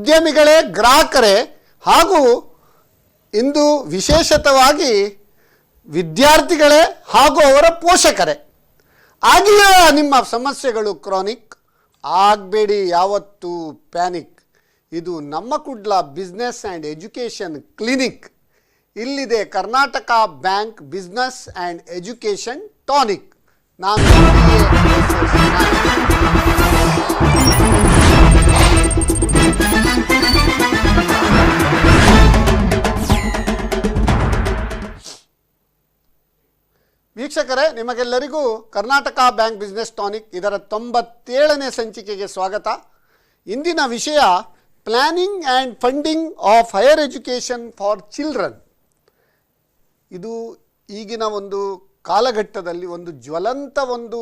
ಉದ್ಯಮಿಗಳೇ, ಗ್ರಾಹಕರೇ ಹಾಗೂ ಇಂದು ವಿಶೇಷತವಾಗಿ ವಿದ್ಯಾರ್ಥಿಗಳೇ ಹಾಗೂ ಅವರ ಪೋಷಕರೇ. ಆಗಿಯೇ ನಿಮ್ಮ ಸಮಸ್ಯೆಗಳು ಕ್ರಾನಿಕ್ ಆಗಬೇಡಿ, ಯಾವತ್ತೂ ಪ್ಯಾನಿಕ್. ಇದು ನಮ್ಮ Kudla business and education clinic. ಇಲ್ಲಿದೆ Karnataka bank business and education tonic. ನಾನು ವೀಕ್ಷಕರೇ, ನಿಮಗೆಲ್ಲರಿಗೂ ಕರ್ನಾಟಕ ಬ್ಯಾಂಕ್ ಬಿಸ್ನೆಸ್ ಟಾನಿಕ್ ಇದರ 97ನೇ ಸಂಚಿಕೆಗೆ ಸ್ವಾಗತ. ಇಂದಿನ ವಿಷಯ planning and funding of higher education for children. ಇದು ಈಗಿನ ಒಂದು ಕಾಲಘಟ್ಟದಲ್ಲಿ ಒಂದು ಜ್ವಲಂತ ಒಂದು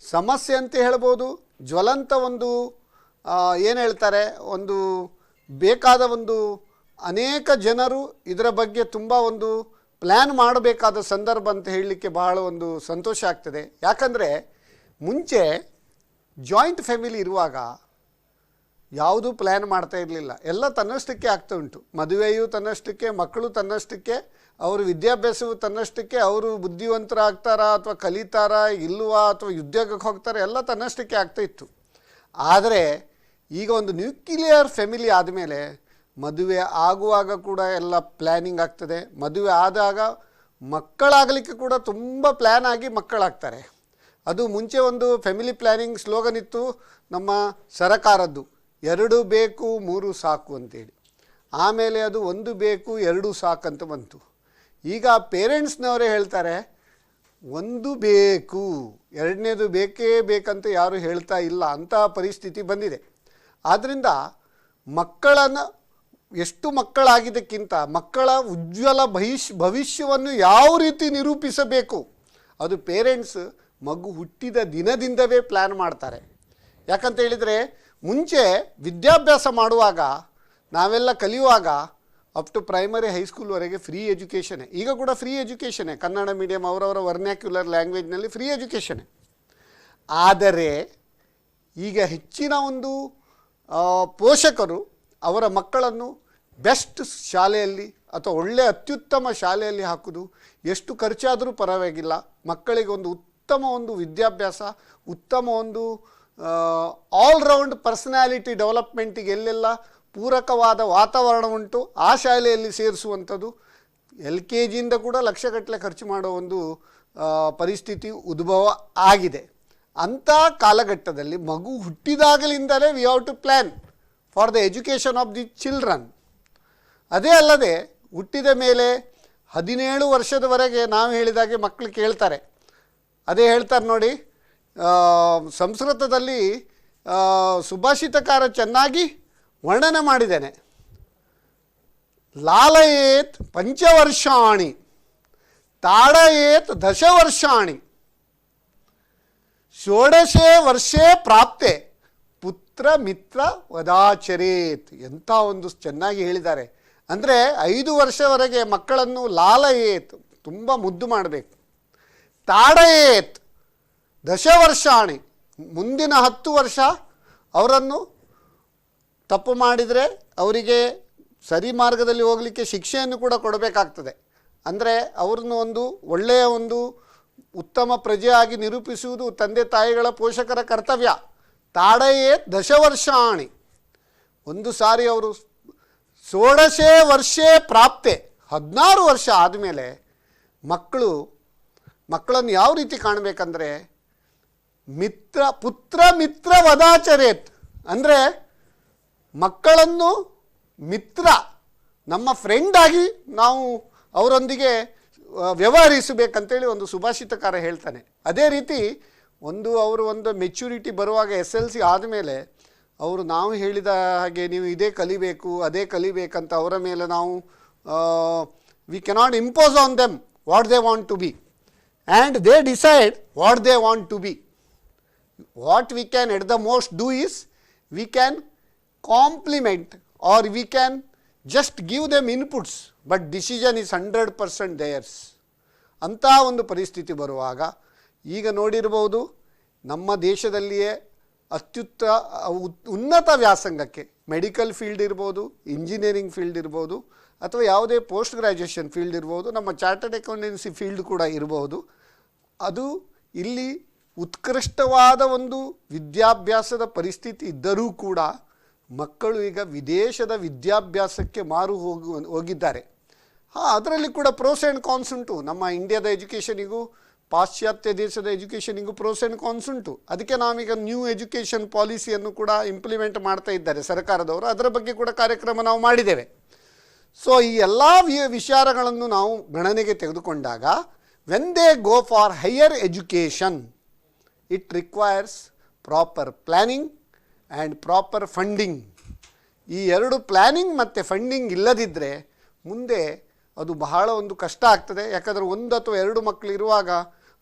ಸಮಸ್ಯೆ ಅಂತ ಹೇಳ್ಬೋದು. ಜ್ವಲಂತ ಒಂದು ಏನು ಹೇಳ್ತಾರೆ, ಒಂದು ಬೇಕಾದ ಒಂದು ಅನೇಕ ಜನರು ಇದರ ಬಗ್ಗೆ ತುಂಬ ಒಂದು ಪ್ಲ್ಯಾನ್ ಮಾಡಬೇಕಾದ ಸಂದರ್ಭ ಅಂತ ಹೇಳಲಿಕ್ಕೆ ಬಹಳ ಒಂದು ಸಂತೋಷ ಆಗ್ತದೆ. ಯಾಕಂದರೆ ಮುಂಚೆ ಜಾಯಿಂಟ್ ಫ್ಯಾಮಿಲಿ ಇರುವಾಗ ಯಾವುದೂ ಪ್ಲ್ಯಾನ್ ಮಾಡ್ತಾ ಇರಲಿಲ್ಲ. ಎಲ್ಲ ತನ್ನಷ್ಟಕ್ಕೆ ಆಗ್ತಾ ಉಂಟು. ಮದುವೆಯೂ ತನ್ನಷ್ಟಕ್ಕೆ, ಮಕ್ಕಳು ತನ್ನಷ್ಟಕ್ಕೆ, ಅವರು ವಿದ್ಯಾಭ್ಯಾಸವು ತನ್ನಷ್ಟಕ್ಕೆ, ಅವರು ಬುದ್ಧಿವಂತರಾಗ್ತಾರಾ ಅಥವಾ ಕಲಿತಾರಾ ಇಲ್ವಾ ಅಥವಾ ಉದ್ಯೋಗಕ್ಕೆ ಹೋಗ್ತಾರೆ, ಎಲ್ಲ ತನ್ನಷ್ಟಕ್ಕೆ ಆಗ್ತಾ ಇತ್ತು. ಆದರೆ ಈಗ ಒಂದು ನ್ಯೂಕ್ಲಿಯರ್ ಫ್ಯಾಮಿಲಿ ಆದಮೇಲೆ ಮದುವೆ ಆಗುವಾಗ ಕೂಡ ಎಲ್ಲ ಪ್ಲ್ಯಾನಿಂಗ್ ಆಗ್ತದೆ. ಮದುವೆ ಆದಾಗ ಮಕ್ಕಳಾಗಲಿಕ್ಕೆ ಕೂಡ ತುಂಬ ಪ್ಲ್ಯಾನ್ ಆಗಿ ಮಕ್ಕಳಾಗ್ತಾರೆ. ಅದು ಮುಂಚೆ ಒಂದು ಫ್ಯಾಮಿಲಿ ಪ್ಲ್ಯಾನಿಂಗ್ ಸ್ಲೋಗನ್ ಇತ್ತು ನಮ್ಮ ಸರಕಾರದ್ದು, 2 ಬೇಕು 3 ಸಾಕು ಅಂತೇಳಿ. ಆಮೇಲೆ ಅದು 1 ಬೇಕು 2 ಸಾಕಂತ ಬಂತು. ಈಗ ಪೇರೆಂಟ್ಸ್ನವರೇ ಹೇಳ್ತಾರೆ 1 ಬೇಕು, 2ನೇದು ಬೇಕೇ ಬೇಕಂತ ಯಾರು ಹೇಳ್ತಾ ಇಲ್ಲ, ಅಂತಹ ಪರಿಸ್ಥಿತಿ ಬಂದಿದೆ. ಆದ್ದರಿಂದ ಮಕ್ಕಳನ್ನು ಎಷ್ಟು ಮಕ್ಕಳಾಗಿದ್ದಕ್ಕಿಂತ ಮಕ್ಕಳ ಉಜ್ವಲ ಭವಿಷ್ಯವನ್ನು ಯಾವ ರೀತಿ ನಿರೂಪಿಸಬೇಕು ಅದು ಪೇರೆಂಟ್ಸ್ ಮಗು ಹುಟ್ಟಿದ ದಿನದಿಂದವೇ ಪ್ಲ್ಯಾನ್ ಮಾಡ್ತಾರೆ. ಯಾಕಂತ ಹೇಳಿದರೆ ಮುಂಚೆ ವಿದ್ಯಾಭ್ಯಾಸ ಮಾಡುವಾಗ ನಾವೆಲ್ಲ ಕಲಿಯುವಾಗ ಅಪ್ ಟು ಪ್ರೈಮರಿ ಹೈಸ್ಕೂಲ್ವರೆಗೆ ಫ್ರೀ ಎಜುಕೇಷನ್ನೇ. ಈಗ ಕೂಡ ಫ್ರೀ ಎಜುಕೇಷನ್ನೇ, ಕನ್ನಡ ಮೀಡಿಯಮ್ ಅವರವರ ವರ್ನ್ಯಾಕ್ಯುಲರ್ ಲ್ಯಾಂಗ್ವೇಜ್ನಲ್ಲಿ ಫ್ರೀ ಎಜುಕೇಷನ್ನೇ. ಆದರೆ ಈಗ ಹೆಚ್ಚಿನ ಒಂದು ಪೋಷಕರು ಅವರ ಮಕ್ಕಳನ್ನು ಬೆಸ್ಟ್ ಶಾಲೆಯಲ್ಲಿ ಅಥವಾ ಒಳ್ಳೆಯ ಅತ್ಯುತ್ತಮ ಶಾಲೆಯಲ್ಲಿ ಹಾಕೋದು, ಎಷ್ಟು ಖರ್ಚಾದರೂ ಪರವಾಗಿಲ್ಲ, ಮಕ್ಕಳಿಗೆ ಒಂದು ಉತ್ತಮ ಒಂದು ವಿದ್ಯಾಭ್ಯಾಸ, ಉತ್ತಮ ಒಂದು ಆಲ್ರೌಂಡ್ ಪರ್ಸನಾಲಿಟಿ ಡೆವಲಪ್ಮೆಂಟಿಗೆ ಎಲ್ಲೆಲ್ಲ ಪೂರಕವಾದ ವಾತಾವರಣ ಉಂಟು ಆ ಶಾಲೆಯಲ್ಲಿ ಸೇರಿಸುವಂಥದ್ದು. LKGಯಿಂದ ಕೂಡ ಲಕ್ಷಗಟ್ಟಲೆ ಖರ್ಚು ಮಾಡೋ ಒಂದು ಪರಿಸ್ಥಿತಿ ಉದ್ಭವ ಆಗಿದೆ. ಅಂಥ ಕಾಲಘಟ್ಟದಲ್ಲಿ ಮಗು ಹುಟ್ಟಿದಾಗಲಿಂದಲೇ we have to plan for the education of the children. ಅದೇ ಅಲ್ಲದೆ ಹುಟ್ಟಿದ ಮೇಲೆ 17 ವರ್ಷದವರೆಗೆ ನಾವು ಹೇಳಿದಾಗೆ ಮಕ್ಕಳು ಕೇಳ್ತಾರೆ. ಅದೇ ಹೇಳ್ತಾರೆ ನೋಡಿ, ಸಂಸ್ಕೃತದಲ್ಲಿ ಸುಭಾಷಿತಕಾರ ಚೆನ್ನಾಗಿ ವರ್ಣನೆ ಮಾಡಿದ್ದೇನೆ. ಲಾಲಯೇತ್ 5 ವರ್ಷಾಣಿ ತಾಡಯೇತ್ 10 ವರ್ಷಾಣಿ ಷೋಡಶೇ ವರ್ಷೇ ಪ್ರಾಪ್ತೆ ಪುತ್ರ ಮಿತ್ರ ವದಾಚರೇತ್. ಎಂಥ ಒಂದು ಚೆನ್ನಾಗಿ ಹೇಳಿದ್ದಾರೆ. ಅಂದರೆ 5 ವರ್ಷವರೆಗೆ ಮಕ್ಕಳನ್ನು ಲಾಲಯೇತ್ ತುಂಬ ಮುದ್ದು ಮಾಡಬೇಕು, ತಾಡಯೇತ್ 10 ವರ್ಷಾಣಿ ಮುಂದಿನ 10 ವರ್ಷ ಅವರನ್ನು ತಪ್ಪು ಮಾಡಿದರೆ ಅವರಿಗೆ ಸರಿ ಮಾರ್ಗದಲ್ಲಿ ಹೋಗಲಿಕ್ಕೆ ಶಿಕ್ಷೆಯನ್ನು ಕೂಡ ಕೊಡಬೇಕಾಗ್ತದೆ. ಅಂದರೆ ಅವ್ರನ್ನು ಒಂದು ಒಳ್ಳೆಯ ಒಂದು ಉತ್ತಮ ಪ್ರಜೆಯಾಗಿ ನಿರೂಪಿಸುವುದು ತಂದೆ ತಾಯಿಗಳ ಪೋಷಕರ ಕರ್ತವ್ಯ. ತಾಡಯೇತ್ 10 ವರ್ಷಾಣಿ, ಒಂದು ಸಾರಿ ಅವರು 16 ವರ್ಷೇ ಪ್ರಾಪ್ತೆ 16 ವರ್ಷ ಆದಮೇಲೆ ಮಕ್ಕಳನ್ನು ಯಾವ ರೀತಿ ಕಾಣಬೇಕಂದ್ರೆ ಪುತ್ರ ಮಿತ್ರ ವದಾಚರೇತ್. ಅಂದರೆ ಮಕ್ಕಳನ್ನು ಮಿತ್ರ, ನಮ್ಮ ಫ್ರೆಂಡಾಗಿ ನಾವು ಅವರೊಂದಿಗೆ ವ್ಯವಹರಿಸಬೇಕಂತೇಳಿ ಒಂದು ಸುಭಾಷಿತಕಾರ ಹೇಳ್ತಾನೆ. ಅದೇ ರೀತಿ ಅವರು ಒಂದು ಮೆಚ್ಯೂರಿಟಿ ಬರುವಾಗ SLC ಆದಮೇಲೆ ಅವರು ನಾವು ಹೇಳಿದ ಹಾಗೆ ನೀವು ಇದೇ ಕಲಿಬೇಕು ಅದೇ ಕಲಿಬೇಕಂತ ಅವರ ಮೇಲೆ ನಾವು we cannot impose on them what they want to be and they decide what they want to be. What we can at the most do is we can complement or we can just give them inputs, but decision is 100% theirs. ಅಂಥ ಒಂದು ಪರಿಸ್ಥಿತಿ ಬರುವಾಗ ಈಗ ನೋಡಿರ್ಬೋದು ನಮ್ಮ ದೇಶದಲ್ಲಿಯೇ ಉನ್ನತ ವ್ಯಾಸಂಗಕ್ಕೆ ಮೆಡಿಕಲ್ ಫೀಲ್ಡ್ ಇರ್ಬೋದು, ಇಂಜಿನಿಯರಿಂಗ್ ಫೀಲ್ಡ್ ಇರ್ಬೋದು, ಅಥವಾ ಯಾವುದೇ ಪೋಸ್ಟ್ ಗ್ರ್ಯಾಜುಯೇಷನ್ ಫೀಲ್ಡ್ ಇರ್ಬೋದು, ನಮ್ಮ ಚಾರ್ಟರ್ಡ್ ಅಕೌಂಟೆನ್ಸಿ ಫೀಲ್ಡ್ ಕೂಡ ಇರ್ಬೋದು. ಅದು ಇಲ್ಲಿ ಉತ್ಕೃಷ್ಟವಾದ ಒಂದು ವಿದ್ಯಾಭ್ಯಾಸದ ಪರಿಸ್ಥಿತಿ ಇದ್ದರೂ ಕೂಡ ಮಕ್ಕಳು ಈಗ ವಿದೇಶದ ವಿದ್ಯಾಭ್ಯಾಸಕ್ಕೆ ಹೋಗಿದ್ದಾರೆ. ಅದರಲ್ಲಿ ಕೂಡ ಪ್ರೋಸ್ ಆ್ಯಂಡ್ ಕಾನ್ಸ್ ಉಂಟು. ನಮ್ಮ ಇಂಡಿಯಾದ ಎಜುಕೇಷನಿಗೂ ಪಾಶ್ಚಾತ್ಯ ದೇಶದ ಎಜುಕೇಷನಿಗೂ ಪ್ರೋಸ್ ಆ್ಯಂಡ್ ಕಾನ್ಸ್ ಉಂಟು. ಅದಕ್ಕೆ ನಾವೀಗ ನ್ಯೂ ಎಜುಕೇಷನ್ ಪಾಲಿಸಿಯನ್ನು ಕೂಡ ಇಂಪ್ಲಿಮೆಂಟ್ ಮಾಡ್ತಾ ಇದ್ದಾರೆ ಸರ್ಕಾರದವರು. ಅದರ ಬಗ್ಗೆ ಕೂಡ ಕಾರ್ಯಕ್ರಮ ನಾವು ಮಾಡಿದ್ದೇವೆ. ಸೊ ಈ ಎಲ್ಲ ವಿಚಾರಗಳನ್ನು ನಾವು ಗಣನೆಗೆ ತೆಗೆದುಕೊಂಡಾಗ when they go for higher education it requires proper planning and proper funding. ಈ ಎರಡು ಪ್ಲ್ಯಾನಿಂಗ್ ಮತ್ತು ಫಂಡಿಂಗ್ ಇಲ್ಲದಿದ್ದರೆ ಮುಂದೆ ಅದು ಬಹಳ ಒಂದು ಕಷ್ಟ ಆಗ್ತದೆ. ಯಾಕಂದರೆ 1 ಅಥವಾ 2 ಮಕ್ಕಳಿರುವಾಗ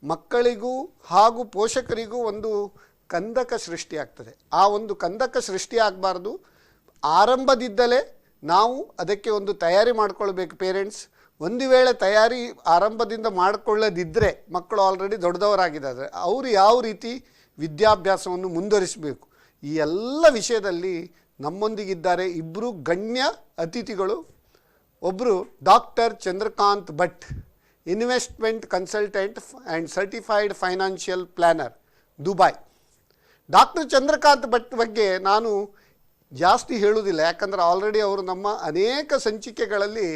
ಮಕ್ಕಳಿಗೂ ಹಾಗೂ ಪೋಷಕರಿಗೂ ಒಂದು ಕಂದಕ ಸೃಷ್ಟಿಯಾಗ್ತದೆ. ಆ ಒಂದು ಕಂದಕ ಸೃಷ್ಟಿಯಾಗಬಾರ್ದು. ಆರಂಭದಿದ್ದಲೇ ನಾವು ಅದಕ್ಕೆ ಒಂದು ತಯಾರಿ ಮಾಡಿಕೊಳ್ಬೇಕು ಪೇರೆಂಟ್ಸ್. ಒಂದು ವೇಳೆ ತಯಾರಿ ಆರಂಭದಿಂದ ಮಾಡಿಕೊಳ್ಳದಿದ್ದರೆ ಮಕ್ಕಳು ಆಲ್ರೆಡಿ ದೊಡ್ಡದವರಾಗಿದ್ದಾರೆ, ಅವರು ಯಾವ ರೀತಿ ವಿದ್ಯಾಭ್ಯಾಸವನ್ನು ಮುಂದುವರಿಸಬೇಕು, ಈ ಎಲ್ಲ ವಿಷಯದಲ್ಲಿ ನಮ್ಮೊಂದಿಗಿದ್ದಾರೆ ಇಬ್ಬರು ಗಣ್ಯ ಅತಿಥಿಗಳು. ಒಬ್ಬರು doctor Chandrakant Bhat, investment consultant and certified financial planar, Dubai. Doctor Chandrakant Bhat ಬಗ್ಗೆ ನಾನು ಜಾಸ್ತಿ ಹೇಳುವುದಿಲ್ಲ, ಯಾಕಂದರೆ ಆಲ್ರೆಡಿ ಅವರು ನಮ್ಮ ಅನೇಕ ಸಂಚಿಕೆಗಳಲ್ಲಿ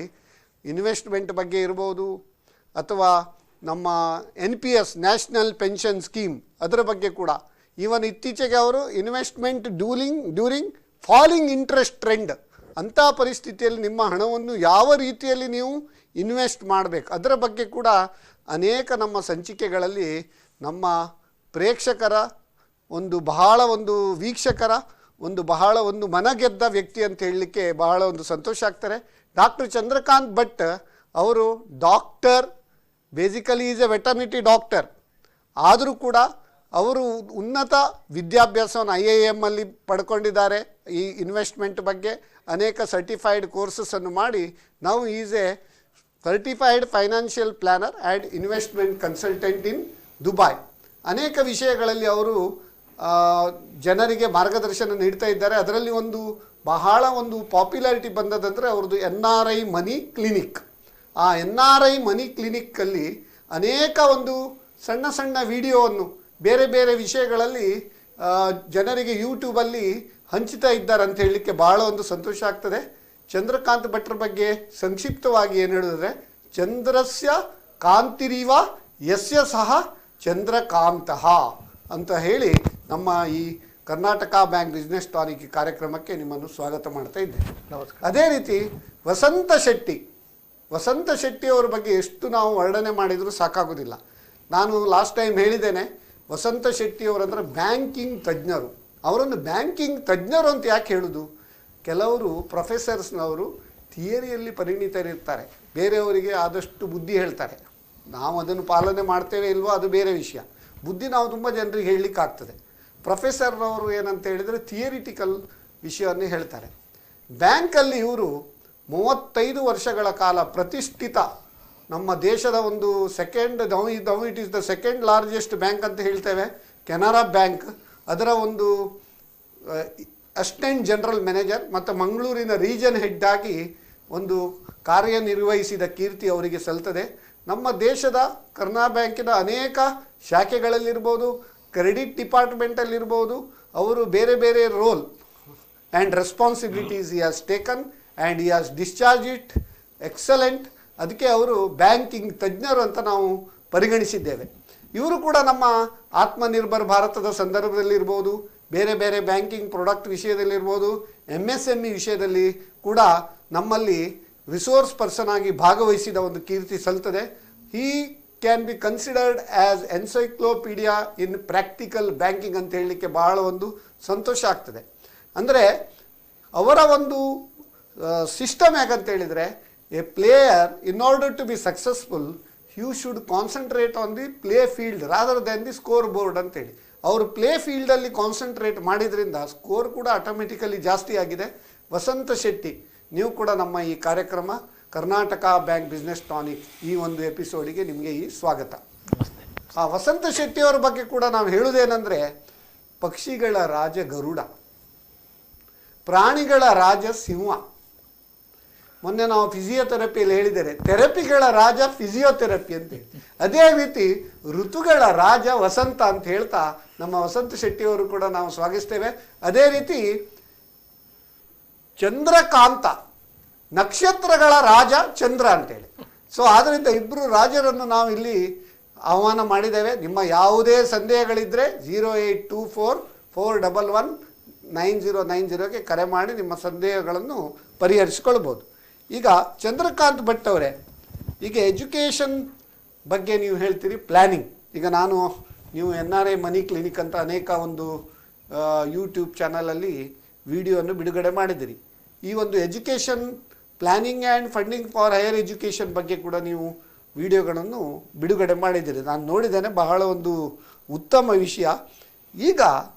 ಇನ್ವೆಸ್ಟ್ಮೆಂಟ್ ಬಗ್ಗೆ ಇರ್ಬೋದು, ಅಥವಾ ನಮ್ಮ NPS ನ್ಯಾಷನಲ್ ಪೆನ್ಷನ್ ಸ್ಕೀಮ್ ಅದರ ಬಗ್ಗೆ ಕೂಡ, ಈವನ್ ಇತ್ತೀಚೆಗೆ ಅವರು investment during falling interest trend, ಅಂಥ ಪರಿಸ್ಥಿತಿಯಲ್ಲಿ ನಿಮ್ಮ ಹಣವನ್ನು ಯಾವ ರೀತಿಯಲ್ಲಿ ನೀವು ಇನ್ವೆಸ್ಟ್ ಮಾಡಬೇಕು ಅದರ ಬಗ್ಗೆ ಕೂಡ ಅನೇಕ ನಮ್ಮ ಸಂಚಿಕೆಗಳಲ್ಲಿ ನಮ್ಮ ಪ್ರೇಕ್ಷಕರ ವೀಕ್ಷಕರ ಬಹಳ ಮನಗೆದ್ದ ವ್ಯಕ್ತಿ ಅಂತ ಹೇಳಲಿಕ್ಕೆ ಬಹಳ ಒಂದು ಸಂತೋಷ ಆಗ್ತಾರೆ. ಡಾಕ್ಟರ್ ಚಂದ್ರಕಾಂತ್ ಭಟ್ ಅವರು doctor, basically is A veterinary doctor, ಆದರೂ ಕೂಡ ಅವರು ಉನ್ನತ ವಿದ್ಯಾಭ್ಯಾಸವನ್ನು IIM ಅಲ್ಲಿ ಪಡ್ಕೊಂಡಿದ್ದಾರೆ. ಈ ಇನ್ವೆಸ್ಟ್ಮೆಂಟ್ ಬಗ್ಗೆ ಅನೇಕ ಸರ್ಟಿಫೈಡ್ ಕೋರ್ಸಸ್ಸನ್ನು ಮಾಡಿ ನಾವು is A certified financial planar and investment consultant in Dubai. ಅನೇಕ ವಿಷಯಗಳಲ್ಲಿ ಅವರು ಜನರಿಗೆ ಮಾರ್ಗದರ್ಶನ ನೀಡ್ತಾ ಇದ್ದಾರೆ. ಅದರಲ್ಲಿ ಬಹಳ ಪಾಪ್ಯುಲಾರಿಟಿ ಬಂದದಂದರೆ ಅವ್ರದ್ದು NRI ಮನಿ ಕ್ಲಿನಿಕ್. ಆ NRI ಮನಿ ಕ್ಲಿನಿಕ್ಕಲ್ಲಿ ಅನೇಕ ಸಣ್ಣ ಸಣ್ಣ ವಿಡಿಯೋವನ್ನು ಬೇರೆ ಬೇರೆ ವಿಷಯಗಳಲ್ಲಿ ಜನರಿಗೆ ಯೂಟ್ಯೂಬಲ್ಲಿ ಹಂಚುತ್ತಾ ಇದ್ದಾರೆ ಅಂತ ಹೇಳಲಿಕ್ಕೆ ಬಹಳ ಸಂತೋಷ ಆಗ್ತದೆ. ಚಂದ್ರಕಾಂತ್ ಭಟ್ರ ಬಗ್ಗೆ ಸಂಕ್ಷಿಪ್ತವಾಗಿ ಏನು ಹೇಳಿದ್ರೆ, ಚಂದ್ರಸ್ಯ ಕಾಂತಿರಿವ ಯಸ್ಯ ಸಹ ಚಂದ್ರಕಾಂತಃ ಅಂತ ಹೇಳಿ ನಮ್ಮ ಈ ಕರ್ನಾಟಕ ಬ್ಯಾಂಕ್ ಬಿಸ್ನೆಸ್ ಟಾನಿಕ್ ಕಾರ್ಯಕ್ರಮಕ್ಕೆ ನಿಮ್ಮನ್ನು ಸ್ವಾಗತ ಮಾಡ್ತಾ ಇದ್ದೇನೆ. ಅದೇ ರೀತಿ ವಸಂತ ಶೆಟ್ಟಿ ಅವರ ಬಗ್ಗೆ ಎಷ್ಟು ನಾವು ವರ್ಣನೆ ಮಾಡಿದರೂ ಸಾಕಾಗೋದಿಲ್ಲ. ನಾನು ಲಾಸ್ಟ್ ಟೈಮ್ ಹೇಳಿದ್ದೇನೆ, ವಸಂತ ಶೆಟ್ಟಿ ಅವರಂದ್ರೆ ಬ್ಯಾಂಕಿಂಗ್ ತಜ್ಞರು. ಅವರನ್ನು ಬ್ಯಾಂಕಿಂಗ್ ತಜ್ಞರು ಅಂತ ಯಾಕೆ ಹೇಳೋದು? ಕೆಲವರು ಪ್ರೊಫೆಸರ್ಸ್ನವರು ಥಿಯರಿಯಲ್ಲಿ ಪರಿಣಿತರಿರ್ತಾರೆ, ಬೇರೆಯವರಿಗೆ ಆದಷ್ಟು ಬುದ್ಧಿ ಹೇಳ್ತಾರೆ. ನಾವು ಅದನ್ನು ಪಾಲನೆ ಮಾಡ್ತೇವೆ ಇಲ್ವೋ ಅದು ಬೇರೆ ವಿಷಯ. ಬುದ್ಧಿ ನಾವು ತುಂಬ ಜನರಿಗೆ ಹೇಳಲಿಕ್ಕಾಗ್ತದೆ. ಪ್ರೊಫೆಸರ್ನವರು ಏನಂತ ಹೇಳಿದರೆ ಥಿಯರಿಟಿಕಲ್ ವಿಷಯವನ್ನು ಹೇಳ್ತಾರೆ. ಬ್ಯಾಂಕಲ್ಲಿ ಇವರು 35 ವರ್ಷಗಳ ಕಾಲ ಪ್ರತಿಷ್ಠಿತ ನಮ್ಮ ದೇಶದ it is the second largest bank ಅಂತ ಹೇಳ್ತೇವೆ, ಕೆನರಾ ಬ್ಯಾಂಕ್. ಅದರ ಅಸಿಸ್ಟೆಂಟ್ ಜನರಲ್ ಮ್ಯಾನೇಜರ್ ಮತ್ತು ಮಂಗಳೂರಿನ ರೀಜನ್ ಹೆಡ್ ಆಗಿ ಕಾರ್ಯನಿರ್ವಹಿಸಿದ ಕೀರ್ತಿ ಅವರಿಗೆ ಸಲ್ತದೆ. ನಮ್ಮ ದೇಶದ ಕರ್ನಾ ಬ್ಯಾಂಕಿನ ಅನೇಕ ಶಾಖೆಗಳಲ್ಲಿರ್ಬೋದು, ಕ್ರೆಡಿಟ್ ಡಿಪಾರ್ಟ್ಮೆಂಟಲ್ಲಿರ್ಬೋದು, ಅವರು ಬೇರೆ ಬೇರೆ roll and responsibilities he has taken and he has discharge it excellent. ಅದಕ್ಕೆ ಅವರು ಬ್ಯಾಂಕಿಂಗ್ ತಜ್ಞರು ಅಂತ ನಾವು ಪರಿಗಣಿಸಿದ್ದೇವೆ. ಇವರು ಕೂಡ ನಮ್ಮ ಆತ್ಮನಿರ್ಭರ್ ಭಾರತದ ಸಂದರ್ಭದಲ್ಲಿರ್ಬೋದು, ಬೇರೆ ಬೇರೆ ಬ್ಯಾಂಕಿಂಗ್ ಪ್ರಾಡಕ್ಟ್ ವಿಷಯದಲ್ಲಿರ್ಬೋದು, MSME ವಿಷಯದಲ್ಲಿ ಕೂಡ ನಮ್ಮಲ್ಲಿ ರಿಸೋರ್ಸ್ ಪರ್ಸನ್ ಆಗಿ ಭಾಗವಹಿಸಿದ ಕೀರ್ತಿ ಸಲ್ತದೆ. He can be considered as encyclopedia in practical banking ಅಂತ ಹೇಳಲಿಕ್ಕೆ ಬಹಳ ಸಂತೋಷ ಆಗ್ತದೆ. ಅಂದರೆ ಅವರ ಸಿಸ್ಟಮ್ ಯಾಕಂತ ಹೇಳಿದರೆ, a player in order to be successful you should concentrate on the play field rather than the scoreboard ಅಂತೇಳಿ. ಅವರು ಪ್ಲೇ ಫೀಲ್ಡಲ್ಲಿ ಕಾನ್ಸಂಟ್ರೇಟ್ ಮಾಡಿದ್ರಿಂದ ಸ್ಕೋರ್ ಕೂಡ ಆಟೋಮೆಟಿಕಲಿ ಜಾಸ್ತಿ ಆಗಿದೆ. ವಸಂತ ಶೆಟ್ಟಿ, ನೀವು ಕೂಡ ನಮ್ಮ ಈ ಕಾರ್ಯಕ್ರಮ ಕರ್ನಾಟಕ ಬ್ಯಾಂಕ್ ಬಿಸ್ನೆಸ್ ಟಾನಿಕ್ ಈ ಎಪಿಸೋಡಿಗೆ ನಿಮಗೆ ಈ ಸ್ವಾಗತ. ವಸಂತ ಶೆಟ್ಟಿಯವರ ಬಗ್ಗೆ ಕೂಡ ನಾವು ಹೇಳುವುದೇನೆಂದರೆ, ಪಕ್ಷಿಗಳ ರಾಜ ಗರುಡ, ಪ್ರಾಣಿಗಳ ರಾಜ ಸಿಂಹ. ಮೊನ್ನೆ ನಾವು ಫಿಸಿಯೋಥೆರಪಿಯಲ್ಲಿ ಹೇಳಿದರೆ ಥೆರಪಿಗಳ ರಾಜ ಫಿಸಿಯೋಥೆರಪಿ ಅಂತ ಹೇಳಿ, ಅದೇ ರೀತಿ ಋತುಗಳ ರಾಜ ವಸಂತ ಅಂತ ಹೇಳ್ತಾ ನಮ್ಮ ವಸಂತ ಶೆಟ್ಟಿಯವರು ಕೂಡ ನಾವು ಸ್ವಾಗತಿಸ್ತೇವೆ. ಅದೇ ರೀತಿ ಚಂದ್ರಕಾಂತ, ನಕ್ಷತ್ರಗಳ ರಾಜ ಚಂದ್ರ ಅಂತೇಳಿ. ಸೊ ಆದ್ದರಿಂದ ಇಬ್ಬರು ರಾಜರನ್ನು ನಾವು ಇಲ್ಲಿ ಆಹ್ವಾನ ಮಾಡಿದ್ದೇವೆ. ನಿಮ್ಮ ಯಾವುದೇ ಸಂದೇಹಗಳಿದ್ದರೆ 08244119090ಗೆ ಕರೆ ಮಾಡಿ ನಿಮ್ಮ ಸಂದೇಹಗಳನ್ನು ಪರಿಹರಿಸಿಕೊಳ್ಬೋದು. ಈಗ ಚಂದ್ರಕಾಂತ್ ಭಟ್ ಅವರೇ, ಈಗ ಎಜುಕೇಷನ್ ಬಗ್ಗೆ ನೀವು ಹೇಳ್ತೀರಿ, ಪ್ಲ್ಯಾನಿಂಗ್. ಈಗ ನೀವು NRI ಮನಿ ಕ್ಲಿನಿಕ್ ಅಂತ ಅನೇಕ ಒಂದು ಯೂಟ್ಯೂಬ್ ಚಾನಲಲ್ಲಿ ವಿಡಿಯೋವನ್ನು ಬಿಡುಗಡೆ ಮಾಡಿದಿರಿ. ಈ ಒಂದು education planning and funding for higher education ಬಗ್ಗೆ ಕೂಡ ನೀವು ವಿಡಿಯೋಗಳನ್ನು ಬಿಡುಗಡೆ ಮಾಡಿದ್ದೀರಿ. ನಾನು ನೋಡಿದ್ದೇನೆ, ಬಹಳ ಒಂದು ಉತ್ತಮ ವಿಷಯ. ಈಗ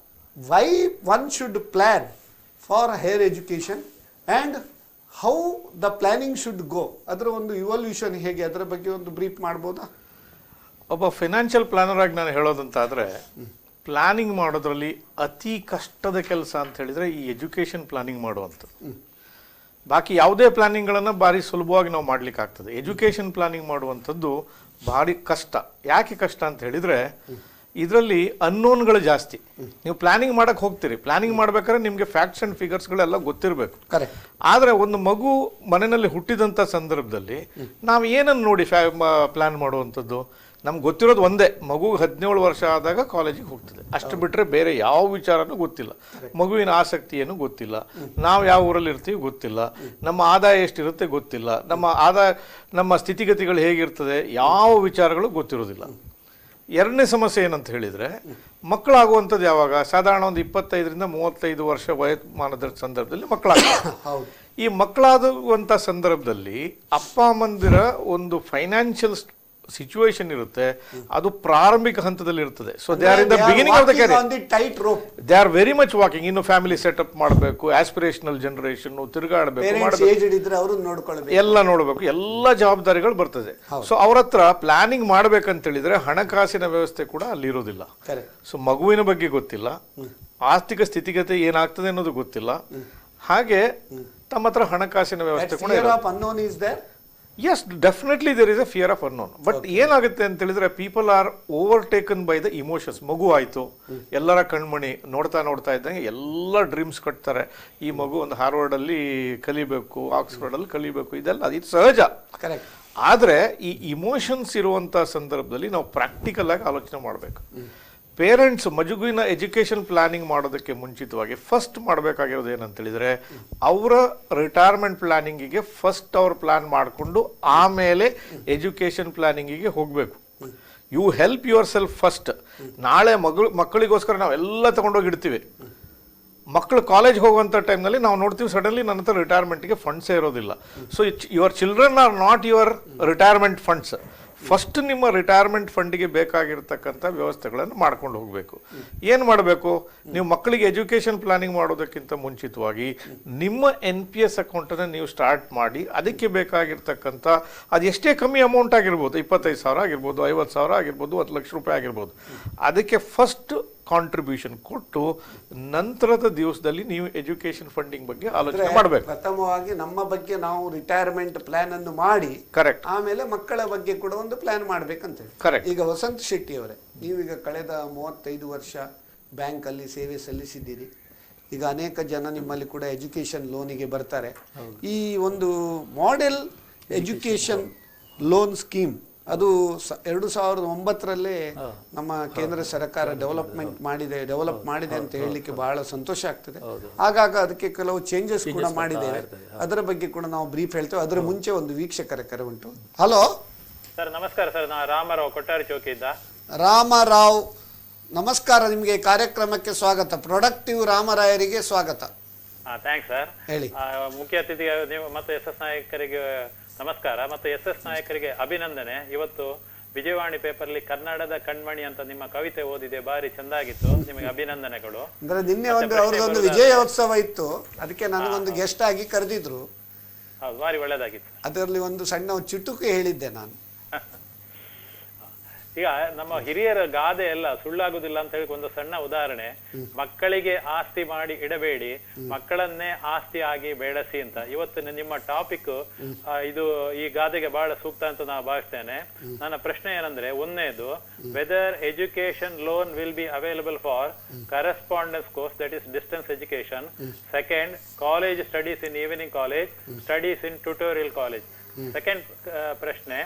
why one should plan for higher education and how the planning should go, ಅದರ ಒಂದು ಇವಲ್ಯೂಷನ್ ಹೇಗೆ, ಅದರ ಬಗ್ಗೆ ಒಂದು ಬ್ರೀಫ್ ಮಾಡ್ಬೋದಾ? ಒಬ್ಬ ಫೈನಾನ್ಷಿಯಲ್ ಪ್ಲಾನರ್ ಆಗಿ ನಾನು ಹೇಳೋದಂತಾದರೆ, ಪ್ಲಾನಿಂಗ್ ಮಾಡೋದ್ರಲ್ಲಿ ಅತಿ ಕಷ್ಟದ ಕೆಲಸ ಅಂತ ಹೇಳಿದರೆ ಈ ಎಜುಕೇಷನ್ ಪ್ಲಾನಿಂಗ್ ಮಾಡುವಂಥದ್ದು. ಬಾಕಿ ಯಾವುದೇ ಪ್ಲಾನಿಂಗ್ಗಳನ್ನು ಭಾರಿ ಸುಲಭವಾಗಿ ನಾವು ಮಾಡ್ಲಿಕ್ಕೆ ಆಗ್ತದೆ. ಎಜುಕೇಷನ್ ಪ್ಲಾನಿಂಗ್ ಮಾಡುವಂಥದ್ದು ಭಾರಿ ಕಷ್ಟ. ಯಾಕೆ ಕಷ್ಟ ಅಂತ ಹೇಳಿದರೆ, ಇದರಲ್ಲಿ ಅನ್ನೋನ್ಗಳು ಜಾಸ್ತಿ. ನೀವು ಪ್ಲಾನಿಂಗ್ ಮಾಡಕ್ಕೆ ಹೋಗ್ತೀರಿ, ಪ್ಲಾನಿಂಗ್ ಮಾಡ್ಬೇಕಾದ್ರೆ ನಿಮಗೆ ಫ್ಯಾಕ್ಟ್ಸ್ ಆ್ಯಂಡ್ ಫಿಗರ್ಸ್ಗಳೆಲ್ಲ ಗೊತ್ತಿರಬೇಕು. ಆದರೆ ಒಂದು ಮಗು ಮನೆಯಲ್ಲಿ ಹುಟ್ಟಿದಂಥ ಸಂದರ್ಭದಲ್ಲಿ ನಾವು ಏನನ್ನು ನೋಡಿ ಪ್ಲಾನ್ ಮಾಡುವಂಥದ್ದು? ನಮ್ಗೆ ಗೊತ್ತಿರೋದು ಒಂದೇ, ಮಗು 17 ವರ್ಷ ಆದಾಗ ಕಾಲೇಜಿಗೆ ಹೋಗ್ತದೆ, ಅಷ್ಟು ಬಿಟ್ಟರೆ ಬೇರೆ ಯಾವ ವಿಚಾರನೂ ಗೊತ್ತಿಲ್ಲ. ಮಗುವಿನ ಆಸಕ್ತಿ ಏನು ಗೊತ್ತಿಲ್ಲ, ನಾವು ಯಾವ ಊರಲ್ಲಿ ಇರ್ತೀವಿ ಗೊತ್ತಿಲ್ಲ, ನಮ್ಮ ಆದಾಯ ಎಷ್ಟಿರುತ್ತೆ ಗೊತ್ತಿಲ್ಲ, ನಮ್ಮ ಸ್ಥಿತಿಗತಿಗಳು ಹೇಗಿರ್ತದೆ ಯಾವ ವಿಚಾರಗಳು ಗೊತ್ತಿರೋದಿಲ್ಲ. ಎರಡನೇ ಸಮಸ್ಯೆ ಏನಂತ ಹೇಳಿದರೆ, ಮಕ್ಕಳಾಗುವಂಥದ್ದು ಯಾವಾಗ? ಸಾಧಾರಣ ಒಂದು 25ರಿಂದ 35 ವರ್ಷ ವಯೋಮಾನದ ಸಂದರ್ಭದಲ್ಲಿ ಮಕ್ಕಳಾಗ್ತದೆ. ಈ ಮಕ್ಕಳಾಗುವಂಥ ಸಂದರ್ಭದಲ್ಲಿ ಅಪ್ಪ ಅಮ್ಮಂದಿರ ಒಂದು ಫೈನಾನ್ಷಿಯಲ್ ಸಿಚುವೇಶನ್ ಇರುತ್ತೆ, ಅದು ಪ್ರಾರಂಭಿಕ ಹಂತದಲ್ಲಿ ಇರ್ತದೆ. So they are in the beginning of the carrier, they are very much walking. ಇನ್ನು ಫ್ಯಾಮಿಲಿ ಸೆಟಪ್ ಮಾಡಬೇಕು, ಆಸ್ಪಿರೇಷನಲ್ ಜನರೇಷನ್, ತಿರುಗಾಡಬೇಕು, ಎಲ್ಲ ನೋಡಬೇಕು, ಎಲ್ಲ ಜವಾಬ್ದಾರಿಗಳು ಬರ್ತದೆ. ಸೊ ಅವ್ರ ಹತ್ರ ಪ್ಲಾನಿಂಗ್ ಮಾಡ್ಬೇಕಂತ ಹೇಳಿದ್ರೆ ಹಣಕಾಸಿನ ವ್ಯವಸ್ಥೆ ಕೂಡ ಅಲ್ಲಿ ಇರೋದಿಲ್ಲ. ಸೊ ಮಗುವಿನ ಬಗ್ಗೆ ಗೊತ್ತಿಲ್ಲ, ಆರ್ಥಿಕ ಸ್ಥಿತಿಗತಿ ಏನಾಗ್ತದೆ ಅನ್ನೋದು ಗೊತ್ತಿಲ್ಲ, ಹಾಗೆ ತಮ್ಮ ಹತ್ರ ಹಣಕಾಸಿನ ವ್ಯವಸ್ಥೆ ಕೂಡ Yes, definitely there is a fear of unknown. But ಏನಾಗುತ್ತೆ ಅಂತ ಹೇಳಿದ್ರೆ, people are overtaken by the emotions. ಮಗು ಆಯಿತು, ಎಲ್ಲರ ಕಣ್ಮಣಿ ನೋಡ್ತಾ ಇದ್ದಂಗೆ ಎಲ್ಲ ಡ್ರೀಮ್ಸ್ ಕಟ್ತಾರೆ. ಈ ಮಗು ಒಂದು ಹಾರ್ವರ್ಡಲ್ಲಿ ಕಲಿಬೇಕು, ಆಕ್ಸ್ಫರ್ಡಲ್ಲಿ ಕಲಿಬೇಕು, ಇದೆಲ್ಲ ಇದು ಸಹಜ. ಆದರೆ ಈ ಇಮೋಷನ್ಸ್ ಇರುವಂಥ ಸಂದರ್ಭದಲ್ಲಿ ನಾವು ಪ್ರಾಕ್ಟಿಕಲ್ ಆಗಿ ಆಲೋಚನೆ ಮಾಡಬೇಕು. ಪೇರೆಂಟ್ಸ್ ಮಗುವಿನ ಎಜುಕೇಷನ್ ಪ್ಲಾನಿಂಗ್ ಮಾಡೋದಕ್ಕೆ ಮುಂಚಿತವಾಗಿ ಫಸ್ಟ್ ಮಾಡಬೇಕಾಗಿರೋದು ಏನಂತೇಳಿದರೆ, ಅವರ ರಿಟೈರ್ಮೆಂಟ್ ಪ್ಲಾನಿಂಗಿಗೆ ಫಸ್ಟ್ ಅವ್ರು ಪ್ಲಾನ್ ಮಾಡಿಕೊಂಡು ಆಮೇಲೆ ಎಜುಕೇಷನ್ ಪ್ಲಾನಿಂಗಿಗೆ ಹೋಗಬೇಕು. You help yourself first. ನಾಳೆ ಮಕ್ಕಳಿಗೋಸ್ಕರ ನಾವೆಲ್ಲ ತಗೊಂಡೋಗಿ ಇಡ್ತೀವಿ. ಮಕ್ಕಳು ಕಾಲೇಜ್ ಹೋಗುವಂಥ ಟೈಮ್ನಲ್ಲಿ ನಾವು ನೋಡ್ತೀವಿ, ಸಡನ್ಲಿ ನನ್ನ ಹತ್ರ ರಿಟೈರ್ಮೆಂಟ್ಗೆ ಫಂಡ್ಸೇ ಇರೋದಿಲ್ಲ. So your children are not your retirement funds. First ನಿಮ್ಮ ರಿಟೈರ್ಮೆಂಟ್ ಫಂಡಿಗೆ ಬೇಕಾಗಿರ್ತಕ್ಕಂಥ ವ್ಯವಸ್ಥೆಗಳನ್ನು ಮಾಡ್ಕೊಂಡು ಹೋಗಬೇಕು. ಏನು ಮಾಡಬೇಕು? ನೀವು ಮಕ್ಕಳಿಗೆ ಎಜುಕೇಷನ್ ಪ್ಲಾನಿಂಗ್ ಮಾಡೋದಕ್ಕಿಂತ ಮುಂಚಿತವಾಗಿ ನಿಮ್ಮ NPS ಅಕೌಂಟನ್ನು ನೀವು ಸ್ಟಾರ್ಟ್ ಮಾಡಿ, ಅದಕ್ಕೆ ಬೇಕಾಗಿರ್ತಕ್ಕಂಥ ಅದು ಎಷ್ಟೇ ಕಮ್ಮಿ ಅಮೌಂಟ್ ಆಗಿರ್ಬೋದು, 25,000 ಆಗಿರ್ಬೋದು, 50,000 ಆಗಿರ್ಬೋದು, 10 ಲಕ್ಷ ರೂಪಾಯಿ ಆಗಿರ್ಬೋದು, ಅದಕ್ಕೆ ಫಸ್ಟ್ ಕಾಂಟ್ರಿಬ್ಯೂಷನ್ ಕೊಟ್ಟು ನಂತರದ ದಿವಸದಲ್ಲಿ ನೀವು ಎಜುಕೇಷನ್ ಫಂಡಿಂಗ್ ಬಗ್ಗೆ ಆಲೋಚನೆ ಮಾಡಬೇಕು. ಪ್ರಥಮವಾಗಿ ನಮ್ಮ ಬಗ್ಗೆ ನಾವು ರಿಟೈರ್ಮೆಂಟ್ ಪ್ಲಾನ್ ಅನ್ನು ಮಾಡಿ, ಕರೆಕ್ಟ್, ಆಮೇಲೆ ಮಕ್ಕಳ ಬಗ್ಗೆ ಕೂಡ ಒಂದು ಪ್ಲಾನ್ ಮಾಡ್ಬೇಕಂತ. ಕರೆಕ್ಟ್. ಈಗ ವಸಂತ್ ಶೆಟ್ಟಿ ಅವರೇ, ನೀವೀಗ ಕಳೆದ 35 ವರ್ಷ ಬ್ಯಾಂಕಲ್ಲಿ ಸೇವೆ ಸಲ್ಲಿಸಿದ್ದೀರಿ. ಈಗ ಅನೇಕ ಜನ ನಿಮ್ಮಲ್ಲಿ ಕೂಡ ಎಜುಕೇಷನ್ ಲೋನಿಗೆ ಬರ್ತಾರೆ. ಈ ಒಂದು ಮಾಡೆಲ್ ಎಜುಕೇಷನ್ ಲೋನ್ ಸ್ಕೀಮ್ ಅದು 2009ರಲ್ಲೇ ನಮ್ಮ ಕೇಂದ್ರ ಸರ್ಕಾರ ಡೆವಲಪ್ ಮಾಡಿದೆ ಅಂತ ಹೇಳಲಿಕ್ಕೆ ಬಹಳ ಸಂತೋಷ ಆಗ್ತದೆ. ಆಗಾಗ ಅದಕ್ಕೆ ಕೆಲವು ಚೇಂಜಸ್ ಕೂಡ ಮಾಡಿದ್ದೇವೆ, ಅದರ ಬಗ್ಗೆ ಕೂಡ ನಾವು ಬ್ರೀಫ್ ಹೇಳ್ತೇವೆ. ಅದರ ಮುಂಚೆ ಒಂದು ವೀಕ್ಷಕರ ಕರೆ ಉಂಟು. ಹಲೋ ಸರ್, ನಮಸ್ಕಾರ ಸರ್. ನಾನು ರಾಮರಾವ್, ಕೊಟ್ಟಾರಿ ಚೌಕಿಯಿಂದ. ರಾಮರಾವ್, ನಮಸ್ಕಾರ. ನಿಮಗೆ ಕಾರ್ಯಕ್ರಮಕ್ಕೆ ಸ್ವಾಗತ. ಪ್ರೊಡಕ್ಟಿವ್ ರಾಮರಾಯರಿಗೆ ಸ್ವಾಗತ. Thanks sir. ಹೇಳಿ. ಮುಖ್ಯ ಅತಿಥಿಗೆ ನೀವು ಮತ್ತು SS ನಾಯಕರಿಗೆ ನಮಸ್ಕಾರ, ಮತ್ತು SS ನಾಯಕರಿಗೆ ಅಭಿನಂದನೆ. ಇವತ್ತು ವಿಜಯವಾಣಿ ಪೇಪರ್ಲಿ ಕನ್ನಡದ ಕಣ್ಮಣಿ ಅಂತ ನಿಮ್ಮ ಕವಿತೆ ಓದಿದೆ, ಬಾರಿ ಚಂದಾಗಿತ್ತು. ನಿಮಗೆ ಅಭಿನಂದನೆಗಳು. ಅಂದ್ರೆ ನಿನ್ನೆ ಅವ್ರದೊಂದು ವಿಜಯೋತ್ಸವ ಇತ್ತು, ಅದಕ್ಕೆ ನನಗೊಂದು ಗೆಸ್ಟ್ ಆಗಿ ಕರೆದಿದ್ರು. ಹೌದು, ಬಾರಿ ಒಳ್ಳೇದಾಗಿತ್ತು. ಅದರಲ್ಲಿ ಒಂದು ಸಣ್ಣ ಚುಟುಕು ಹೇಳಿದ್ದೆ ನಾನು. ಈಗ ನಮ್ಮ ಹಿರಿಯರ ಗಾದೆ ಎಲ್ಲ ಸುಳ್ಳಾಗುದಿಲ್ಲ ಅಂತ ಹೇಳಿ ಒಂದು ಸಣ್ಣ ಉದಾಹರಣೆ, ಮಕ್ಕಳಿಗೆ ಆಸ್ತಿ ಮಾಡಿ ಇಡಬೇಡಿ, ಮಕ್ಕಳನ್ನೇ ಆಸ್ತಿ ಆಗಿ ಬೆಳೆಸಿ ಅಂತ. ಇವತ್ತು ನಿಮ್ಮ ಟಾಪಿಕ್ ಇದು ಈ ಗಾದೆಗೆ ಬಹಳ ಸೂಕ್ತ ಅಂತ ನಾನು ಭಾವಿಸ್ತೇನೆ. ನನ್ನ ಪ್ರಶ್ನೆ ಏನಂದ್ರೆ, ಒಂದನೇದು, whether education loan will be available for correspondence course, that is distance education. Second, college studies in evening college, studies in tutorial college. Second prashne,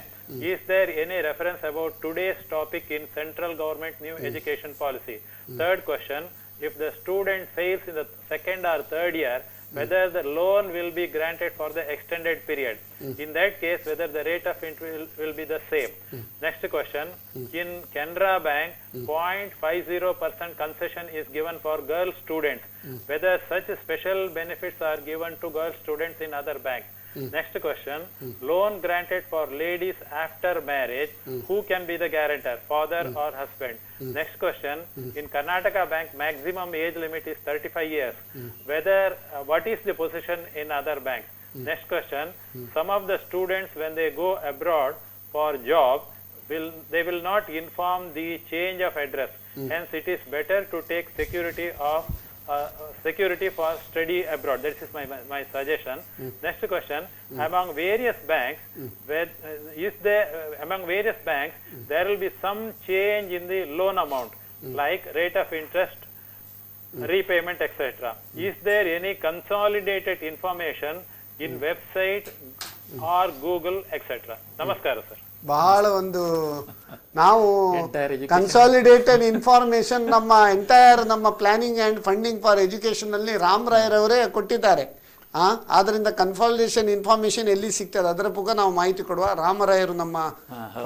is there any reference about today's topic in central government new education policy? Third question, if the student fails in the second or third year, whether the loan will be granted for the extended period. In that case, whether the rate of interest will be the same. Next question, in Canara Bank, 0.50% concession is given for girl students. Whether such special benefits are given to girl students in other banks. Next question, loan granted for ladies after marriage, who can be the guarantor, father or husband? Next question, in Karnataka Bank, maximum age limit is 35 years. Whether, what is the position in other banks? Next question, some of the students when they go abroad for job, they will not inform the change of address. Hence, it is better to take security for study abroad. That is my suggestion. Next question, among various banks, there will be some change in the loan amount, like rate of interest, repayment, etc. Is there any consolidated information in website or Google, etc.? Namaskara, sir. ಬಹಳ ಒಂದು ನಾವು consolidated information ನಮ್ಮ planning and funding for education ಅಲ್ಲಿ ರಾಮರಾಯರವರೇ ಕೊಟ್ಟಿದ್ದಾರೆ. ಆದ್ರಿಂದ consolidation information ಎಲ್ಲಿ ಸಿಗ್ತದೆ ಅದರ ಬಗ್ಗೆ ನಾವು ಮಾಹಿತಿ ಕೊಡುವ. ರಾಮರಾಯರು ನಮ್ಮ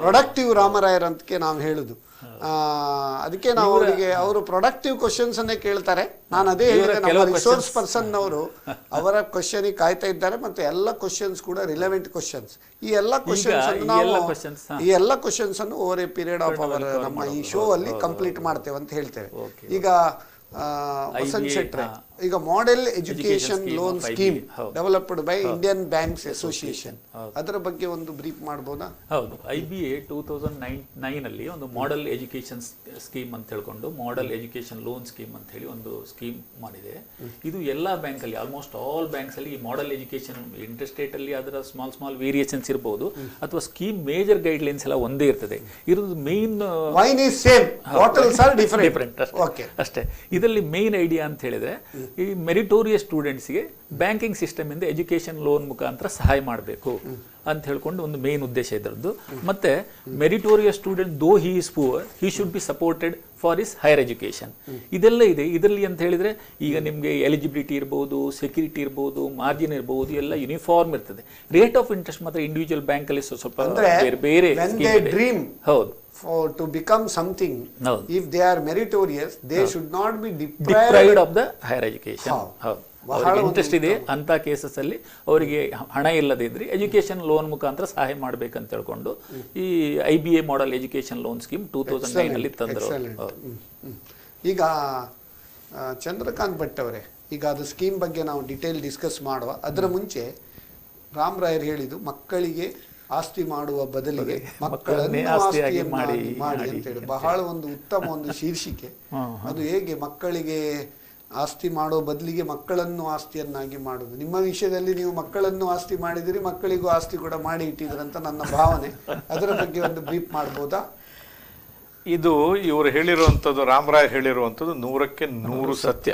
ಪ್ರೊಡಕ್ಟಿವ್ ರಾಮರಾಯರ್ ಅಂತಕ್ಕೆ ನಾವು ಹೇಳುದು. ಅದಕ್ಕೆ ನಾವು ಅವರಿಗೆ ಅವರು ಪ್ರೊಡಕ್ಟಿವ್ ಕ್ವಶನ್ಸ್ ಅನ್ನೇ ಕೇಳ್ತಾರೆ. ನಾನು ಅದೇ ಹೇಳಿದೆ, ನಮ್ಮ ರಿಸೋರ್ಸ್ ಪರ್ಸನ್ ಅವರು ಅವರ ಕ್ವಶನ್ ಕಾಯ್ತಾ ಇದ್ದಾರೆ. ಮತ್ತೆ ಎಲ್ಲ ಕ್ವಶನ್ಸ್ ಕೂಡ ರಿಲೆವೆಂಟ್ ಕ್ವಶನ್ಸ್. ಈ ಎಲ್ಲ ಕ್ವಶನ್ಸ್ ಅನ್ನು over A period of our ನಮ್ಮ ಈ ಶೋ ಅಲ್ಲಿ ಕಂಪ್ಲೀಟ್ ಮಾಡ್ತೇವೆ ಅಂತ ಹೇಳ್ತೇವೆ. ಈಗ ವಸಂತ್ ಶೆಟ್ರೆ, ಈಗ model education loan scheme developed by Indian banks association, ಅದರ ಬಗ್ಗೆ ಒಂದು ಬ್ರೀಫ್ ಮಾಡಬಹುದಾ? ಹೌದು, IBA 2009 ಅಲ್ಲಿ ಒಂದು ಮಾಡೆಲ್ ಎಜುಕೇಶನ್ ಸ್ಕೀಮ್ ಅಂತ ಹೇಳ್ಕೊಂಡು ಮಾಡೆಲ್ ಎಜುಕೇಶನ್ ಲೋನ್ ಸ್ಕೀಮ್ ಅಂತ ಹೇಳಿ ಒಂದು ಸ್ಕೀಮ್ ಮಾಡಿದೆ. ಇದು ಎಲ್ಲಾ ಬ್ಯಾಂಕ್ ಅಲ್ಲಿ, ಆಲ್ಮೋಸ್ಟ್ ಆಲ್ ಬ್ಯಾಂಕ್ಸ್ ಅಲ್ಲಿ ಈ ಮಾಡೆಲ್ ಎಜುಕೇಶನ್ ಇಂಟ್ರೆಸ್ಟ್ ರೇಟ್ ಅಲ್ಲಿ ಅದರ ಸ್ಮಾಲ್ ವೇರಿಯೇಷನ್ಸ್ ಇರಬಹುದು, ಅಥವಾ ಸ್ಕೀಮ್ ಮೇಜರ್ ಗೈಡ್ ಲೈನ್ಸ್ ಎಲ್ಲ ಒಂದೇ ಇರ್ತದೆ. ಇರೋದು ಮೇನ್ ಡಿಫರೆಂಟ್ ಅಷ್ಟೇ. ಇದರಲ್ಲಿ ಮೇನ್ ಐಡಿಯಾ ಅಂತ ಹೇಳಿದ್ರೆ, ಈ ಮೆರಿಟೋರಿಯಸ್ ಸ್ಟೂಡೆಂಟ್ಸ್ಗೆ ಬ್ಯಾಂಕಿಂಗ್ ಸಿಸ್ಟಮ್ ಇಂದ ಎಜುಕೇಶನ್ ಲೋನ್ ಮುಖಾಂತರ ಸಹಾಯ ಮಾಡಬೇಕು ಅಂತ ಹೇಳ್ಕೊಂಡು ಒಂದು ಮೇನ್ ಉದ್ದೇಶ ಇದರದ್ದು. ಮತ್ತೆ ಮೆರಿಟೋರಿಯಸ್ ಸ್ಟೂಡೆಂಟ್ ದೋ he is poor, he should B supported for is higher education. ಇದೆಲ್ಲ ಇದೆ ಇದರಲ್ಲಿ ಅಂತ ಹೇಳಿದ್ರೆ. ಈಗ ನಿಮಗೆ ಎಲಿಜಿಬಿಲಿಟಿ ಇರ್ಬೋದು, ಸೆಕ್ಯೂರಿಟಿ ಇರ್ಬೋದು, ಮಾರ್ಜಿನ್ ಇರ್ಬೋದು, ಎಲ್ಲ ಯೂನಿಫಾರ್ಮ್ ಇರ್ತದೆ. ರೇಟ್ ಆಫ್ ಇಂಟ್ರೆಸ್ಟ್ ಮಾತ್ರ ಇಂಡಿವಿಜುವಲ್ ಬ್ಯಾಂಕ್ ಅಲ್ಲಿ ಸ್ವಲ್ಪ ಬೇರೆ ಹೌದು. To become something, if they are meritorious, they should not be deprived of the higher education. ಹೌದು, ಇಂಟ್ರೆಸ್ಟ್ ಇದೆ ಅಂತ ಕೇಸಸ್ ಅಲ್ಲಿ ಅವರಿಗೆ ಹಣ ಇಲ್ಲದೆ ಇದ್ರೆ ಎಜುಕೇಶನ್ ಲೋನ್ ಮುಖಾಂತರ ಸಹಾಯ ಮಾಡ್ಬೇಕಂತ ಹೇಳ್ಕೊಂಡು ಈ IBA model education loan scheme 2009 ಅಲ್ಲಿ ತಂದರು. ಈಗ ಚಂದ್ರಕಾಂತ್ ಭಟ್ ಅವರೇ, ಈಗ ಅದು ಸ್ಕೀಮ್ ಬಗ್ಗೆ ನಾವು ಡಿಟೇಲ್ ಡಿಸ್ಕಸ್ ಮಾಡುವ. ಅದರ ಮುಂಚೆ ರಾಮರಾಯರ್ ಹೇಳಿದ್ದು ಮಕ್ಕಳಿಗೆ ಆಸ್ತಿ ಮಾಡುವ ಬದಲಿಗೆ ಮಕ್ಕಳನ್ನು ಆಸ್ತಿಯಾಗಿ ಮಾಡಿ ಅಂತೇಳಿ ಬಹಳ ಒಂದು ಉತ್ತಮ ಒಂದು ಶೀರ್ಷಿಕೆ. ಅದು ಹೇಗೆ ಮಕ್ಕಳಿಗೆ ಆಸ್ತಿ ಮಾಡೋ ಬದಲಿಗೆ ಮಕ್ಕಳನ್ನು ಆಸ್ತಿಯನ್ನಾಗಿ ಮಾಡುದು. ನಿಮ್ಮ ವಿಷಯದಲ್ಲಿ ನೀವು ಮಕ್ಕಳನ್ನು ಆಸ್ತಿ ಮಾಡಿದಿರಿ, ಮಕ್ಕಳಿಗೂ ಆಸ್ತಿ ಕೂಡ ಮಾಡಿ ಇಟ್ಟಿದ್ರಂತ ನನ್ನ ಭಾವನೆ. ಅದರ ಬಗ್ಗೆ ಒಂದು ಬ್ರೀಫ್ ಮಾಡ್ಬೋದಾ? ಇದು ಇವರು ಹೇಳಿರುವಂಥದ್ದು, ರಾಮರಾಯ್ ಹೇಳಿರುವಂಥದ್ದು 100ಕ್ಕೆ 100 ಸತ್ಯ.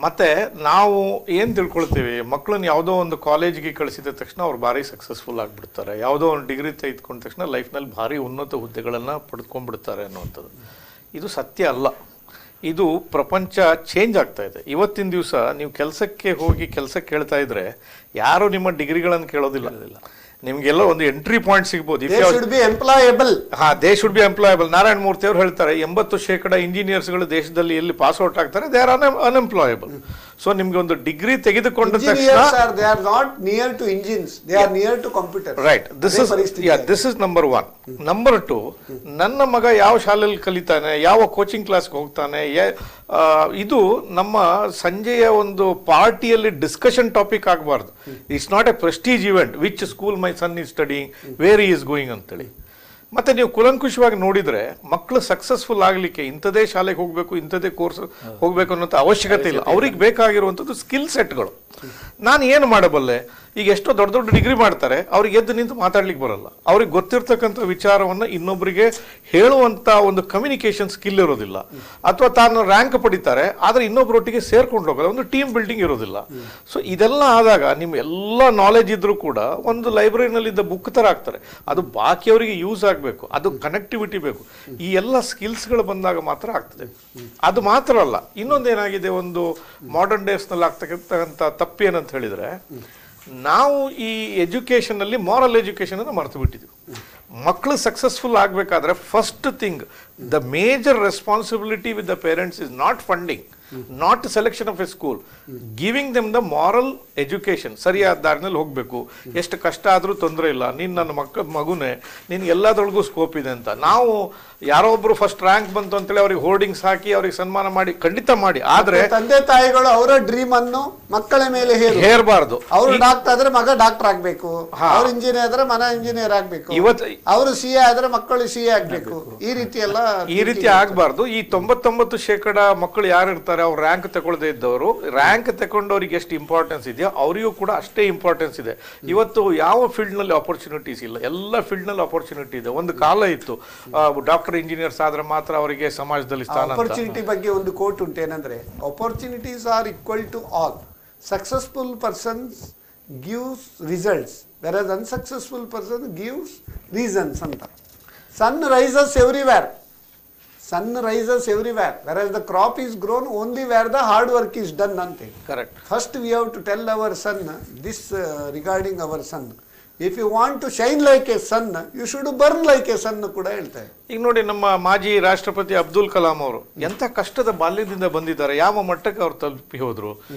ಮತ್ತೆ ನಾವು ಏನು ತಿಳ್ಕೊಳ್ತೀವಿ, ಮಕ್ಕಳನ್ನ ಯಾವುದೋ ಒಂದು ಕಾಲೇಜ್ಗೆ ಕಳಿಸಿದ ತಕ್ಷಣ ಅವ್ರು ಭಾರಿ ಸಕ್ಸಸ್ಫುಲ್ ಆಗಿಬಿಡ್ತಾರೆ, ಯಾವುದೋ ಒಂದು ಡಿಗ್ರಿ ತೆಗೆದುಕೊಂಡ ತಕ್ಷಣ ಲೈಫ್ನಲ್ಲಿ ಭಾರಿ ಉನ್ನತ ಹುದ್ದೆಗಳನ್ನು ಪಡೆದುಕೊಂಡ್ಬಿಡ್ತಾರೆ ಅನ್ನುವಂಥದ್ದು. ಇದು ಸತ್ಯ ಅಲ್ಲ. ಇದು ಪ್ರಪಂಚ ಚೇಂಜ್ ಆಗ್ತಾ ಇದೆ. ಇವತ್ತಿನ ದಿವಸ ನೀವು ಕೆಲಸಕ್ಕೆ ಹೋಗಿ ಕೆಲಸ ಕೇಳ್ತಾ ಇದ್ರೆ ಯಾರು ನಿಮ್ಮ ಡಿಗ್ರಿಗಳನ್ನು ಕೇಳೋದಿಲ್ಲ. ನಿಮ್ಗೆಲ್ಲ ಒಂದು ಎಂಟ್ರಿ ಪಾಯಿಂಟ್ ಸಿಗ್ಬೋದು. They should be employable. Narayana Murthy ಅವರು ಹೇಳ್ತಾರೆ 80% ಇಂಜಿನಿಯರ್ಸ್ಗಳು ದೇಶದಲ್ಲಿ ಎಲ್ಲಿ ಪಾಸ್ ಔಟ್ ಆಗ್ತಾರೆ, ದೇ ಆರ್ ಅನ್ಎಂಪ್ಲಾಯಬಲ್. ಸೊ ನಿಮ್ಗೆ ಒಂದು ಡಿಗ್ರಿ ತೆಗೆದುಕೊಂಡ ತಕ್ಷಣ right, this is number 1. Number 2, ನನ್ನ ಮಗ ಯಾವ ಶಾಲೆಯಲ್ಲಿ ಕಲಿತಾನೆ, ಯಾವ ಕೋಚಿಂಗ್ ಕ್ಲಾಸ್ಗೆ ಹೋಗ್ತಾನೆ, ಇದು ನಮ್ಮ ಸಂಜೆಯ ಒಂದು ಪಾರ್ಟಿಯಲ್ಲಿ ಡಿಸ್ಕಷನ್ ಟಾಪಿಕ್ ಆಗಬಾರ್ದು. It's not a prestige event which school my son is studying, where is going ಅಂತೇಳಿ. ಮತ್ತೆ ನೀವು ಕುಲಂಕುಷವಾಗಿ ನೋಡಿದ್ರೆ ಮಕ್ಕಳು ಸಕ್ಸಸ್ಫುಲ್ ಆಗ್ಲಿಕ್ಕೆ ಇಂಥದೇ ಶಾಲೆಗೆ ಹೋಗ್ಬೇಕು, ಇಂಥದೇ ಕೋರ್ಸ್ ಹೋಗ್ಬೇಕು ಅನ್ನೋ ಅವಶ್ಯಕತೆ ಇಲ್ಲ. ಅವ್ರಿಗೆ ಬೇಕಾಗಿರುವಂಥದ್ದು ಸ್ಕಿಲ್ ಸೆಟ್ಗಳು. ನಾನು ಏನು ಮಾಡಬಲ್ಲೆ, ಈಗ ಎಷ್ಟೋ ದೊಡ್ಡ ದೊಡ್ಡ ಡಿಗ್ರಿ ಮಾಡ್ತಾರೆ, ಅವ್ರಿಗೆ ಎದ್ದು ನಿಂತು ಮಾತಾಡ್ಲಿಕ್ಕೆ ಬರಲ್ಲ. ಅವ್ರಿಗೆ ಗೊತ್ತಿರ್ತಕ್ಕಂಥ ವಿಚಾರವನ್ನ ಇನ್ನೊಬ್ಬರಿಗೆ ಹೇಳುವಂತ ಒಂದು ಕಮ್ಯುನಿಕೇಶನ್ ಸ್ಕಿಲ್ ಇರೋದಿಲ್ಲ. ಅಥವಾ ತಾನು ರ್ಯಾಂಕ್ ಪಡಿತಾರೆ, ಆದ್ರೆ ಇನ್ನೊಬ್ಬರೊಟ್ಟಿಗೆ ಸೇರ್ಕೊಂಡು ಹೋಗಲ್ಲ, ಒಂದು ಟೀಮ್ ಬಿಲ್ಡಿಂಗ್ ಇರೋದಿಲ್ಲ. ಸೊ ಇದೆಲ್ಲ ಆದಾಗ ನಿಮ್ ಎಲ್ಲ ನಾಲೆಜ್ ಇದ್ರೂ ಕೂಡ ಒಂದು ಲೈಬ್ರರಿನಲ್ಲಿ ಇದ್ದ ಬುಕ್ ತರ ಆಗ್ತಾರೆ. ಅದು ಬಾಕಿಯವರಿಗೆ ಯೂಸ್ ಆಗಬೇಕು, ಅದು ಕನೆಕ್ಟಿವಿಟಿ ಬೇಕು. ಈ ಎಲ್ಲ ಸ್ಕಿಲ್ಸ್ಗಳು ಬಂದಾಗ ಮಾತ್ರ ಆಗ್ತದೆ. ಅದು ಮಾತ್ರ ಅಲ್ಲ, ಇನ್ನೊಂದೇನಾಗಿದೆ, ಒಂದು ಮಾಡರ್ನ್ ಡೇಸ್ ನಲ್ಲಿ ಆಗ್ತಕ್ಕಂಥ ತಪ್ಪು ಏನಂತ ಹೇಳಿದ್ರೆ, ನಾವು ಈ ಎಜುಕೇಶನ್ ಅಲ್ಲಿ ಮಾರಲ್ ಎಜುಕೇಶನ್ ಅನ್ನು ಮರೆತು ಬಿಟ್ಟಿದ್ವಿ. ಮಕ್ಕಳು ಸಕ್ಸಸ್ಫುಲ್ ಆಗಬೇಕಾದ್ರೆ first thing, the major responsibility with the parents is not funding, not selection of A school, giving them the moral education. ಸರಿಯಾದ ದಾರಿನಲ್ಲಿ ಹೋಗ್ಬೇಕು, ಎಷ್ಟು ಕಷ್ಟ ಆದ್ರೂ ತೊಂದರೆ ಇಲ್ಲ, ನೀನ್ ನನ್ನ ಮಗುನೇ, ನಿನ್ ಎಲ್ಲದರೊಳಗೂ ಸ್ಕೋಪ್ ಇದೆ ಅಂತ. ನಾವು ಯಾರೋ ಒಬ್ರು ಫಸ್ಟ್ ರ್ಯಾಂಕ್ ಬಂತು ಅಂತೇಳಿ ಅವ್ರಿಗೆ ಹೋರ್ಡಿಂಗ್ಸ್ ಹಾಕಿ ಅವ್ರಿಗೆ ಸನ್ಮಾನ ಮಾಡಿ, ಖಂಡಿತ ಮಾಡಿ, ಆದ್ರೆ ತಂದೆ ತಾಯಿಗಳು ಅವರ ಡ್ರೀಮ್ ಅನ್ನು ಮಕ್ಕಳ ಮೇಲೆ ಹೇರಬಾರ್ದು. ಅವ್ರು ಡಾಕ್ಟರ್ ಆದ್ರೆ ಮಗ ಡಾಕ್ಟರ್ ಆಗ್ಬೇಕು, ಅವ್ರು ಇಂಜಿನಿಯರ್ ಆದ್ರೆ ಮನ ಇಂಜಿನಿಯರ್ ಆಗ್ಬೇಕು, ಅವರು CA ಆದ್ರೆ ಮಕ್ಕಳು CA ಆಗ್ಬೇಕು. ಈ ರೀತಿ ಆಗ್ಬಾರ್ದು. ಈ 99% ಮಕ್ಕಳು ಯಾರು ಇರ್ತಾರೆ, ಅವ್ರು ರ್ಯಾಂಕ್ ತಗೊಳ್ಳದೆ ಇದ್ದವರು, ರ್ಯಾಂಕ್ ತಗೊಂಡವ್ರಿಗೆ ಎಷ್ಟು ಇಂಪಾರ್ಟೆನ್ಸ್ ಇದೆಯೋ ಅವರಿಗೂ ಕೂಡ ಅಷ್ಟೇ ಇಂಪಾರ್ಟೆನ್ಸ್ ಇದೆ. ಇವತ್ತು ಯಾವ ಫೀಲ್ಡ್ ನಲ್ಲಿ ಆಪರ್ಚುನಿಟೀಸ್ ಇಲ್ಲ, ಎಲ್ಲ ಫೀಲ್ಡ್ ನಲ್ಲಿ ಆಪರ್ಚುನಿಟಿ ಇದೆ. ಒಂದು ಕಾಲ ಇತ್ತು ಡಾಕ್ಟರ್ ಇಂಜಿನಿಯರ್ಸ್ ಆದ್ರೆ ಮಾತ್ರ ಅವರಿಗೆ ಸಮಾಜದಲ್ಲಿ ಸ್ಥಾನ. ಆಪರ್ಚುನಿಟಿ ಬಗ್ಗೆ ಒಂದು ಕೋಟ್ ಉಂಟು, ಏನಂದ್ರೆ opportunities are equal to all, successful persons gives results versus unsuccessful person gives reasons ಅಂತ. Sun rises everywhere, sun rises everywhere, whereas the crop is grown only where the hard work is done ante. Correct. First we have to tell our son this regarding our son. If you want to shine like a sun, you should burn like a sun kuda ಹೇಳ್ತಾರೆ. ಈಗ ನೋಡಿ, ನಮ್ಮ ಮಾಜಿ ರಾಷ್ಟ್ರಪತಿ ಅಬ್ದುಲ್ ಕಲಾಂ ಅವರು ಎಂಥ ಕಷ್ಟದ ಬಾಲ್ಯದಿಂದ ಬಂದಿದ್ದಾರೆ, ಯಾವ ಮಟ್ಟಕ್ಕೆ ಅವ್ರು ತಲುಪಿ ಹೋದ್ರು.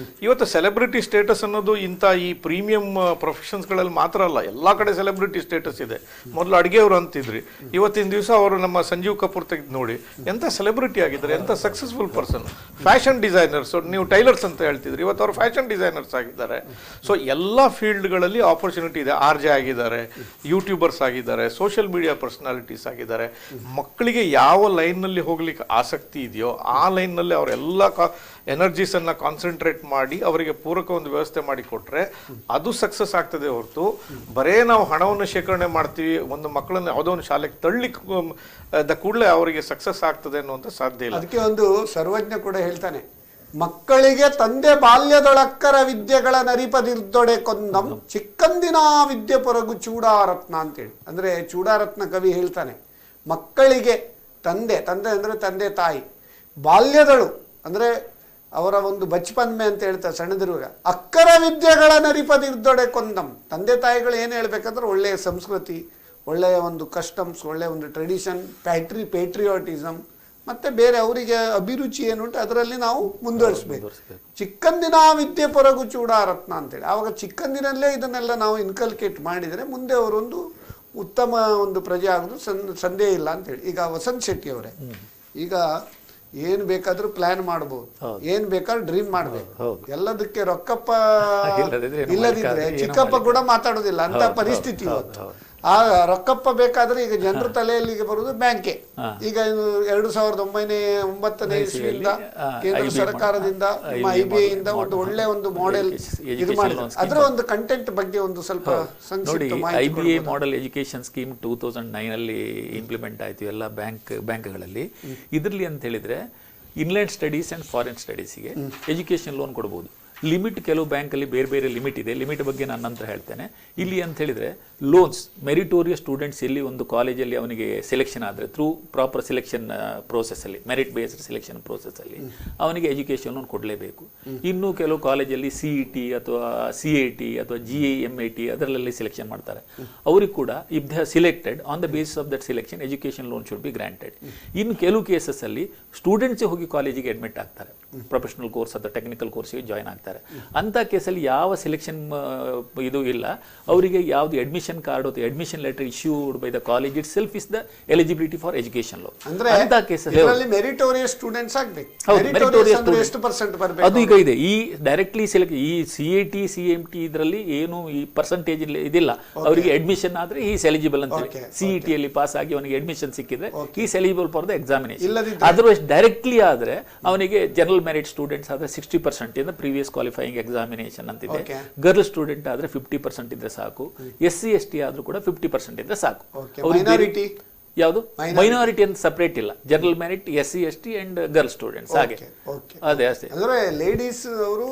ಇವತ್ತು ಸೆಲೆಬ್ರಿಟಿ ಸ್ಟೇಟಸ್ ಅನ್ನೋದು ಇಂಥ ಈ ಪ್ರೀಮಿಯಂ ಪ್ರೊಫೆಷನ್ಸ್ಗಳಲ್ಲಿ ಮಾತ್ರ ಅಲ್ಲ, ಎಲ್ಲ ಕಡೆ ಸೆಲೆಬ್ರಿಟಿ ಸ್ಟೇಟಸ್ ಇದೆ. ಮೊದಲು ಅಡುಗೆಯವರು ಅಂತಿದ್ರಿ, ಇವತ್ತಿನ ದಿವಸ ಅವರು ನಮ್ಮ ಸಂಜೀವ್ ಕಪೂರ್ ತೆಗೆದು ನೋಡಿ ಎಂಥ ಸೆಲೆಬ್ರಿಟಿ ಆಗಿದ್ದಾರೆ, ಎಂಥ ಸಕ್ಸಸ್ಫುಲ್ ಪರ್ಸನ್. ಫ್ಯಾಷನ್ ಡಿಸೈನರ್ಸ್, ನೀವು ಟೈಲರ್ಸ್ ಅಂತ ಹೇಳ್ತಿದ್ರಿ, ಇವತ್ತು ಅವರು ಫ್ಯಾಷನ್ ಡಿಸೈನರ್ಸ್ ಆಗಿದ್ದಾರೆ. ಸೊ ಎಲ್ಲ ಫೀಲ್ಡ್ಗಳಲ್ಲಿ ಆಪರ್ಚುನಿಟಿ ಇದೆ. RJ ಆಗಿದ್ದಾರೆ, ಯೂಟ್ಯೂಬರ್ಸ್ ಆಗಿದ್ದಾರೆ, ಸೋಷಿಯಲ್ ಮೀಡಿಯಾ ಪರ್ಸನಾಲಿಟೀಸ್ ಆಗಿದ್ದಾರೆ. ಮಕ್ಕಳಿಗೆ ಯಾವ ಲೈನ್ನಲ್ಲಿ ಹೋಗ್ಲಿಕ್ಕೆ ಆಸಕ್ತಿ ಇದೆಯೋ ಆ ಲೈನ್ನಲ್ಲಿ ಅವರೆಲ್ಲ ಎನರ್ಜೀಸನ್ನು ಕಾನ್ಸಂಟ್ರೇಟ್ ಮಾಡಿ ಅವರಿಗೆ ಪೂರಕ ಒಂದು ವ್ಯವಸ್ಥೆ ಮಾಡಿ ಕೊಟ್ರೆ ಅದು ಸಕ್ಸಸ್ ಆಗ್ತದೆ ಹೊರತು ಬರೇ ನಾವು ಹಣವನ್ನು ಶೇಖರಣೆ ಮಾಡ್ತೀವಿ, ಒಂದು ಮಕ್ಕಳನ್ನು ಯಾವುದೋ ಒಂದು ಶಾಲೆಗೆ ತಳ್ಳಿದ ಕೂಡಲೇ ಅವರಿಗೆ ಸಕ್ಸಸ್ ಆಗ್ತದೆ ಅನ್ನುವಂಥ ಸಾಧ್ಯ ಇಲ್ಲ. ಅದಕ್ಕೆ ಒಂದು ಸರ್ವಜ್ಞ ಕೂಡ ಹೇಳ್ತಾನೆ, ಮಕ್ಕಳಿಗೆ ತಂದೆ ಬಾಲ್ಯದೊಳಕ್ಕರ ವಿದ್ಯೆಗಳ ನರಿಪದಿರ್ದೊಡೆ ಕೊಂದಂ ಚಿಕ್ಕಂದಿನ ವಿದ್ಯೆ ಪೊರಗು ಚೂಡಾರತ್ನ ಅಂತೇಳಿ. ಅಂದ್ರೆ ಚೂಡಾರತ್ನ ಕವಿ ಹೇಳ್ತಾನೆ, ಮಕ್ಕಳಿಗೆ ತಂದೆ ಅಂದ್ರೆ ತಂದೆ ತಾಯಿ, ಬಾಲ್ಯದಳು ಅಂದ್ರೆ ಅವರ ಒಂದು ಬಚ್ಪನ್ಮೆ ಅಂತ ಹೇಳ್ತಾರೆ ಸಣ್ಣದಿರುವಾಗ, ಅಕ್ಕರ ವಿದ್ಯೆಗಳ ನರಿಪದಿರ್ದೊಡೆ ಕೊಂದಂ. ತಂದೆ ತಾಯಿಗಳು ಏನು ಹೇಳ್ಬೇಕಂದ್ರೆ ಒಳ್ಳೆಯ ಸಂಸ್ಕೃತಿ, ಒಳ್ಳೆಯ ಒಂದು ಕಸ್ಟಮ್ಸ್, ಒಳ್ಳೆಯ ಒಂದು ಟ್ರೆಡಿಷನ್, ಪೇಟ್ರಿಯಾಟಿಸಮ್, ಮತ್ತೆ ಬೇರೆ ಅವರಿಗೆ ಅಭಿರುಚಿ ಏನುಂಟು ಅದರಲ್ಲಿ ನಾವು ಮುಂದುವರಿಸಬೇಕು. ಚಿಕ್ಕಂದಿನ ವಿದ್ಯೆ ಪೊರಗು ಚೂಡಾರತ್ನ ಅಂತೇಳಿ. ಆವಾಗ ಚಿಕ್ಕಂದಿನಲ್ಲೇ ಇದನ್ನೆಲ್ಲ ನಾವು ಇನ್ಕಲ್ಕೇಟ್ ಮಾಡಿದರೆ ಮುಂದೆ ಅವರೊಂದು ಉತ್ತಮ ಒಂದು ಪ್ರಜೆ ಆಗೋದು ಸಂದೇಹ ಇಲ್ಲ ಅಂತೇಳಿ. ಈಗ ವಸಂತ್ ಶೆಟ್ಟಿ ಅವರೇ, ಈಗ ಏನ್ ಬೇಕಾದ್ರೂ ಪ್ಲಾನ್ ಮಾಡಬಹುದು, ಏನ್ ಬೇಕಾದ್ರೂ ಡ್ರೀಮ್ ಮಾಡ್ಬೇಕು, ಎಲ್ಲದಕ್ಕೆ ರೊಕ್ಕಪ್ಪ ಇಲ್ಲದಿದ್ರೆ ಚಿಕ್ಕಪ್ಪ ಕೂಡ ಮಾತಾಡೋದಿಲ್ಲ ಅಂತ ಪರಿಸ್ಥಿತಿ ಇವತ್ತು. ಆ ರೊಕ್ಕಪ್ಪ ಬೇಕಾದ್ರೆ ಈಗ ಜನರ ತಲೆಯಲ್ಲಿಗೆ ಬರುವುದು ಬ್ಯಾಂಕೆ. ಈಗ 2009ನೇ ಇಸ್ವಿಯಿಂದ ಕೇಂದ್ರ ಸರ್ಕಾರದಿಂದ IBI ಇಂದ ಒಂದು ಒಳ್ಳೆ ಒಂದು ಮಾಡೆಲ್ ಇದು ಮಾಡಿದ್ರು. ಅದರ ಒಂದು ಕಂಟೆಂಟ್ ಬಗ್ಗೆ ಒಂದು ಸ್ವಲ್ಪ ಸಂಕ್ಷಿಪ್ತ ಮಾಹಿತಿ. IBI ಮಾಡೆಲ್ ಎಜುಕೇಶನ್ ಸ್ಕೀಮ್ 2009 ಅಲ್ಲಿ ಇಂಪ್ಲಿಮೆಂಟ್ ಆಯ್ತು ಎಲ್ಲ ಬ್ಯಾಂಕ್ಗಳಲ್ಲಿ. ಇದರಲ್ಲಿ ಅಂತ ಹೇಳಿದ್ರೆ ಇನ್ಲ್ಯಾಂಡ್ ಸ್ಟಡೀಸ್ ಅಂಡ್ ಫಾರಿನ್ ಸ್ಟಡೀಸ್ಗೆ ಎಜುಕೇಶನ್ ಲೋನ್ ಕೊಡಬಹುದು. ಲಿಮಿಟ್ ಕೆಲವು ಬ್ಯಾಂಕಲ್ಲಿ ಬೇರೆ ಬೇರೆ ಲಿಮಿಟ್ ಇದೆ, ಲಿಮಿಟ್ ಬಗ್ಗೆ ನಾನು ನಂತರ ಹೇಳ್ತೇನೆ. ಇಲ್ಲಿ ಅಂತ ಹೇಳಿದ್ರೆ ಲೋನ್ಸ್ ಮೆರಿಟೋರಿಯಸ್ ಸ್ಟೂಡೆಂಟ್ಸ್ ಎಲ್ಲಿ ಒಂದು ಕಾಲೇಜಲ್ಲಿ ಅವನಿಗೆ ಸೆಲೆಕ್ಷನ್ ಆದರೆ ಥ್ರೂ ಪ್ರಾಪರ್ ಸೆಲೆಕ್ಷನ್ ಪ್ರೋಸೆಸ್ಸಲ್ಲಿ, ಮೆರಿಟ್ ಬೇಸ್ಡ್ ಸೆಲೆಕ್ಷನ್ ಪ್ರೋಸೆಸ್ಸಲ್ಲಿ ಅವನಿಗೆ ಎಜುಕೇಷನ್ ಲೋನ್ ಕೊಡಲೇಬೇಕು. ಇನ್ನು ಕೆಲವು ಕಾಲೇಜಲ್ಲಿ CET ಅಥವಾ CAT ಅಥವಾ GAMAT ಅದರಲ್ಲಿ ಸೆಲೆಕ್ಷನ್ ಮಾಡ್ತಾರೆ. ಅವ್ರಿಗೆ ಕೂಡ if they selected on the basis of that selection education loan should be granted. ಇನ್ನು ಕೆಲವು ಕೇಸಸ್ಸಲ್ಲಿ ಸ್ಟೂಡೆಂಟ್ಸೇ ಹೋಗಿ ಕಾಲೇಜಿಗೆ ಅಡ್ಮಿಟ್ ಆಗ್ತಾರೆ, ಪ್ರೊಫೆಷನಲ್ ಕೋರ್ಸ್ ಅಥವಾ ಟೆಕ್ನಿಕಲ್ ಕೋರ್ಸ್ಗೆ ಜಾಯ್ನ್ ಆಗ್ತಾರೆ. ಮಾಡ್ತಾರೆ. ಅಂತ ಕೇಸಲ್ಲಿ ಯಾವ ಸೆಲೆಕ್ಷನ್ ಇದು ಇಲ್ಲ, ಅವರಿಗೆ ಯಾವ್ದು ಅಡ್ಮಿಷನ್ ಕಾರ್ಡ್ ಅಥವಾ admission letter issued by the college it self is the eligibility for education loan. ಅಂದ್ರೆ ಅಂತ ಕೇಸಲ್ಲಿ ಮೆರಿಟೋರಿಯಸ್ ಸ್ಟೂಡೆಂಟ್ಸ್ ಆಗಬೇಕು. ಎಷ್ಟು ಪರ್ಸೆಂಟ್ ಬರಬೇಕು ಅದು ಈಗ ಇದೆ. ಈ ಡೈರೆಕ್ಟ್ಲಿ ಸೆಲೆಕ್ಟ್ ಈ CAT CMT ಇದರಲ್ಲಿ ಏನು ಈ ಪರ್ಸೆಂಟೇಜ್ ಇದಿಲ್ಲ, ಅವರಿಗೆ ಅಡ್ಮಿಷನ್ ಆದ್ರೆ ಈಸ್ ಎಲಿಜಿಬಲ್ ಅಂತ ಹೇಳಿ. CET ಅಲ್ಲಿ ಪಾಸ್ ಆಗಿ ಅವನಿಗೆ ಅಡ್ಮಿಷನ್ ಸಿಕ್ಕಿದ್ರೆ is eligible for the examination. Otherwise directly ಆದ್ರೆ ಅವನಿಗೆ ಜನರಲ್ ಮೆರಿಟ್ ಸ್ಟೂಡೆಂಟ್ಸ್ ಆದ್ರೆ 60% ಇಂದ ಪ್ರೀವಿಯಸ್ ಕ್ವಾಲಿಫೈಯಿಂಗ್ ಎಕ್ಸಾಮಿನೇಷನ್ ಅಂತಿದೆ. ಗರ್ಲ್ ಸ್ಟೂಡೆಂಟ್ ಆದ್ರೆ 50% ಇದ್ರೆ ಸಾಕು. SC ST ಆದ್ರೂ ಕೂಡ 50% ಇದ್ರೆ ಸಾಕು. ಯಾವುದು ಮೈನಾರಿಟಿ ಅಂತ ಸಪರೇಟ್ ಇಲ್ಲ. General merit SC ST and girl students ಹಾಗೆ ಅದೇ ಅಷ್ಟೇ. ಲೇಡೀಸ್ ಅವರು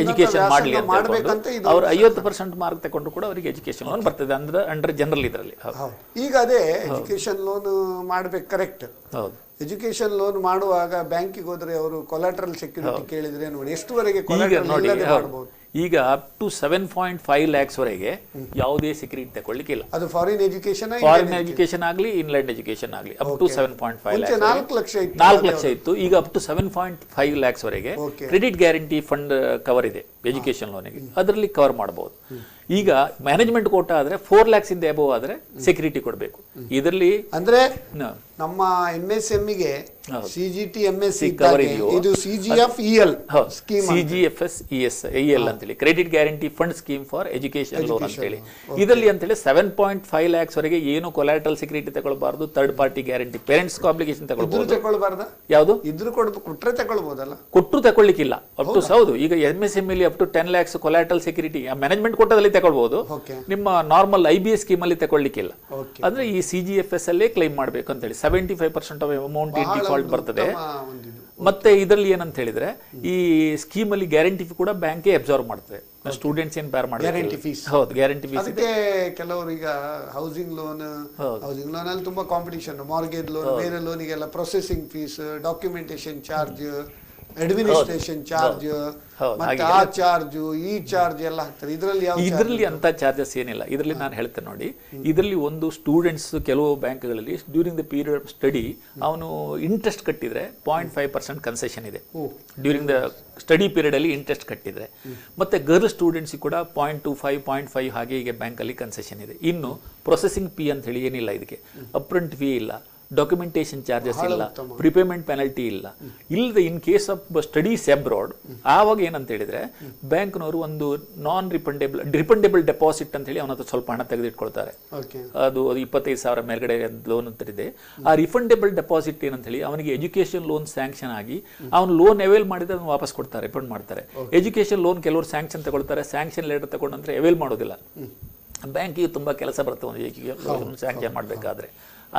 ಎಜುಕೇಶನ್ ಮಾಡಲಿ ಅಂತ ಅವ್ರು 50% ಮಾರ್ಕ್ ತಗೊಂಡ್ರು ಕೂಡ ಅವರಿಗೆ ಎಜುಕೇಶನ್ ಲೋನ್ ಬರ್ತದೆ ಅಂದ್ರೆ ಅಂಡರ್ ಜನರಲ್ ಇದರಲ್ಲಿ. ಈಗ ಅದೇ ಎಜುಕೇಶನ್ ಲೋನ್ ಮಾಡ್ಬೇಕು, ಕರೆಕ್ಟ್. ಹೌದು, ಎಜುಕೇಶನ್ ಲೋನ್ ಮಾಡುವಾಗ ಬ್ಯಾಂಕಿಗೆ ಹೋದ್ರೆ ಅವರು ಕೊಲಾಟ್ರಲ್ ಸೆಕ್ಯೂರಿಟಿ ಕೇಳಿದ್ರೆ ನೋಡಿ ಎಷ್ಟುವರೆಗೆ ಮಾಡಬಹುದು. ಈಗ ಅಪ್ ಟು 7.5 lakhs ವರೆಗೆ ಯಾವುದೇ ಸೆಕ್ಯೂರಿಟಿ ತಗೊಳ್ಳಿಕ್ಕಿಲ್ಲ. ಅದು ಫಾರಿನ್ ಎಜುಕೇಶನ್ ಆಗಲಿ ಇನ್ಲ್ಯಾಂಡ್ ಎಜುಕೇಶನ್ ಆಗಲಿ ಅಪ್ ಟು 7.5 lakhs. 4 ಲಕ್ಷ ಇತ್ತು, ಈಗ ಅಪ್ ಟು 7.5 lakhs ವರೆಗೆ ಕ್ರೆಡಿಟ್ ಗ್ಯಾರಂಟಿ ಫಂಡ್ ಕವರ್ ಇದೆ ಎಜುಕೇಶನ್ ಲೋನಿಗೆ, ಅದರಲ್ಲಿ ಕವರ್ ಮಾಡಬಹುದು. ಈಗ ಮ್ಯಾನೇಜ್ಮೆಂಟ್ ಕೋಟ ಆದ್ರೆ 4 lakhs ಇಂದ ಅಬೋವ್ ಆದ್ರೆ ಸೆಕ್ಯೂರಿಟಿ ಕೊಡಬೇಕು. ಇದರಲ್ಲಿ ಅಂದ್ರೆ ನಮ್ಮ MSME CGT MSc ಕವರ್ ಇದೆಯೋ, ಇದು CGFEL ಸ್ಕೀಮ್, CGFS EL ಅಂತೇಳಿ credit guarantee fund scheme for education loan ಅಂತೇಳಿ. ಇದರಲ್ಲಿ ಅಂತೇಳಿ 7.5 lakhs ವರೆಗೆ ಏನು ಕೊಲಾಟ್ರಲ್ ಸೆಕ್ಯೂರಿಟಿ ತಗೊಳ್ಬಾರ್ದು, third party guarantee, parents obligation ತಗೊಳ್ಬಾರ್ದು. ಯಾವುದು ಇದ್ರು ಕೊಟ್ರೆ ತಗೊಳ್ಬಹುದಲ್ಲ, ಕೊಟ್ಟರು ತಗೊಳ್ಳಿಕ್ಕಿಲ್ಲ. ಅಪ್ ಟು ಹೌದು, ಈಗ MSME up to 10 lakhs collateral security management ಕೋಟದಲ್ಲಿ ತಗೊಳ್ಬಹುದು, ನಿಮ್ಮ ನಾರ್ಮಲ್ IBS ಸ್ಕೀಮ್ ಅಲ್ಲಿ ತಗೊಳ್ಳಿಕ್ಕಿಲ್ಲ. ಅಂದ್ರೆ ಈ CGFS ಅಲ್ಲೇ ಕ್ಲೈಮ್ ಮಾಡಬೇಕು ಅಂತ ಹೇಳಿ 75% ಆಫ್ ಅಮೌಂಟ್ ಇನ್ ಡಿಫಾಲ್ಟ್ ಬರ್ತದೆ. ಮತ್ತೆ ಇದರಲ್ಲಿ ಏನಂತ ಹೇಳಿದ್ರೆ ಈ ಸ್ಕೀಮ್ ಅಲ್ಲಿ ಗ್ಯಾರಂಟಿ ಕೂಡ ಬ್ಯಾಂಕೇ ಅಬ್ಸರ್ವ್ ಮಾಡ್ತದೆ. ಸ್ಟೂಡೆಂಟ್ಸ್ ಏನ್ ಬೇರೆ ಮಾಡ್ತಾರೆ ಗ್ಯಾರಂಟಿ ಫೀಸ್. ಹೌದು, ಗ್ಯಾರಂಟಿ ಫೀಸ್. ಅದಕ್ಕೆ ಕೆಲವರು ಈಗ ಹೌಸಿಂಗ್ ಲೋನ್ ಅಲ್ಲಿ ತುಂಬಾ ಕಾಂಪಿಟಿಷನ್, ಮಾರ್ಗೇಜ್ ಲೋನ್, ಬೇರೆ ಲೋನಿಗೆಲ್ಲ processing fees, documentation charge, administration charge, ಮತ್ತೆ ಆ ಚಾರ್ಜ್ ಈ ಚಾರ್ಜ್ ಎಲ್ಲ ಹಾಕ್ತಾರೆ. ಇದರಲ್ಲಿ ಅಂತ ಚಾರ್ಜಸ್ ಏನಿಲ್ಲ. ಇದರಲ್ಲಿ ನಾನು ಹೇಳ್ತೇನೆ ನೋಡಿ, ಇದರಲ್ಲಿ ಒಂದು ಸ್ಟೂಡೆಂಟ್ಸ್ ಕೆಲವು ಬ್ಯಾಂಕ್ಗಳಲ್ಲಿ during the period of study ಅವನು ಇಂಟ್ರೆಸ್ಟ್ ಕಟ್ಟಿದ್ರೆ 0.5% ಕನ್ಸೆಷನ್ ಇದೆ. ಡ್ಯೂರಿಂಗ್ ದ ಸ್ಟಡಿ ಪೀರಿಯಡ್ ಅಲ್ಲಿ ಇಂಟ್ರೆಸ್ಟ್ ಕಟ್ಟಿದ್ರೆ. ಮತ್ತೆ ಗರ್ಲ್ ಸ್ಟೂಡೆಂಟ್ಸ್ ಕೂಡ 0.25 0.5 ಹಾಗೆ ಈಗ ಬ್ಯಾಂಕ್ ಅಲ್ಲಿ ಕನ್ಸೆಷನ್ ಇದೆ. ಇನ್ನು ಪ್ರೊಸೆಸಿಂಗ್ ಫೀ ಅಂತ ಹೇಳಿ ಏನಿಲ್ಲ, ಇದಕ್ಕೆ ಅಪ್ರಂಟ್ ಫೀ ಇಲ್ಲ, ಡಾಕ್ಯುಮೆಂಟೇಶನ್ ಚಾರ್ಜಸ್ ಇಲ್ಲ, ಪ್ರಿಪೇಮೆಂಟ್ ಪೆನಲ್ಟಿ ಇಲ್ಲ. ಇಲ್ಲದೆ ಇನ್ ಕೇಸ್ ಆಫ್ ಸ್ಟಡೀಸ್ ಅಬ್ರಾಡ್ ಆವಾಗ ಏನಂತ ಹೇಳಿದ್ರೆ ಬ್ಯಾಂಕ್ನವರು ಒಂದು ನಾನ್ ರಿಫಂಡೇಬಲ್ ಡೆಪಾಸಿಟ್ ಅಂತ ಹೇಳಿ ಅವನ ಹತ್ರ ಸ್ವಲ್ಪ ಹಣ ತೆಗೆದಿಟ್ಕೊಳ್ತಾರೆ. ಅದು 25,000 ಮೇಲ್ಗಡೆ ಲೋನ್ ಅಂತ ಇದೆ. ಆ ರಿಫಂಡೇಬಲ್ ಡೆಪಾಸಿಟ್ ಏನಂತ ಹೇಳಿ ಅವನಿಗೆ ಎಜುಕೇಶನ್ ಲೋನ್ ಸ್ಯಾಂಕ್ಷನ್ ಆಗಿ ಅವನು ಲೋನ್ ಅವೈಲ್ ಮಾಡಿದ್ರೆ ಅದನ್ನು ವಾಪಸ್ ಕೊಡ್ತಾರೆ, ರಿಫಂಡ್ ಮಾಡ್ತಾರೆ. ಎಜುಕೇಶನ್ ಲೋನ್ ಕೆಲವರು ಸ್ಯಾಂಕ್ಷನ್ ತಗೊಳ್ತಾರೆ, ಸ್ಯಾಂಕ್ಷನ್ ಲೆಟರ್ ತಗೊಂಡ್ರೆ ಅವೈಲ್ ಮಾಡೋದಿಲ್ಲ. ಬ್ಯಾಂಕಿಗೆ ತುಂಬಾ ಕೆಲಸ ಬರ್ತದೆ ಒಂದು ಎಜುಕೇಶನ್ ಸ್ಯಾಂಕ್ಷನ್ ಮಾಡಬೇಕಾದ್ರೆ.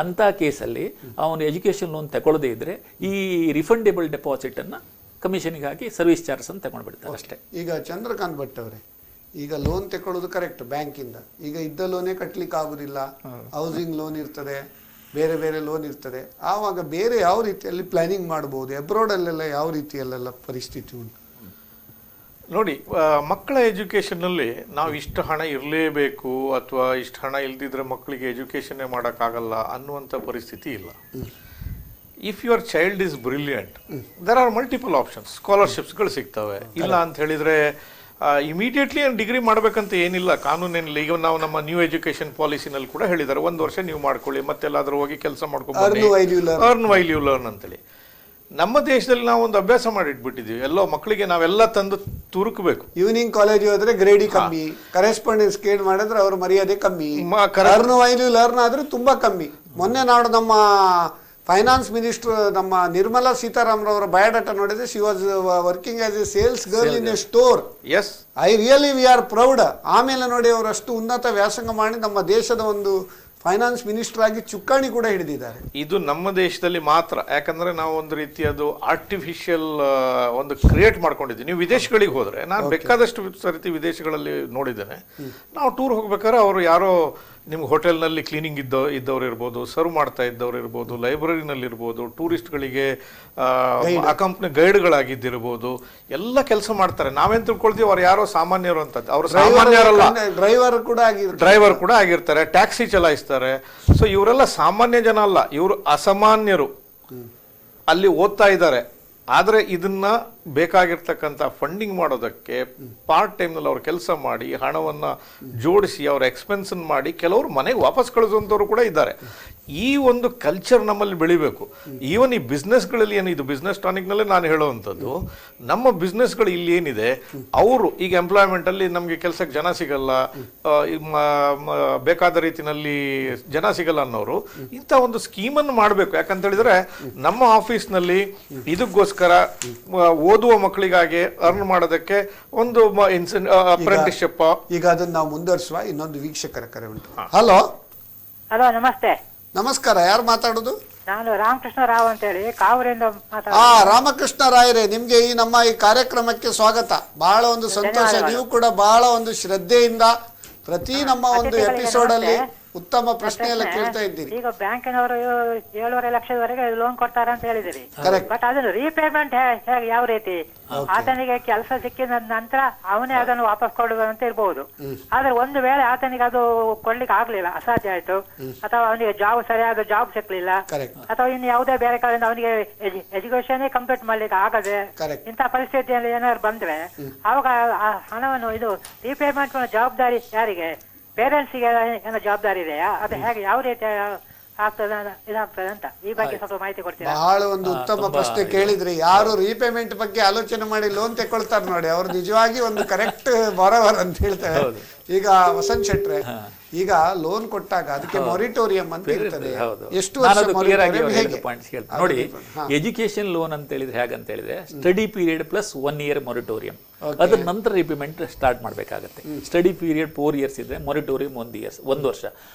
ಅಂತ ಕೇಸಲ್ಲಿ ಅವನು ಎಜುಕೇಶನ್ ಲೋನ್ ತಗೊಳ್ಳದೇ ಇದ್ರೆ ಈ ರಿಫಂಡೇಬಲ್ ಡೆಪಾಸಿಟ್ ಅನ್ನ ಕಮಿಷನ್ಗೆ ಹಾಕಿ ಸರ್ವಿಸ್ ಚಾರ್ಜ್ ಅಂತ ತಗೊಂಡ್ಬಿಡ್ತಾರೆ ಅಷ್ಟೇ. ಈಗ ಚಂದ್ರಕಾಂತ್ ಭಟ್ ಅವರೇ, ಈಗ ಲೋನ್ ತಗೊಳ್ಳೋದು ಕರೆಕ್ಟ್ ಬ್ಯಾಂಕಿಂದ, ಈಗ ಇದ್ದ ಲೋನೇ ಕಟ್ಲಿಕ್ಕೆ ಆಗುದಿಲ್ಲ, ಹೌಸಿಂಗ್ ಲೋನ್ ಇರ್ತದೆ, ಬೇರೆ ಬೇರೆ ಲೋನ್ ಇರ್ತದೆ, ಆವಾಗ ಬೇರೆ ಯಾವ ರೀತಿಯಲ್ಲಿ ಪ್ಲಾನಿಂಗ್ ಮಾಡಬಹುದು? ಅಬ್ರಾಡ್ ಅಲ್ಲೆಲ್ಲ ಯಾವ ರೀತಿಯಲ್ಲೆಲ್ಲ ಪರಿಸ್ಥಿತಿ ಉಂಟು ನೋಡಿ. ಮಕ್ಕಳ ಎಜುಕೇಷನ್ನಲ್ಲಿ ನಾವು ಇಷ್ಟು ಹಣ ಇರಲೇಬೇಕು ಅಥವಾ ಇಷ್ಟು ಹಣ ಇಲ್ದಿದ್ರೆ ಮಕ್ಕಳಿಗೆ ಎಜುಕೇಷನ್ನೇ ಮಾಡೋಕ್ಕಾಗಲ್ಲ ಅನ್ನುವಂಥ ಪರಿಸ್ಥಿತಿ ಇಲ್ಲ. If your child is brilliant, there are multiple options. ಸ್ಕಾಲರ್ಶಿಪ್ಸ್ಗಳು ಸಿಗ್ತವೆ. ಇಲ್ಲ ಅಂತ ಹೇಳಿದರೆ ಇಮಿಡಿಯೇಟ್ಲಿ ಏನು ಡಿಗ್ರಿ ಮಾಡಬೇಕಂತ ಏನಿಲ್ಲ, ಕಾನೂನೇನಿಲ್ಲ. ಈಗ ನಾವು ನಮ್ಮ ನ್ಯೂ ಎಜುಕೇಷನ್ ಪಾಲಿಸಿನಲ್ಲಿ ಕೂಡ ಹೇಳಿದ್ದಾರೆ 1 ವರ್ಷ ನೀವು ಮಾಡ್ಕೊಳ್ಳಿ, ಮತ್ತೆಲ್ಲಾದ್ರೂ ಹೋಗಿ ಕೆಲಸ ಮಾಡ್ಕೊಂಡು ಅರ್ನ್ ವೈಲ್ ಯು ಲರ್ನ್ ಅಂತೇಳಿ. ನಮ್ಮ ದೇಶದಲ್ಲಿ ನಾವು ಒಂದು ಅಭ್ಯಾಸ ಮಾಡಿಟ್ಬಿಟ್ಟಿದ್ದೀವಿ, ಎಲ್ಲೋ ಮಕ್ಕಳಿಗೆ ನಾವೆಲ್ಲ ತಂದು ತುರುಕಬೇಕು. ಈವ್ನಿಂಗ್ ಕಾಲೇಜ್ ಹೋದ್ರೆ ಗ್ರೇಡಿ ಕಮ್ಮಿ, ಕರೆಸ್ಪಾಂಡೆನ್ಸ್ ಕೇಳಿ ಮಾಡಿದ್ರೆ ಅವ್ರ ಮರ್ಯಾದೆ ಕಮ್ಮಿ, ಅರ್ನ್ ವೈಲ್ ಯು ಲರ್ನ್ ಆದ್ರೆ ತುಂಬಾ ಕಮ್ಮಿ. ಮೊನ್ನೆ ನಾವು ನಮ್ಮ ಫೈನಾನ್ಸ್ ಮಿನಿಸ್ಟರ್ ನಮ್ಮ ನಿರ್ಮಲಾ ಸೀತಾರಾಮನ್ ಅವರ ಬಯೋಡಾಟಾ ನೋಡಿದ್ರೆ she was working as a sales girl in a store. Yes, I really we are proud. ಆಮೇಲೆ ನೋಡಿ ಅವರು ಅಷ್ಟು ಉನ್ನತ ವ್ಯಾಸಂಗ ಮಾಡಿ ನಮ್ಮ ದೇಶದ ಒಂದು ಫೈನಾನ್ಸ್ ಮಿನಿಸ್ಟರ್ ಆಗಿ ಚುಕ್ಕಾಣಿ ಕೂಡ ಹಿಡಿದಿದ್ದಾರೆ. ಇದು ನಮ್ಮ ದೇಶದಲ್ಲಿ ಮಾತ್ರ, ಯಾಕಂದ್ರೆ ನಾವು ಒಂದು ರೀತಿ ಅದು ಆರ್ಟಿಫಿಷಿಯಲ್ ಒಂದು ಕ್ರಿಯೇಟ್ ಮಾಡ್ಕೊಂಡಿದ್ದೀವಿ. ನೀವು ವಿದೇಶಗಳಿಗೆ ಹೋದ್ರೆ, ನಾನು ಬೇಕಾದಷ್ಟು ಸರಿತಿ ವಿದೇಶಗಳಲ್ಲಿ ನೋಡಿದ್ದೇನೆ, ನಾವು ಟೂರ್ ಹೋಗ್ಬೇಕಾದ್ರೆ ಅವರು ಯಾರೋ ನಿಮ್ಗೆ ಹೋಟೆಲ್ನಲ್ಲಿ ಕ್ಲೀನಿಂಗ್ ಇದ್ದವ್ರು ಇರ್ಬೋದು, ಸರ್ವ್ ಮಾಡ್ತಾ ಇದ್ದವ್ರು ಇರ್ಬೋದು, ಲೈಬ್ರರಿನಲ್ಲಿ ಇರ್ಬೋದು, ಟೂರಿಸ್ಟ್ಗಳಿಗೆ ಕಂಪ್ನಿ ಗೈಡ್ಗಳಾಗಿದ್ದಿರ್ಬೋದು, ಎಲ್ಲ ಕೆಲಸ ಮಾಡ್ತಾರೆ. ನಾವೇನ್ ತಿಳ್ಕೊಳ್ತೀವಿ ಅವ್ರು ಯಾರೋ ಸಾಮಾನ್ಯರು ಅಂತ. ಅವರು ಸಾಮಾನ್ಯರಲ್ಲ, ಡ್ರೈವರ್ ಕೂಡ ಆಗಿರ್ತಾರೆ, ಟ್ಯಾಕ್ಸಿ ಚಲಾಯಿಸ್ತಾರೆ. ಸೊ ಇವರೆಲ್ಲ ಸಾಮಾನ್ಯ ಜನ ಅಲ್ಲ, ಇವರು ಅಸಾಮಾನ್ಯರು. ಅಲ್ಲಿ ಓದ್ತಾ ಇದ್ದಾರೆ. ಆದರೆ ಇದನ್ನ ಬೇಕಾಗಿರ್ತಕ್ಕಂಥ ಫಂಡಿಂಗ್ ಮಾಡೋದಕ್ಕೆ ಪಾರ್ಟ್ ಟೈಮ್ನಲ್ಲಿ ಅವ್ರು ಕೆಲಸ ಮಾಡಿ ಹಣವನ್ನು ಜೋಡಿಸಿ ಅವ್ರ ಎಕ್ಸ್ಪೆನ್ಸನ್ ಮಾಡಿ ಕೆಲವರು ಮನೆಗೆ ವಾಪಸ್ ಕಳಿಸುವಂಥವ್ರು ಕೂಡ ಇದ್ದಾರೆ. ಈ ಒಂದು ಕಲ್ಚರ್ ನಮ್ಮಲ್ಲಿ ಬೆಳಿಬೇಕು. ಈವನ್ ಈ ಬಿಸ್ನೆಸ್ಗಳಲ್ಲಿ ಏನು, ಇದು ಬಿಸ್ನೆಸ್ ಟಾನಿಕ್ನಲ್ಲೇ ನಾನು ಹೇಳುವಂಥದ್ದು, ನಮ್ಮ ಬಿಸ್ನೆಸ್ಗಳು ಇಲ್ಲಿ ಏನಿದೆ, ಅವರು ಈಗ ಎಂಪ್ಲಾಯ್ಮೆಂಟಲ್ಲಿ ನಮಗೆ ಕೆಲಸಕ್ಕೆ ಜನ ಸಿಗಲ್ಲ, ಬೇಕಾದ ರೀತಿಯಲ್ಲಿ ಜನ ಸಿಗಲ್ಲ ಅನ್ನೋರು ಇಂಥ ಒಂದು ಸ್ಕೀಮನ್ನು ಮಾಡಬೇಕು. ಯಾಕಂತ ಹೇಳಿದ್ರೆ ನಮ್ಮ ಆಫೀಸ್ನಲ್ಲಿ ಇದಕ್ಕೋಸ್ಕರ ಓದುವ ಮಕ್ಕಳಿಗಾಗಿ ಅರ್ನ್ ಮಾಡೋದಕ್ಕೆ ಒಂದು ಅಪ್ರೆಂಟಿಸ್ಶಿಪ್. ಈಗ ಅದನ್ನ ನಾವು ಮುಂದುವರಿಸುವ. ಇನ್ನೊಂದು ವೀಕ್ಷಕರ ಕರೆ ಉಂಟು. ಹಲೋ ಹಲೋ, ನಮಸ್ತೆ. ನಮಸ್ಕಾರ, ಯಾರು ಮಾತಾಡೋದು? ನಾನು ರಾಮಕೃಷ್ಣ ರಾವ್ ಅಂತ ಹೇಳಿ ಕಾವೂರಿಂದ ಮಾತಾಡೋದು. ರಾಮಕೃಷ್ಣ ರಾಯರೇ, ನಿಮ್ಗೆ ನಮ್ಮ ಈ ಕಾರ್ಯಕ್ರಮಕ್ಕೆ ಸ್ವಾಗತ. ಬಹಳ ಒಂದು ಸಂತೋಷ. ನೀವು ಕೂಡ ಬಹಳ ಒಂದು ಶ್ರದ್ಧೆಯಿಂದ ಪ್ರತಿ ನಮ್ಮ ಒಂದು ಎಪಿಸೋಡ್ ಅಲ್ಲಿ ಉತ್ತಮ ಪ್ರಶ್ನೆ ಎಲ್ಲ ಕೇಳ್ತಾ ಇದ್ದೀರಿ. ಈಗ ಬ್ಯಾಂಕಿನವರು 7.5 ಲಕ್ಷದವರೆಗೆ ಲೋನ್ ಕೊಡ್ತಾರೆ ಅಂತ ಹೇಳಿದಿರಿ. Correct. ಬಟ್ ಅದನ್ನು ರೀಪೇಮೆಂಟ್ ಹೇಗೆ, ಯಾವ ರೀತಿ? ಆತನಿಗೆ ಕೆಲಸ ಸಿಕ್ಕಿದ ನಂತರ ಅವನೇ ಅದನ್ನು ವಾಪಸ್ ಕೊಡುವಂತ ಇರಬಹುದು. ಆದ್ರೆ ಒಂದು ವೇಳೆ ಆತನಿಗೆ ಅದು ಕೊಡ್ಲಿಕ್ಕೆ ಆಗ್ಲಿಲ್ಲ, ಅಸಾಧ್ಯ ಆಯ್ತು, ಅಥವಾ ಅವನಿಗೆ ಸರಿಯಾದ ಜಾಬ್ ಸಿಕ್ಲಿಲ್ಲ, Correct. ಅಥವಾ ಇನ್ನು ಯಾವುದೇ ಬೇರೆ ಕಾರಣದಿಂದ ಅವನಿಗೆ ಎಜುಕೇಶನ್ ಕಂಪ್ಲೀಟ್ ಮಾಡ್ಲಿಕ್ಕೆ ಆಗದೆ Correct. ಇಂಥ ಪರಿಸ್ಥಿತಿಯಲ್ಲಿ ಏನಾದ್ರು ಬಂದ್ರೆ ಆವಾಗ ಆ ಹಣವನ್ನು ಇದು ರೀಪೇಮೆಂಟ್ ಜವಾಬ್ದಾರಿ ಯಾರಿಗೆ? ಪೇರೆಂಟ್ಸ್ಗೆ ಏನೋ ಜವಾಬ್ದಾರಿ ಇದೆಯಾ? ಅದು ಹೇಗೆ, ಯಾವ ರೀತಿ ಆಗ್ತದೆ, ಇದಾಗ್ತದೆ ಅಂತ ಈ ಬಗ್ಗೆ ಸ್ವಲ್ಪ ಮಾಹಿತಿ ಕೊಡ್ತೀರಾ? ಬಹಳ ಒಂದು ಉತ್ತಮ ಪ್ರಶ್ನೆ ಕೇಳಿದ್ರಿ. ಯಾರು ರೀಪೇಮೆಂಟ್ ಬಗ್ಗೆ ಆಲೋಚನೆ ಮಾಡಿ ಲೋನ್ ತಗೊಳ್ತಾರೆ ನೋಡಿ, ಅವ್ರು ನಿಜವಾಗಿ ಒಂದು ಕರೆಕ್ಟ್ ಬರೋವರ್ ಅಂತ ಹೇಳ್ತಾರೆ. ಈಗ ವಸಂತ್ ಶೆಟ್ರೆ, ಈಗ ಲೋನ್ ಕೊಟ್ಟಾಗ ಅದಕ್ಕೆ ಮೊರಿಟೋರಿಯಂ ಅಂತ ಇರ್ತದೆ. ಎಷ್ಟು ವರ್ಷ ಮೊರಿಟೋರಿಯಂ? ಹೇಗೆ ನೋಡಿ, ಎಜುಕೇಶನ್ ಲೋನ್ ಅಂತ ಹೇಳಿದ್ರೆ ಹೇಗಂತ ಹೇಳಿದ್ರೆ ಸ್ಟಡಿ ಪೀರಿಯಡ್ ಪ್ಲಸ್ 1 ಇಯರ್ ಮೊರಿಟೋರಿಯಂ. ಅದ್ರ ನಂತರ ರಿಪೇಮೆಂಟ್ ಸ್ಟಾರ್ಟ್ ಮಾಡಬೇಕಾಗುತ್ತೆ. ಸ್ಟಡಿ ಪೀರಿಯಡ್ 4 ಇಯರ್ಸ್ ಇದ್ರೆ ಮೊರಿಟೋರಿಯಂ 1 ವರ್ಷ.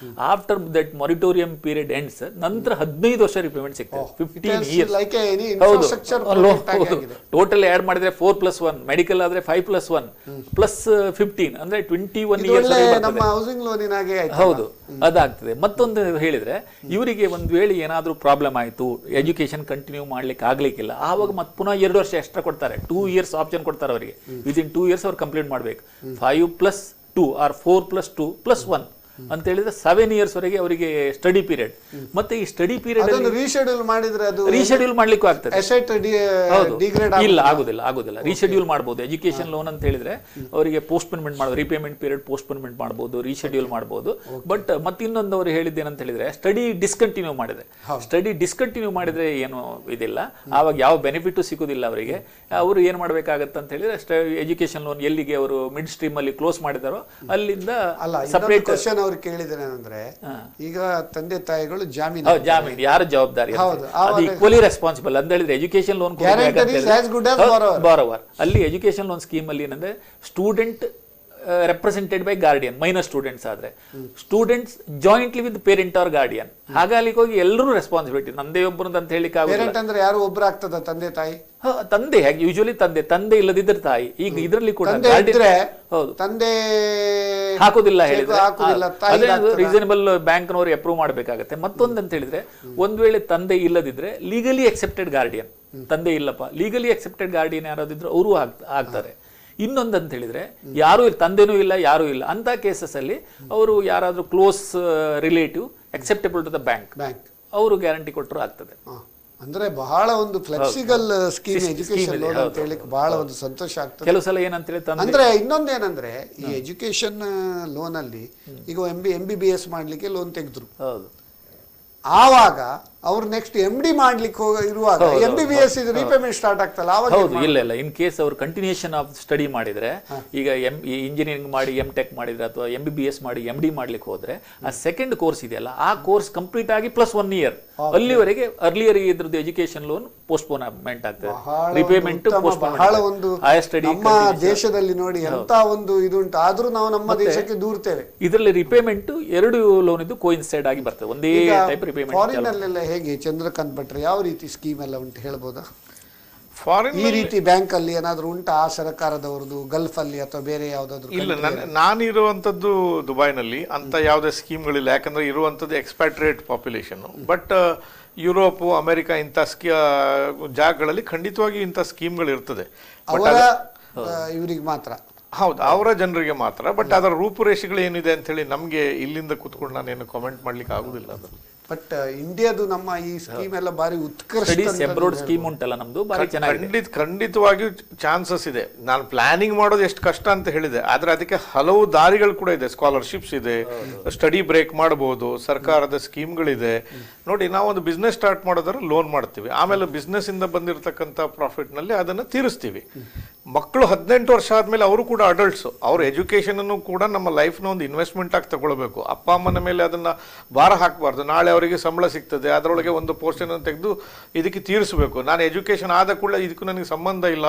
ಆಫ್ಟರ್ ದಟ್ ಮೊರಿಟೋರಿಯಂ ಪೀರಿಯಡ್ ಎಂಡ್ಸ್, ನಂತರ 15 ವರ್ಷ ರಿಪೇಮೆಂಟ್ ಸಿಗ್ತದೆ. 15 ಇಯರ್ಸ್. ಟೋಟಲ್ ಆಡ್ ಮಾಡಿದ್ರೆ 4+1, ಮೆಡಿಕಲ್ ಆದ್ರೆ 5+1 ಪ್ಲಸ್ 15 ಅಂದ್ರೆ 21 ಇಯರ್ಸ್. ಹೌದು, ಅದಾಗ್ತದೆ. ಮತ್ತೊಂದು ಹೇಳಿದ್ರೆ ಇವರಿಗೆ ಒಂದ್ ವೇಳೆ ಏನಾದ್ರೂ ಪ್ರಾಬ್ಲಮ್ ಆಯ್ತು, ಎಜುಕೇಶನ್ ಕಂಟಿನ್ಯೂ ಮಾಡ್ಲಿಕ್ಕೆ ಆಗ್ಲಿಕ್ಕಿಲ್ಲ, ಆವಾಗ ಮತ್ತೆ ಪುನಃ 2 ವರ್ಷ ಎಕ್ಸ್ಟ್ರಾ ಕೊಡ್ತಾರೆ. 2 ಇಯರ್ಸ್ ಆಪ್ಷನ್ ಕೊಡ್ತಾರೆ ಅವರಿಗೆ. ವಿದಿನ್ 2 ಇಯರ್ಸ್ ಅವ್ರು ಕಂಪ್ಲೀಟ್ ಮಾಡ್ಬೇಕು. 5+2 ಆರ್ 4+2+1 ಅಂತ ಹೇಳಿದ್ರೆ 7 ಇಯರ್ಸ್ ವರೆಗೆ ಅವರಿಗೆ ಸ್ಟಡಿ ಪೀರಿಯಡ್. ಮತ್ತೆ ಈ ಸ್ಟಡಿ ಪೀರಿಯಡ್ ರೀಶೆಡ್ಯೂಲ್ ಮಾಡಿದ್ರೆ ಅದು ರೀಶೆಡ್ಯೂಲ್ ಮಾಡ್ಲಿಕ್ಕೂ ಆಗ್ತದೆ. ಇಲ್ಲ, ಆಗುದಿಲ್ಲ. ರೀಶೆಡ್ಯೂಲ್ ಮಾಡಬಹುದು. ಎಜುಕೇಶನ್ ಲೋನ್ ಅಂತ ಹೇಳಿದ್ರೆ ಅವರಿಗೆ ಪೋಸ್ಟ್ಪೋನ್ಮೆಂಟ್ ಮಾಡಬಹುದು, ರಿಪೇಮೆಂಟ್ ಪೀರಿಯಡ್ ಪೋಸ್ಟ್ಪೋನ್ಮೆಂಟ್ ಮಾಡಬಹುದು, ರೀಶೆಡ್ಯೂಲ್ ಮಾಡಬಹುದು. ಬಟ್ ಮತ್ತೆ ಇನ್ನೊಂದು ಅವರು ಹೇಳಿದ್ದೇನಂತ ಹೇಳಿದ್ರೆ ಸ್ಟಡಿ ಡಿಸ್ಕಂಟಿನ್ಯೂ ಮಾಡಿದ್ರೆ ಏನು ಇದಿಲ್ಲ, ಆವಾಗ ಯಾವ ಬೆನಿಫಿಟ್ ಸಿಗುದಿಲ್ಲ ಅವರಿಗೆ. ಅವರು ಏನ್ ಮಾಡ್ಬೇಕಾಗತ್ತೆ ಅಂತ ಹೇಳಿದ್ರೆ ಎಜುಕೇಶನ್ ಲೋನ್ ಎಲ್ಲಿಗೆ ಅವರು ಮಿಡ್ ಸ್ಟ್ರೀಮ್ ಅಲ್ಲಿ ಕ್ಲೋಸ್ ಮಾಡಿದಾರೋ ಅಲ್ಲಿಂದ ಸಪರೇಟ್. ಅವ್ರು ಕೇಳಿದ್ರೆ ಅಂದ್ರೆ, ಈಗ ತಂದೆ ತಾಯಿಗಳು ಜಾಮೀನು ಯಾರ ಜವಾಬ್ದಾರಿ, ಈಕ್ವಲಿ ರೆಸ್ಪಾನ್ಸಿಬಲ್ ಅಂತ ಹೇಳಿದ್ರೆ ಎಜುಕೇಶನ್ ಲೋನ್ ಬಾರೋವರ್ ಅಲ್ಲಿ ಎಜುಕೇಶನ್ ಲೋನ್ ಸ್ಕೀಮ್ ಅಲ್ಲಿ ಏನಂದ್ರೆ student represented by guardian, minor students ಆದ್ರೆ students jointly with parent or guardian. ಹಾಗಾಗಿ ಹೋಗಿ ಎಲ್ಲರೂ ರೆಸ್ಪಾನ್ಸಿಬಿಲಿಟಿ, ನಂದೇ ಒಬ್ಬರದ್ದು ಅಂತ ಹೇಳಿಕ್ಕೆ ಆಗುತ್ತೆ. ಅಂದ್ರೆ ಯಾರು ಒಬ್ರು ಆಗ್ತದ, ತಂದೆ ತಾಯಿ? ತಂದೆ ಹೇಗೆ ಯೂಶುವಲಿ ತಂದೆ ಇಲ್ಲದಿದ್ರೆ ತಾಯಿ. ಈಗ ಇದರಲ್ಲಿ ಕೂಡ ತಂದೆ ಹಾಕೋದಿಲ್ಲ ಹೇಳಿದ್ರೆ ರೀಸನಬಲ್ ಬ್ಯಾಂಕ್ನವರು ಅಪ್ರೂವ್ ಮಾಡಬೇಕಾಗತ್ತೆ. ಮತ್ತೊಂದು ಅಂತ ಹೇಳಿದ್ರೆ ಒಂದ್ ವೇಳೆ ತಂದೆ ಇಲ್ಲದಿದ್ರೆ ಲೀಗಲಿ ಅಕ್ಸೆಪ್ಟೆಡ್ ಗಾರ್ಡಿಯನ್, ತಂದೆ ಇಲ್ಲಪ್ಪ ಲೀಗಲಿ ಅಕ್ಸೆಪ್ಟೆಡ್ ಗಾರ್ಡಿಯನ್ ಯಾರಾದಿದ್ರು ಅವರು ಆಗ್ತಾರೆ. ಇನ್ನೊಂದು ಅಂತ ಹೇಳಿದ್ರೆ ಯಾರು ತಂದೆನೂ ಇಲ್ಲ ಯಾರು ಇಲ್ಲ ಅಂತ ಕೇಸಸ್ ಅಲ್ಲಿ ಅವರು ಯಾರಾದ್ರೂ close relative acceptable to the bank ಅವರು ಗ್ಯಾರಂಟಿ ಕೊಟ್ಟರು ಆಗ್ತದೆ. ಅಂದ್ರೆ ಬಹಳ ಒಂದು ಫ್ಲೆಕ್ಸಿಬಲ್ ಸ್ಕೀಮ್ ಎಜುಕೇಶನ್ ಲೋನ್ ಅಂತ ಹೇಳಿ ಬಹಳ ಒಂದು ಸಂತೋಷ ಆಗ್ತದೆ. ಕೆಲವು ಸಲ ಏನಂತ ಹೇಳಿ ಅಂದ್ರೆ ಇನ್ನೊಂದೇನಂದ್ರೆ ಈ ಎಜುಕೇಶನ್ ಲೋನ್ ಅಲ್ಲಿ ಈಗ MBBS ಮಾಡ್ಲಿಕ್ಕೆ ಲೋನ್ ತೆಗೆದ್ರು, ಆವಾಗ ಅವ್ರು ನೆಕ್ಸ್ಟ್ MD ಮಾಡ್ಲಿಕ್ಕೆ ಇರುವಾಗ MBBS ರಿಪೇಮೆಂಟ್ ಸ್ಟಾರ್ಟ್ ಆಗ್ತಲ್ಲ ಆವಾಗ? ಇಲ್ಲ, ಇನ್ ಕೇಸ್ ಅವ್ರು ಕಂಟಿನ್ಯೂಷನ್ ಆಫ್ ಸ್ಟಡಿ ಮಾಡಿದ್ರೆ, ಈಗ ಇಂಜಿನಿಯರಿಂಗ್ ಮಾಡಿ MTech ಮಾಡಿದ್ರೆ ಅಥವಾ MBBS ಮಾಡಿ MD ಮಾಡ್ಲಿಕ್ಕೆ ಹೋದ್ರೆ ಆ ಸೆಕೆಂಡ್ ಕೋರ್ಸ್ ಇದೆಯಲ್ಲ, ಆ ಕೋರ್ಸ್ ಕಂಪ್ಲೀಟ್ ಆಗಿ ಪ್ಲಸ್ 1 ಇಯರ್ ಅಲ್ಲಿವರೆಗೆ ಅರ್ಲಿಯರ್ ಇದ್ರದ್ದು ಎಜುಕೇಶನ್ ಲೋನ್ ಪೋಸ್ಟ್ಪೋನ್ಮೆಂಟ್ ಆಗ್ತದೆ, ರಿಪೇಮೆಂಟ್ ಬಹಳ ಒಂದು ನಮ್ಮ ದೇಶದಲ್ಲಿ ನೋಡಿ ಎಂತ ಒಂದು ಇದುಂಟು, ಆದ್ರೂ ನಾವು ನಮ್ಮ ದೇಶಕ್ಕೆ ದೂರ್ತೇವೆ. ಇದರಲ್ಲಿ ರಿಪೇಮೆಂಟ್ 2 ಲೋನ್ ಇದು ಕೋಇನ್ಸೈಡ್ ಆಗಿ ಬರ್ತದೆ, ಒಂದೇ ಟೈಪ್ ರಿಪೇಮೆಂಟ್. ಫಾರಿನ್ ಅಲ್ಲೆಲ್ಲ ಹೇಗೆ ಚಂದ್ರಕಾಂತ್ ಭಟ್ರೆ, ಯಾವ ರೀತಿ ಸ್ಕೀಮ್ ಎಲ್ಲ ಉಂಟು ಹೇಳ್ಬೋದಾ? ಫಾರಿನ್ ಈ ರೀತಿ ಬ್ಯಾಂಕ್ ಅಲ್ಲಿ ಏನಾದ್ರು ಉಂಟಾ ಸರ್ಕಾರದವ್ರದ್ದು, ಗಲ್ಫ್ ಅಲ್ಲಿ ಅಥವಾ ಬೇರೆ ಯಾವ್ದಾದ್ರು? ಇಲ್ಲ, ನಾನಿರುವಂತದ್ದು ದುಬೈನಲ್ಲಿ ಅಂತ ಯಾವುದೇ ಸ್ಕೀಮ್ಗಳಿಲ್ಲ. ಯಾಕಂದ್ರೆ ಇರುವಂತದ್ದು ಎಕ್ಸ್ಪ್ಯಾಟ್ರಿಯೇಟ್ ಪಾಪ್ಯುಲೇಷನ್. ಬಟ್ ಯುರೋಪ್, ಅಮೆರಿಕ ಇಂಥ ಜಾಗಗಳಲ್ಲಿ ಖಂಡಿತವಾಗಿ ಇಂಥ ಸ್ಕೀಮ್ಗಳು ಇರ್ತದೆ. ಅವರ ಇವರಿಗೆ ಮಾತ್ರ, ಹೌದು, ಅವರ ಜನರಿಗೆ ಮಾತ್ರ. ಬಟ್ ಅದರ ರೂಪುರೇಷೆಗಳು ಏನಿದೆ ಅಂತ ಹೇಳಿ ನಮ್ಗೆ ಇಲ್ಲಿಂದ ಕೂತ್ಕೊಂಡು ನಾನೇನು ಕಾಮೆಂಟ್ ಮಾಡ್ಲಿಕ್ಕೆ ಆಗುದಿಲ್ಲ. ಅದು ಬಟ್ ಇಂಡಿಯಾದು ನಮ್ಮ ಈ ಸ್ಕೀಮ್ ಎಲ್ಲ ಬಾರಿ ಉತ್ಕೃಷ್ಟ ಸ್ಟಡೀಸ್ ಅಬ್ರಾಡ್ ಸ್ಕೀಮ್ ಉಂಟಲ್ಲ ನಮ್ದು ಬಾರಿ ಚೆನ್ನಾಗಿದೆ. ಖಂಡಿತವಾಗಿಯೂ ಚಾನ್ಸಸ್ ಇದೆ. ನಾನು ಪ್ಲಾನಿಂಗ್ ಮಾಡೋದು ಎಷ್ಟು ಕಷ್ಟ ಅಂತ ಹೇಳಿದೆ, ಆದ್ರೆ ಅದಕ್ಕೆ ಹಲವು ದಾರಿಗಳು ಕೂಡ ಇದೆ. ಸ್ಕಾಲರ್ಶಿಪ್ಸ್ ಇದೆ, ಸ್ಟಡಿ ಬ್ರೇಕ್ ಮಾಡಬಹುದು, ಸರ್ಕಾರದ ಸ್ಕೀಮ್ಗಳಿದೆ. ನೋಡಿ, ನಾವು ಒಂದು ಬಿಸ್ನೆಸ್ ಸ್ಟಾರ್ಟ್ ಮಾಡೋದಾದ್ರೆ ಲೋನ್ ಮಾಡ್ತೀವಿ, ಆಮೇಲೆ ಬಿಸ್ನೆಸ್ ಇಂದ ಬಂದಿರತಕ್ಕಂಥ ಪ್ರಾಫಿಟ್ ನಲ್ಲಿ ಅದನ್ನ ತೀರಿಸ್ತೀವಿ. ಮಕ್ಕಳು 18 ವರ್ಷ ಆದ್ಮೇಲೆ ಅವರು ಕೂಡ ಅಡಲ್ಟ್ಸ್, ಅವ್ರ ಎಜುಕೇಶನ್ ಅನ್ನು ಕೂಡ ನಮ್ಮ ಲೈಫ್ನ ಒಂದು ಇನ್ವೆಸ್ಟ್ಮೆಂಟ್ ಆಗಿ ತಗೊಳ್ಬೇಕು. ಅಪ್ಪ ಅಮ್ಮನ ಮೇಲೆ ಅದನ್ನ ಭಾರ ಹಾಕಬಾರ್ದು. ನಾಳೆ ಅವರಿಗೆ ಸಂಬಳ ಸಿಗ್ತದೆ, ಅದರೊಳಗೆ ಒಂದು ಪೋರ್ಷನ್ ಅನ್ನು ತೆಗೆದು ಇದಕ್ಕೆ ತೀರಿಸಬೇಕು. ನಾನು ಎಜುಕೇಶನ್ ಆದ ಕೂಡ ಇದಕ್ಕೂ ನನಗೆ ಸಂಬಂಧ ಇಲ್ಲ,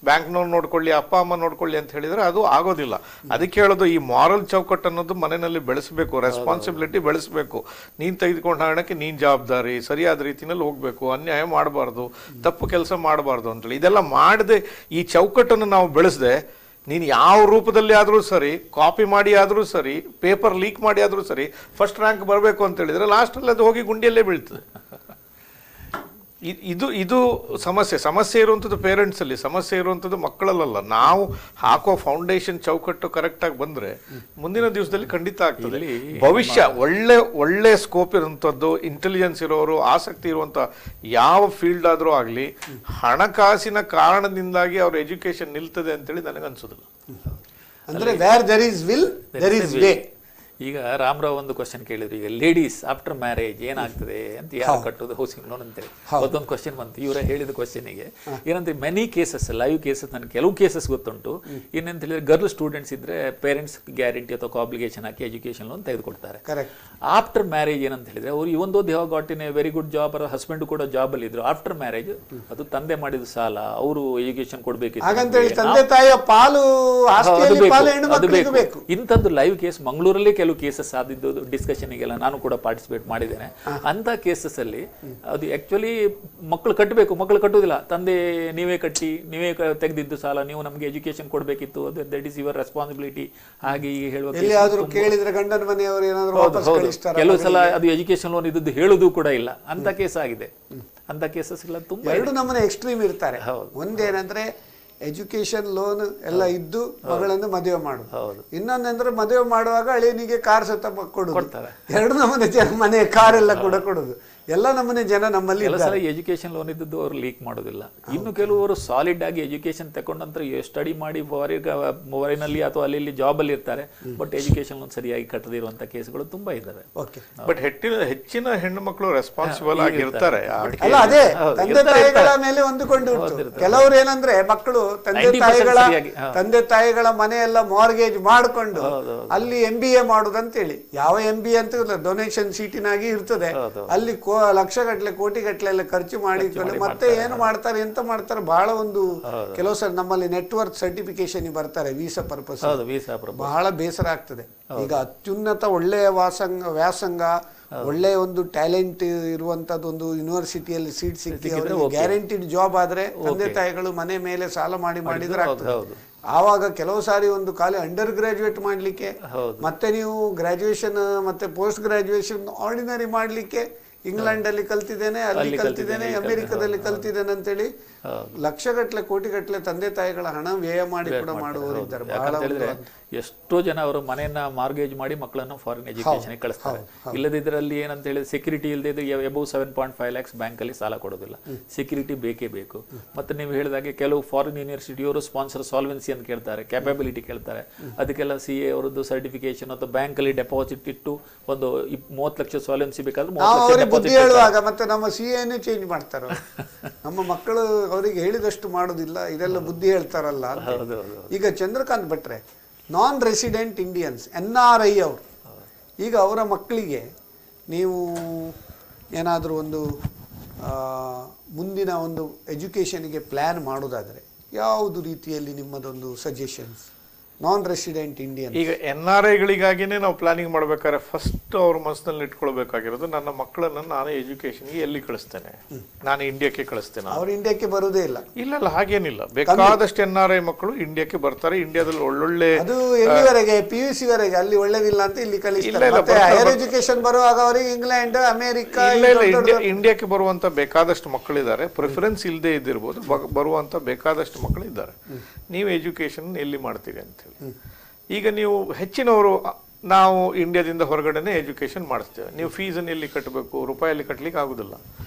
ಬ್ಯಾಂಕ್ನವ್ರು ನೋಡ್ಕೊಳ್ಳಿ, ಅಪ್ಪ ಅಮ್ಮ ನೋಡ್ಕೊಳ್ಳಿ ಅಂತ ಹೇಳಿದ್ರೆ ಅದು ಆಗೋದಿಲ್ಲ. ಅದಕ್ಕೆ ಹೇಳೋದು, ಈ ಮಾರಲ್ ಚೌಕಟ್ಟು ಅನ್ನೋದು ಮನೆಯಲ್ಲಿ ಬೆಳೆಸಬೇಕು, ರೆಸ್ಪಾನ್ಸಿಬಿಲಿಟಿ ಬೆಳೆಸಬೇಕು. ನೀನು ತೆಗೆದುಕೊಂಡ ಹಣಕ್ಕೆ ನೀನು ಜವಾಬ್ದಾರಿ, ಸರಿಯಾದ ರೀತಿಯಲ್ಲಿ ಹೋಗ್ಬೇಕು, ಅನ್ಯಾಯ ಮಾಡಬಾರ್ದು, ತಪ್ಪು ಕೆಲಸ ಮಾಡಬಾರ್ದು ಅಂತೇಳಿ ಇದೆಲ್ಲ ಮಾಡದೆ ಈ ಚೌಕಟ್ಟನ್ನು ನಾವು ಬೆಳೆಸದೆ, ನೀನು ಯಾವ ರೂಪದಲ್ಲಿ ಆದರೂ ಸರಿ, ಕಾಪಿ ಮಾಡಿ ಆದರೂ ಸರಿ, ಪೇಪರ್ ಲೀಕ್ ಮಾಡಿ ಆದರೂ ಸರಿ, ಫಸ್ಟ್ ರ್ಯಾಂಕ್ ಬರಬೇಕು ಅಂತ ಹೇಳಿದ್ರೆ ಲಾಸ್ಟಲ್ಲಿ ಅದು ಹೋಗಿ ಗುಂಡಿಯಲ್ಲೇ ಬೀಳ್ತದೆ. ಇದು ಸಮಸ್ಯೆ ಇರುವಂಥದ್ದು ಪೇರೆಂಟ್ಸಲ್ಲಿ, ಸಮಸ್ಯೆ ಇರುವಂಥದ್ದು ಮಕ್ಕಳಲ್ಲ. ನಾವು ಹಾಕೋ ಫೌಂಡೇಶನ್ ಚೌಕಟ್ಟು ಕರೆಕ್ಟಾಗಿ ಬಂದರೆ ಮುಂದಿನ ದಿವಸದಲ್ಲಿ ಖಂಡಿತ ಆಗ್ತದೆ. ಭವಿಷ್ಯ ಒಳ್ಳೆ ಸ್ಕೋಪ್ ಇರುವಂಥದ್ದು, ಇಂಟೆಲಿಜೆನ್ಸ್ ಇರೋರು, ಆಸಕ್ತಿ ಇರುವಂಥ ಯಾವ ಫೀಲ್ಡ್ ಆದರೂ ಆಗಲಿ, ಹಣಕಾಸಿನ ಕಾರಣದಿಂದಾಗಿ ಅವ್ರ ಎಜುಕೇಶನ್ ನಿಲ್ತದೆ ಅಂತೇಳಿ ನನಗೆ ಅನ್ಸೋದಿಲ್ಲ. ಅಂದ್ರೆ where there is will there is way. ಈಗ ರಾಮರಾವ್ ಒಂದು ಕ್ವಶನ್ ಕೇಳಿದ್ರು, ಈಗ ಲೇಡೀಸ್ ಆಫ್ಟರ್ ಮ್ಯಾರೇಜ್ ಏನಾಗ್ತದೆ ಅಂತ, ಯಾರು ಕಟ್ಟೋದು ಹೌಸಿಂಗ್ ಲೋನ್ ಅಂತೇಳಿ ಮತ್ತೊಂದು ಕ್ವಶನ್ ಬಂತು. ಇವರ ಹೇಳಿದ ಕ್ವಶನಿಗೆ ಏನಂತ, ಮೆನಿ ಕೇಸಸ್, ಲೈವ್ ಕೇಸಸ್, ನನಗೆ ಕೆಲವು ಕೇಸಸ್ ಗೊತ್ತುಂಟು. ಏನಂತ ಹೇಳಿದ್ರೆ, ಗರ್ಲ್ ಸ್ಟೂಡೆಂಟ್ಸ್ ಇದ್ರೆ ಪೇರೆಂಟ್ಸ್ ಗ್ಯಾರಂಟಿ ಅಥವಾ ಆಬ್ಲಿಗೇಷನ್ ಹಾಕಿ ಎಜುಕೇಶನ್ ಲೋನ್ ತೆಗೆದುಕೊಡ್ತಾರೆ. ಆಫ್ಟರ್ ಮ್ಯಾರೇಜ್ ಏನಂತ ಹೇಳಿದ್ರೆ, ಅವ್ರು ಇವೊಂದು they have got in a very good job, ಅವರ ಹಸ್ಬೆಂಡ್ ಕೂಡ ಜಾಬ್ ಅಲ್ಲಿ ಇದ್ರು. ಆಫ್ಟರ್ ಮ್ಯಾರೇಜ್ ಅದು ತಂದೆ ಮಾಡಿದ ಸಾಲ, ಅವರು ಎಜುಕೇಶನ್ ಕೊಡ್ಬೇಕಿತ್ತು, ಇಂಥದ್ದು ಲೈವ್ ಕೇಸ್ ಮಂಗಳೂರಲ್ಲಿ ಕೆಲವು ಕೇಸಸ್ ಆದಿದ್ದು ಡಿಸ್ಕಷನ್ಗೆಲ್ಲ ನಾನು ಕೂಡ ಪಾರ್ಟಿಸಿಪೇಟ್ ಮಾಡಿದ್ದೇನೆ. ಅಂತ ಕೇಸಸ್ ಅಲ್ಲಿ ಅದು ಆಕ್ಚುಲಿ ಮಕ್ಕಳು ಕಟ್ಟಬೇಕು, ಮಕ್ಕಳು ಕಟ್ಟುವುದಿಲ್ಲ, ತಂದೆ ನೀವೇ ಕಟ್ಟಿ, ನೀವೇ ತೆಗೆದಿದ್ದು ಸಾಲ, ನೀವು ನಮ್ಗೆ ಎಜುಕೇಶನ್ ಕೊಡ್ಬೇಕಿತ್ತು, ದಟ್ ಇಸ್ ಯುವರ್ ರೆಸ್ಪಾನ್ಸಿಬಿಲಿಟಿ, ಹಾಗೆ ಈಗ ಹೇಳುವ ಕೆಲವು ಸಲ ಅದು ಎಜುಕೇಶನ್ ಲೋನ್ ಇದ್ದದ್ದು ಹೇಳುದು ಕೂಡ ಇಲ್ಲ. ಅಂತ ಕೇಸ್ ಆಗಿದೆ. ಅಂತ ಕೇಸಸ್ ಎಲ್ಲ ತುಂಬಾ ಎರಡು ನಮ್ಮನೆ ಎಕ್ಸ್ಟ್ರೀಮ್ ಇರ್ತಾರೆ. ಒಂದೇನಂದ್ರೆ ಎಜುಕೇಶನ್ ಲೋನ್ ಎಲ್ಲ ಇದ್ದು ಮಗಳನ್ನು ಮದುವೆ ಮಾಡುದು, ಇನ್ನೊಂದಂದ್ರೆ ಮದುವೆ ಮಾಡುವಾಗ ಅಳಿಯನಿಗೆ ಕಾರ್ ಸತ ಕೊಡುದು. ಎರಡು ನಮ್ಮನೆ ಮನೆ ಕಾರ್ ಎಲ್ಲ ಕೂಡ ಕೊಡುದು. ಎಲ್ಲ ನಮ್ಮನೆ ಜನ ನಮ್ಮಲ್ಲಿ ಎಜುಕೇಶನ್ ಲೋನ್ ಇದ್ದದ್ದು ಅವರು ಲೀಕ್ ಮಾಡೋದಿಲ್ಲ. ಇನ್ನು ಕೆಲವರು ಸಾಲಿಡ್ ಆಗಿ ಎಜುಕೇಶನ್ ತಕೊಂಡ ನಂತರ ಸ್ಟಡಿ ಮಾಡಿ ಫಾರಿನಲ್ಲಿ ಅಥವಾ ಅಲ್ಲಿ ಜಾಬ್ ಅಲ್ಲಿ ಇರ್ತಾರೆ, ಬಟ್ ಎಜುಕೇಶನ್ ಲೋನ್ ಸರಿಯಾಗಿ ಕಟ್ಟದಿರುವಂತ ಕೇಸ್ಗಳು ತುಂಬಾ ಇದಾವೆ. ಬಟ್ ಹೆಚ್ಚಿನ ಹೆಣ್ಣು ಮಕ್ಕಳು ರೆಸ್ಪಾನ್ಸಿಬಲ್ ಆಗಿರ್ತಾರೆ. ಅದೇ ತಂದೆ ತಾಯಿಗಳ ಮೇಲೆ ಹೊಂದಿಕೊಂಡು, ಕೆಲವರು ಏನಂದ್ರೆ ಮಕ್ಕಳು ತಂದೆ ತಾಯಿಗಳ ಮನೆಯೆಲ್ಲ ಮಾರ್ಗೇಜ್ ಮಾಡಿಕೊಂಡು ಅಲ್ಲಿ MBA ಮಾಡುದಂತೇಳಿ, ಯಾವ MBA ಅಂತ ಡೊನೇಷನ್ ಸೀಟಿನಾಗಿ ಇರ್ತದೆ, ಅಲ್ಲಿ ಲಕ್ಷಗಟ್ಲೆ ಕೋಟಿಗಟ್ಲೆ ಎಲ್ಲ ಖರ್ಚು ಮಾಡಿ ಮತ್ತೆ ಏನು ಮಾಡ್ತಾರೆ, ಎಂತ ಮಾಡ್ತಾರೆ, ಬಹಳ ಒಂದು ಕೆಲವು ಸಲ ನಮ್ಮಲ್ಲಿ ನೆಟ್ವರ್ಕ್ ಸರ್ಟಿಫಿಕೇಶನ್ ಬರ್ತಾರೆ ವೀಸಾ ಪರ್ಪಸ್, ಬಹಳ ಬೇಸರ ಆಗ್ತದೆ. ಈಗ ಅತ್ಯುನ್ನತ ಒಳ್ಳೆಯ ವ್ಯಾಸಂಗ, ಒಳ್ಳೆಯ ಒಂದು ಟ್ಯಾಲೆಂಟ್ ಇರುವಂತದ್ದು ಒಂದು ಯೂನಿವರ್ಸಿಟಿಯಲ್ಲಿ ಸೀಟ್ ಸಿಕ್ಕಿ ಗ್ಯಾರಂಟಿಡ್ ಜಾಬ್ ಆದ್ರೆ ತಂದೆ ತಾಯಿಗಳು ಮನೆ ಮೇಲೆ ಸಾಲ ಮಾಡಿದ್ರೆ ಆಗ್ತದೆ. ಆವಾಗ ಕೆಲವು ಸಾರಿ ಒಂದು ಕಾಲ ಅಂಡರ್ ಗ್ರಾಜುಯೇಟ್ ಮಾಡ್ಲಿಕ್ಕೆ, ಮತ್ತೆ ನೀವು ಗ್ರಾಜುಯೇಷನ್ ಮತ್ತೆ ಪೋಸ್ಟ್ ಗ್ರಾಜುಯೇಷನ್ ಆರ್ಡಿನರಿ ಮಾಡ್ಲಿಕ್ಕೆ ಇಂಗ್ಲೆಂಡ್ ಅಲ್ಲಿ ಕಲ್ತಿದ್ದೇನೆ, ಅಲ್ಲಿ ಕಲ್ತಿದ್ದೇನೆ, ಅಮೆರಿಕದಲ್ಲಿ ಕಲ್ತಿದ್ದೇನೆ ಅಂತೇಳಿ ಲಕ್ಷಗಟ್ಲೆ ಕೋಟಿಗಟ್ಲೆ ತಂದೆ ತಾಯಿಗಳ ಹಣ ವ್ಯಯ ಮಾಡಿ ಕೂಡ ಮಾಡುವವರು ಇದ್ದಾರೆ. ಬಹಳ ಎಷ್ಟೋ ಜನ ಅವರು ಮನೆಯನ್ನ ಮಾರ್ಗೇಜ್ ಮಾಡಿ ಮಕ್ಕಳನ್ನು ಫಾರಿನ್ ಎಜುಕೇಶನ್ ಕಳಿಸ್ತಾರೆ. ಇಲ್ಲದಿದ್ರಲ್ಲಿ ಏನಂತ ಹೇಳಿದ್ರೆ, ಸೆಕ್ಯೂರಿಟಿ ಇಲ್ಲದೆ ಎಬವ್ 7.5 lakhs ಬ್ಯಾಂಕ್ ಅಲ್ಲಿ ಸಾಲ ಕೊಡೋದಿಲ್ಲ. ಸೆಕ್ಯೂರಿಟಿ ಬೇಕೇ ಬೇಕು. ಮತ್ತೆ ನೀವು ಹೇಳಿದಾಗೆ ಕೆಲವು ಫಾರಿನ್ ಯೂನಿವರ್ಸಿಟಿಯವರು ಸ್ಪಾನ್ಸರ್ ಸಾಲ್ವೆನ್ಸಿ ಅಂತ ಕೇಳ್ತಾರೆ, ಕ್ಯಾಪಬಿಲಿಟಿ ಕೇಳ್ತಾರೆ. ಅದಕ್ಕೆಲ್ಲ CA ಅವರದ್ದು ಸರ್ಟಿಫಿಕೇಶನ್ ಅಥವಾ ಬ್ಯಾಂಕ್ ಅಲ್ಲಿ ಡೆಪಾಸಿಟ್ ಇಟ್ಟು ಒಂದು 30 ಲಕ್ಷ ಸಾಲ್ವೆನ್ಸಿ ಬೇಕಾದ್ರೆ 30 ಲಕ್ಷ ಬುದ್ಧಿ ಹೇಳುವಾಗ ಮತ್ತೆ ನಮ್ಮ CAನೇ ಚೇಂಜ್ ಮಾಡ್ತಾರೆ. ನಮ್ಮ ಮಕ್ಕಳು ಅವರಿಗೆ ಹೇಳಿದಷ್ಟು ಮಾಡೋದಿಲ್ಲ, ಇದೆಲ್ಲ ಬುದ್ಧಿ ಹೇಳ್ತಾರಲ್ಲ. ಈಗ ಚಂದ್ರಕಾಂತ್ ಭಟ್ರೆ ನಾನ್ ರೆಸಿಡೆಂಟ್ ಇಂಡಿಯನ್ಸ್ NRI ಅವರು, ಈಗ ಅವರ ಮಕ್ಕಳಿಗೆ ನೀವು ಏನಾದರೂ ಒಂದು ಮುಂದಿನ ಒಂದು ಎಜುಕೇಷನ್ಗೆ ಪ್ಲ್ಯಾನ್ ಮಾಡೋದಾದರೆ ಯಾವುದು ರೀತಿಯಲ್ಲಿ ನಿಮ್ಮದೊಂದು ಸಜೆಷನ್ಸ್? ನಾನ್ ರೆಸಿಡೆಂಟ್ ಇಂಡಿಯನ್, ಈಗ NRIಗಳಿಗಾಗಿನೇ ನಾವು ಪ್ಲಾನಿಂಗ್ ಮಾಡ್ಬೇಕಾದ್ರೆ ಫಸ್ಟ್ ಅವ್ರ ಮನಸ್ಸಿನಲ್ಲಿ ಇಟ್ಕೊಳ್ಬೇಕಾಗಿರೋದು, ನನ್ನ ಮಕ್ಕಳನ್ನ ನಾನು ಎಜುಕೇಶನ್ಗೆ ಎಲ್ಲಿ ಕಳಿಸ್ತೇನೆ, ನಾನು ಇಂಡಿಯಾಕ್ಕೆ ಕಳಿಸ್ತೇನೆ. ಅವ್ರು ಇಂಡಿಯಾಕ್ಕೆ ಬರುವುದೇ ಇಲ್ಲ. ಇಲ್ಲ, ಹಾಗೇನಿಲ್ಲ. ಬೇಕಾದಷ್ಟು NRI ಮಕ್ಕಳು ಇಂಡಿಯಾಕ್ಕೆ ಬರ್ತಾರೆ. ಇಂಡಿಯಾದಲ್ಲಿ ಒಳ್ಳೊಳ್ಳೆ ಅದು ಎಲ್ಲಿವರೆಗೆ PUC ವರೆಗೆ ಅಲ್ಲಿ ಒಳ್ಳೇದಿಲ್ಲ ಅಂತ ಇಲ್ಲಿ ಕಳಿಸ್ತಾರೆ. ಹೈಯರ್ ಎಜುಕೇಶನ್ ಬರುವಾಗ ಅವರಿಗೆ ಇಂಗ್ಲೆಂಡ್, ಅಮೆರಿಕ, ಇಂಡಿಯಾಕ್ಕೆ ಬರುವಂತ ಬೇಕಾದಷ್ಟು ಮಕ್ಕಳಿದ್ದಾರೆ. ಪ್ರಿಫರೆನ್ಸ್ ಇಲ್ಲದೆ ಇದ್ದಿರ್ಬೋದು, ಬರುವಂತ ಬೇಕಾದಷ್ಟು ಮಕ್ಕಳಿದ್ದಾರೆ. ನೀವು ಎಜುಕೇಶನ್ ಎಲ್ಲಿ ಮಾಡ್ತೀರಿ ಅಂತ ಹೇಳಿ. ಈಗ ನೀವು ಹೆಚ್ಚಿನವರು ನಾವು ಇಂಡಿಯಾದಿಂದ ಹೊರಗಡೆನೆ ಎಜುಕೇಶನ್ ಮಾಡಿಸ್ತೇವೆ. ನೀವು ಫೀಸನ್ನು ಎಲ್ಲಿ ಕಟ್ಟಬೇಕು, ರೂಪಾಯಲ್ಲಿ ಕಟ್ಟಲಿಕ್ಕೆ ಆಗುದಿಲ್ಲ.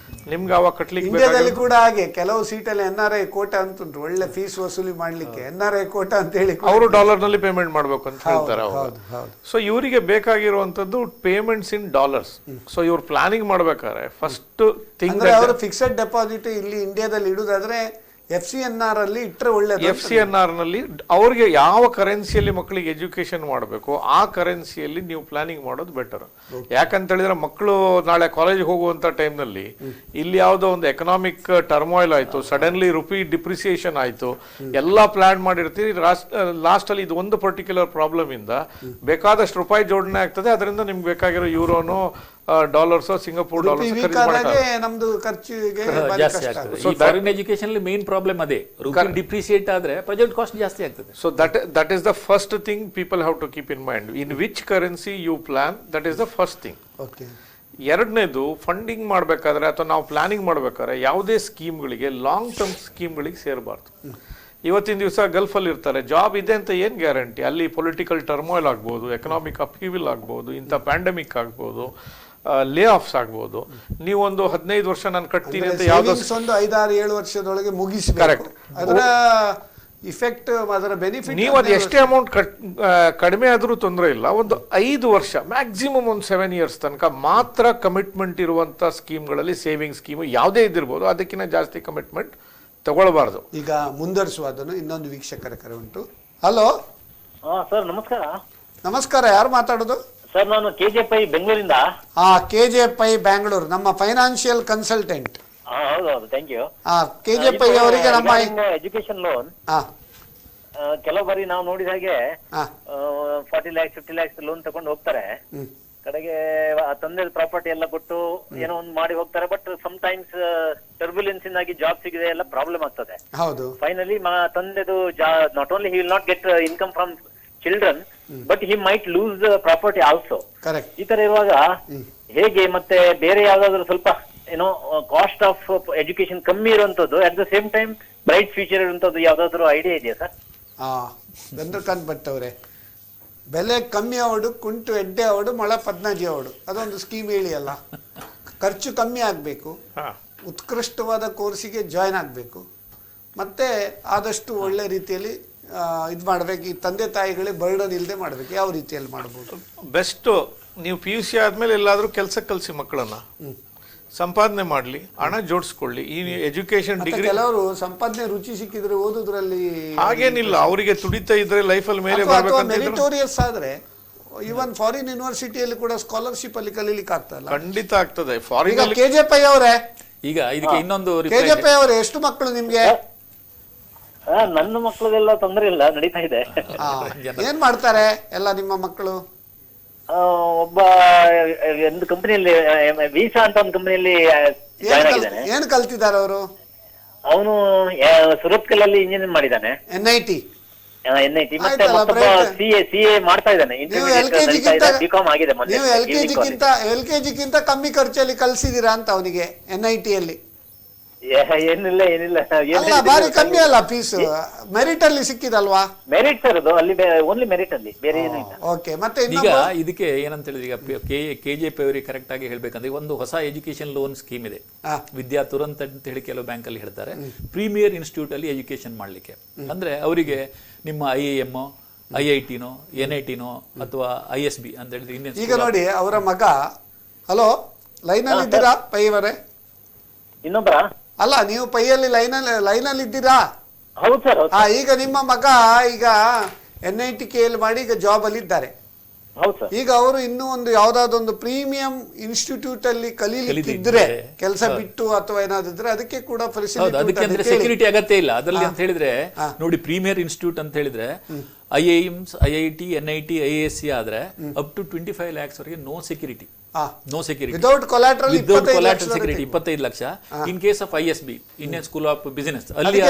ನಿಮ್ಗೆ ಅವಾಗ ಕಟ್ಟಲಿಕ್ಕೆ ಇಂಡಿಯಾದಲ್ಲಿ ಕೂಡ ಹಾಗೆ ಕೆಲವು ಸೀಟಲ್ಲಿ NRI ಕೋಟಾ ಅಂತ ಉಂಟು, ಒಳ್ಳೆ ಫೀಸ್ ವಸೂಲಿ ಮಾಡ್ಲಿಕ್ಕೆ NRI ಕೋಟಾ ಅಂತ ಹೇಳಿ ಅವರು ಡಾಲರ್ನಲ್ಲಿ ಪೇಮೆಂಟ್ ಮಾಡಬೇಕು ಅಂತ ಹೇಳ್ತಾರೆ ಅವರು. ಸೊ ಇವರಿಗೆ ಬೇಕಾಗಿರುವಂತದ್ದು ಪೇಮೆಂಟ್ಸ್ ಇನ್ ಡಾಲರ್ಸ್. ಸೊ ಇವ್ರು ಪ್ಲಾನಿಂಗ್ ಮಾಡ್ಬೇಕಾದ್ರೆ ಫಸ್ಟ್ ಥಿಂಗ್ ಅವರು ಫಿಕ್ಸೆಡ್ ಡೆಪಾಸಿಟ್ ಇಲ್ಲಿ ಇಂಡಿಯಾದಲ್ಲಿ ಇಡುದಾದ್ರೆ FCNR ಅಲ್ಲಿ ಇಟ್ಟರೆ ಒಳ್ಳೆದು. FCNR ನಲ್ಲಿ ಅವ್ರಿಗೆ ಯಾವ ಕರೆನ್ಸಿಯಲ್ಲಿ ಮಕ್ಕಳಿಗೆ ಎಜುಕೇಶನ್ ಮಾಡಬೇಕು ಆ ಕರೆನ್ಸಿಯಲ್ಲಿ ನೀವು ಪ್ಲಾನಿಂಗ್ ಮಾಡೋದು ಬೆಟರ್. ಯಾಕಂತ ಹೇಳಿದ್ರೆ ಮಕ್ಕಳು ನಾಳೆ ಕಾಲೇಜ್ ಹೋಗುವಂತ ಟೈಮ್ನಲ್ಲಿ ಇಲ್ಲಿ ಯಾವುದೋ ಒಂದು ಎಕನಾಮಿಕ್ ಟರ್ಮಾಯಿಲ್ ಆಯ್ತು, ಸಡನ್ಲಿ ರುಪಿ ಡಿಪ್ರಿಸಿಯೇಷನ್ ಆಯ್ತು, ಎಲ್ಲ ಪ್ಲಾನ್ ಮಾಡಿರ್ತೀರಿ, ಲಾಸ್ಟ್ ಅಲ್ಲಿ ಇದು ಒಂದು ಪರ್ಟಿಕ್ಯುಲರ್ ಪ್ರಾಬ್ಲಮ್ ಇಂದ ಬೇಕಾದಷ್ಟು ರೂಪಾಯಿ ಜೋಡಣೆ ಆಗ್ತದೆ. ಅದರಿಂದ ನಿಮ್ಗೆ ಬೇಕಾಗಿರೋ ಯೂರೋನೋ ಡಾಲರ್ಸ್ ಸಿಂಗಾಪುರ್ ಡಾಲರ್ಸ್ ನಮ್ದು ಖರ್ಚಿಗೆ ಜಾಸ್ತಿ ಆಗ್ತದೆ. ಈ ಫಾರಿನ್ ಎಜುಕೇಶನ್ ಮೇನ್ ಪ್ರಾಬ್ಲಮ್ ಅದೇ, ರೂಪಿ ಡಿಪ್ರಿಸಿಯೇಟ್ ಆದ್ರೆ ಪ್ರಾಜೆಕ್ಟ್ ಕಾಸ್ಟ್ ಜಾಸ್ತಿ ಆಗ್ತದೆ. So that is the first thing people have to keep in mind. In which currency you plan, that is the first thing. ಎರಡನೇದು, ಫಂಡಿಂಗ್ ಮಾಡಬೇಕಾದ್ರೆ ಅಥವಾ ನಾವು planning ಮಾಡಬೇಕಾದ್ರೆ ಯಾವುದೇ ಸ್ಕೀಮ್ಗಳಿಗೆ ಲಾಂಗ್ ಟರ್ಮ್ ಸ್ಕೀಮ್ಗಳಿಗೆ ಸೇರಬಾರ್ದು. ಇವತ್ತಿನ ದಿವಸ ಗಲ್ಫಲ್ಲಿ ಇರ್ತಾರೆ, ಜಾಬ್ ಇದೆ ಅಂತ ಏನು ಗ್ಯಾರಂಟಿ? ಅಲ್ಲಿ ಪೊಲಿಟಿಕಲ್ ಟರ್ಮಾಯಿಲ್ ಆಗ್ಬೋದು, ಎಕನಾಮಿಕ್ ಅಪ್ಹೀವಿಲ್ ಆಗ್ಬೋದು, ಇಂಥ ಪ್ಯಾಂಡಮಿಕ್ ಆಗ್ಬೋದು, ಲೇ ಆಫ್ಸ್ ಆಗ್ಬೋದು. ನೀವೊಂದು 15 ವರ್ಷ ನಾನು ಕಟ್ತೀನಿ ಅಂತ ಯಾವುದೋ ಒಂದು 5-6-7 ವರ್ಷದೊಳಗೆ ಮುಗಿಸಬೇಕು. ಕರೆಕ್ಟ್. ಅದರ ಇಫೆಕ್ಟ್, ಅದರ ಬೆನಿಫಿಟ್ ನೀವು ಅದು ಎಷ್ಟೇ ಅಮೌಂಟ್ ಕಡಿಮೆ ಆದರೂ ತೊಂದರೆ ಇಲ್ಲ. ಒಂದು 5 ವರ್ಷ ಮ್ಯಾಕ್ಸಿಮಮ್ ಒಂದು 7 years ತನಕ ಮಾತ್ರ ಕಮಿಟ್ಮೆಂಟ್ ಇರುವಂತ ಸ್ಕೀಮ್ಗಳಲ್ಲಿ, ಸೇವಿಂಗ್ ಸ್ಕೀಮು ಯಾವುದೇ ಇದಿರ್ಬೋದು, ಅದಕ್ಕಿಂತ ಜಾಸ್ತಿ ಕಮಿಟ್ಮೆಂಟ್ ತಗೊಳ್ಬಾರ್ದು. ಈಗ ಮುಂದುವರಿಸುವುದನ್ನು ಇನ್ನೊಂದು ವೀಕ್ಷಕರ ಕರೆ ಉಂಟು. ಹಲೋ ಸರ್, ನಮಸ್ಕಾರ. ನಮಸ್ಕಾರ, ಯಾರು ಮಾತಾಡೋದು? ಸರ್, ನಾನು KJPI ಬೆಂಗಳೂರಿಂದ. KJPI ಬ್ಯಾಂಗ್ಳೂರ್, ನಮ್ಮ ಫೈನಾನ್ಷಿಯಲ್ ಕನ್ಸಲ್ಟೆಂಟ್. ಹೌದೌದು, ಥ್ಯಾಂಕ್ ಯು. KJPI ಅವರಿಗೆ ನಮ್ಮ ಎಜುಕೇಶನ್ ಲೋನ್ ಕೆಲವು ಬಾರಿ ನಾವು ನೋಡಿದ ಹಾಗೆ 40 lakhs 50 lakhs ಲೋನ್ ತಗೊಂಡು ಹೋಗ್ತಾರೆ. ಕಡೆಗೆ ತಂದೆ ಪ್ರಾಪರ್ಟಿ ಎಲ್ಲ ಕೊಟ್ಟು ಏನೋ ಒಂದು ಮಾಡಿ ಹೋಗ್ತಾರೆ. ಬಟ್ ಸಮ್ ಟೈಮ್ಸ್ ಟರ್ಬ್ಯುಲೆನ್ಸ್ ಇಂದಾಗಿ ಜಾಬ್ ಸಿಗದೆ ಎಲ್ಲ ಪ್ರಾಬ್ಲಮ್ ಆಗ್ತದೆ. ಹೌದು. ಫೈನಲಿ ತಂದೆದು not only he will not get income from children, but he might lose the property also. Correct. ಈ ತರ ಇರುವಾಗ ಹೇಗೆ ಮತ್ತೆ ಬೇರೆ ಯಾವ್ದಾದ್ರು ಸ್ವಲ್ಪ ಏನೋ ಕಾಸ್ಟ್ ಆಫ್ ಎಜುಕೇಶನ್ ಕಮ್ಮಿ ಇರುವಂತದ್ದು, at the same time bright future ಇರುವಂತದ್ದು ಯಾವ್ದಾದ್ರು ಐಡಿಯಾ ಇದೆಯಾ ಸರ್? ಚಂದ್ರಕಾಂತ್ ಭಟ್ ಅವರೇ, ಬೆಲೆ ಕಮ್ಮಿ ಅವಡು, ಕುಂಟು ಎಡ್ಡೆ ಅವಡು, ಮೊಳ 15 ಅವಡು, ಅದೊಂದು ಸ್ಕೀಮ್ ಹೇಳಿ ಅಲ್ಲ. ಖರ್ಚು ಕಮ್ಮಿ ಆಗಬೇಕು, ಉತ್ಕೃಷ್ಟವಾದ ಕೋರ್ಸಿಗೆ ಜಾಯ್ನ್ ಆಗಬೇಕು, ಮತ್ತೆ ಆದಷ್ಟು ಒಳ್ಳೆ ರೀತಿಯಲ್ಲಿ ಇದು ಮಾಡಬೇಕು. ಈ ತಂದೆ ತಾಯಿಗಳಿಗೆ ಬರ್ಡನ್ ಇಲ್ಲದೆ ಮಾಡಬೇಕು. ಯಾವ ರೀತಿಯಲ್ಲಿ ಮಾಡಬಹುದು? ಬೆಸ್ಟ್, ನೀವು PUC ಆದ್ಮೇಲೆ ಎಲ್ಲಾದ್ರೂ ಕೆಲಸಕ್ಕೆ ಕಲಿಸಿ ಮಕ್ಕಳನ್ನ, ಸಂಪಾದನೆ ಮಾಡ್ಲಿ, ಹಣ ಜೋಡಿಸ್ಕೊಳ್ಳಿ. ಈ ಎಜುಕೇಶನ್ ಡಿಗ್ರಿ ಕೆಲವರು ಸಂಪಾದನೆ ರುಚಿ ಸಿಕ್ಕಿದ್ರೆ ಓದುದ್ರಲ್ಲಿ ಹಾಗೇನಿಲ್ಲ, ಅವರಿಗೆ ತುಡಿತಾ ಇದ್ರೆ ಲೈಫಲ್ಲಿ ಮೇಲೆ ಬರ್ಬೇಕಂತ ಮೆರಿಟೋರಿಯಸ್ ಆದ್ರೆ ಇವನ್ ಫಾರಿನ್ ಯೂನಿವರ್ಸಿಟಿಯಲ್ಲಿ ಕೂಡ ಸ್ಕಾಲರ್ಶಿಪ್ ಅಲ್ಲಿ ಕಲೀಲಿಕ್ಕೆ ಆಗ್ತಲ್ಲ. ಖಂಡಿತ ಆಗ್ತದೆ. ಫಾರಿನ್ KJPI ಅವರೇ, ಈಗ ಇದಕ್ಕೆ ಇನ್ನೊಂದು KJPI ಅವರೇ, ಎಷ್ಟು ಮಕ್ಕಳು ನಿಮ್ಗೆ? ನನ್ನ ಮಕ್ಕಳದೆಲ್ಲ ತೊಂದರೆ ಇಲ್ಲ, ನಡೀತಾ ಇದೆ. ಏನ್ ಮಾಡ್ತಾರೆ ಎಲ್ಲ ನಿಮ್ಮ ಮಕ್ಕಳು? ಒಬ್ಬ ಒಂದು ಕಂಪನಿಯಲ್ಲಿ, ವೀಸಾ ಅಂತ ಒಂದು ಕಂಪನಿಯಲ್ಲಿ ಜಾಯ್ನ್ ಆಗಿದ್ದಾನೆ. ಏನ್ ಕಲ್ತಿದ್ದಾರೆ ಅವರು? ಅವನು ಸುರತ್ಕಲ್ ಅಲ್ಲಿ ಇಂಜಿನಿಯರ್ ಮಾಡಿದ್ದಾನೆ, NIT. ಮತ್ತೆ ಮತ್ತೊಬ್ಬ CA ಮಾಡ್ತಾ ಇದ್ದಾನೆ. ಬಿಕಾಮ್ ಆಗಿದೆ. ನೀವು LKG ಗಿಂತ ಕಮ್ಮಿ ಖರ್ಚಲ್ಲಿ ಕಲ್ಸಿದೀರಾ ಅಂತ ಅವನಿಗೆ NIT ಅಲ್ಲಿ? ಏನಿಲ್ಲ ಭಾರಿ ಕಮ್ಮಿ ಅಲ್ಲ ಫೀಸ್? ಮೆರಿಟ್ ಅಲ್ಲಿ ಸಿಕ್ಕಿದಲ್ವಾ? ಮೆರಿಟ್ ಸರ್, ಅದು ಅಲ್ಲಿ ಓನ್ಲಿ ಮೆರಿಟ್ ಅಲ್ಲಿ, ಬೇರೆ ಏನೂ ಇಲ್ಲ. ಓಕೆ. ಮತ್ತೆ ಈಗ ಇದಕ್ಕೆ ಏನಂತ ಹೇಳಿದ್ರೆ, ಈಗ KJPI ಅವರಿಗೆ ಕರೆಕ್ಟ್ ಆಗಿ ಹೇಳ್ಬೇಕಂದ್ರೆ ಒಂದು ಹೊಸ ಎಜುಕೇಶನ್ ಲೋನ್ ಸ್ಕೀಮ್ ಇದೆ, ವಿದ್ಯಾ ತುರಂತ್ ಅಂತ ಹೇಳಿ ಕೆಲವು ಬ್ಯಾಂಕ್ ಅಲ್ಲಿ ಹೇಳ್ತಾರೆ. ಪ್ರೀಮಿಯರ್ ಇನ್ಸ್ಟಿಟ್ಯೂಟ್ ಅಲ್ಲಿ ಎಜುಕೇಶನ್ ಮಾಡ್ಲಿಕ್ಕೆ, ಅಂದ್ರೆ ಅವರಿಗೆ ನಿಮ್ಮ IIM IITನೋ NITನೋ ಅಥವಾ ISB ಅಂತ ಹೇಳಿದ್ರೆ. ಈಗ ನೋಡಿ ಅವರ ಮಗ, ಹಲೋ ಲೈನ್ ಅಲ್ಲಿ ಇದ್ದೀರಾ ಪೈ ಅವರೇ? ಇನ್ನೊಬ್ಬರ ಅಲ್ಲ, ನೀವು ಪೈಯಲ್ಲಿ ಲೈನಲ್ಲಿ ಇದ್ದೀರಾ? ಹೌದು ಸರ್. ಈಗ ನಿಮ್ಮ ಮಗ ಈಗ NIT KL ಮಾಡಿ ಈಗ ಜಾಬ್ ಅಲ್ಲಿ ಇದ್ದಾರೆ. ಈಗ ಅವರು ಇನ್ನೂ ಒಂದು ಯಾವ್ದಾದೊಂದು ಪ್ರೀಮಿಯಂ ಇನ್ಸ್ಟಿಟ್ಯೂಟ್ ಅಲ್ಲಿ ಕಲೀಲಿಕ್ಕಿದ್ರೆ, ಕೆಲಸ ಬಿಟ್ಟು ಅಥವಾ ಏನಾದಿದ್ರೆ ಅದಕ್ಕೆ ಕೂಡ ಅದಕ್ಕೆ ಸೆಕ್ಯೂರಿಟಿ ಅಗತ್ಯ ಇಲ್ಲ ಅದರಲ್ಲಿ ಅಂತ ಹೇಳಿದ್ರೆ. ನೋಡಿ, ಪ್ರೀಮಿಯರ್ ಇನ್ಸ್ಟಿಟ್ಯೂಟ್ ಅಂತ ಹೇಳಿದ್ರೆ IIMs IIT NIT IISc ಆದ್ರೆ ಅಪ್ ಟು 25 lakhs ವರೆಗೆ no security. Without collateral 25 lakh. In case of ISB, Indian school of business, ಅಲ್ಲಿ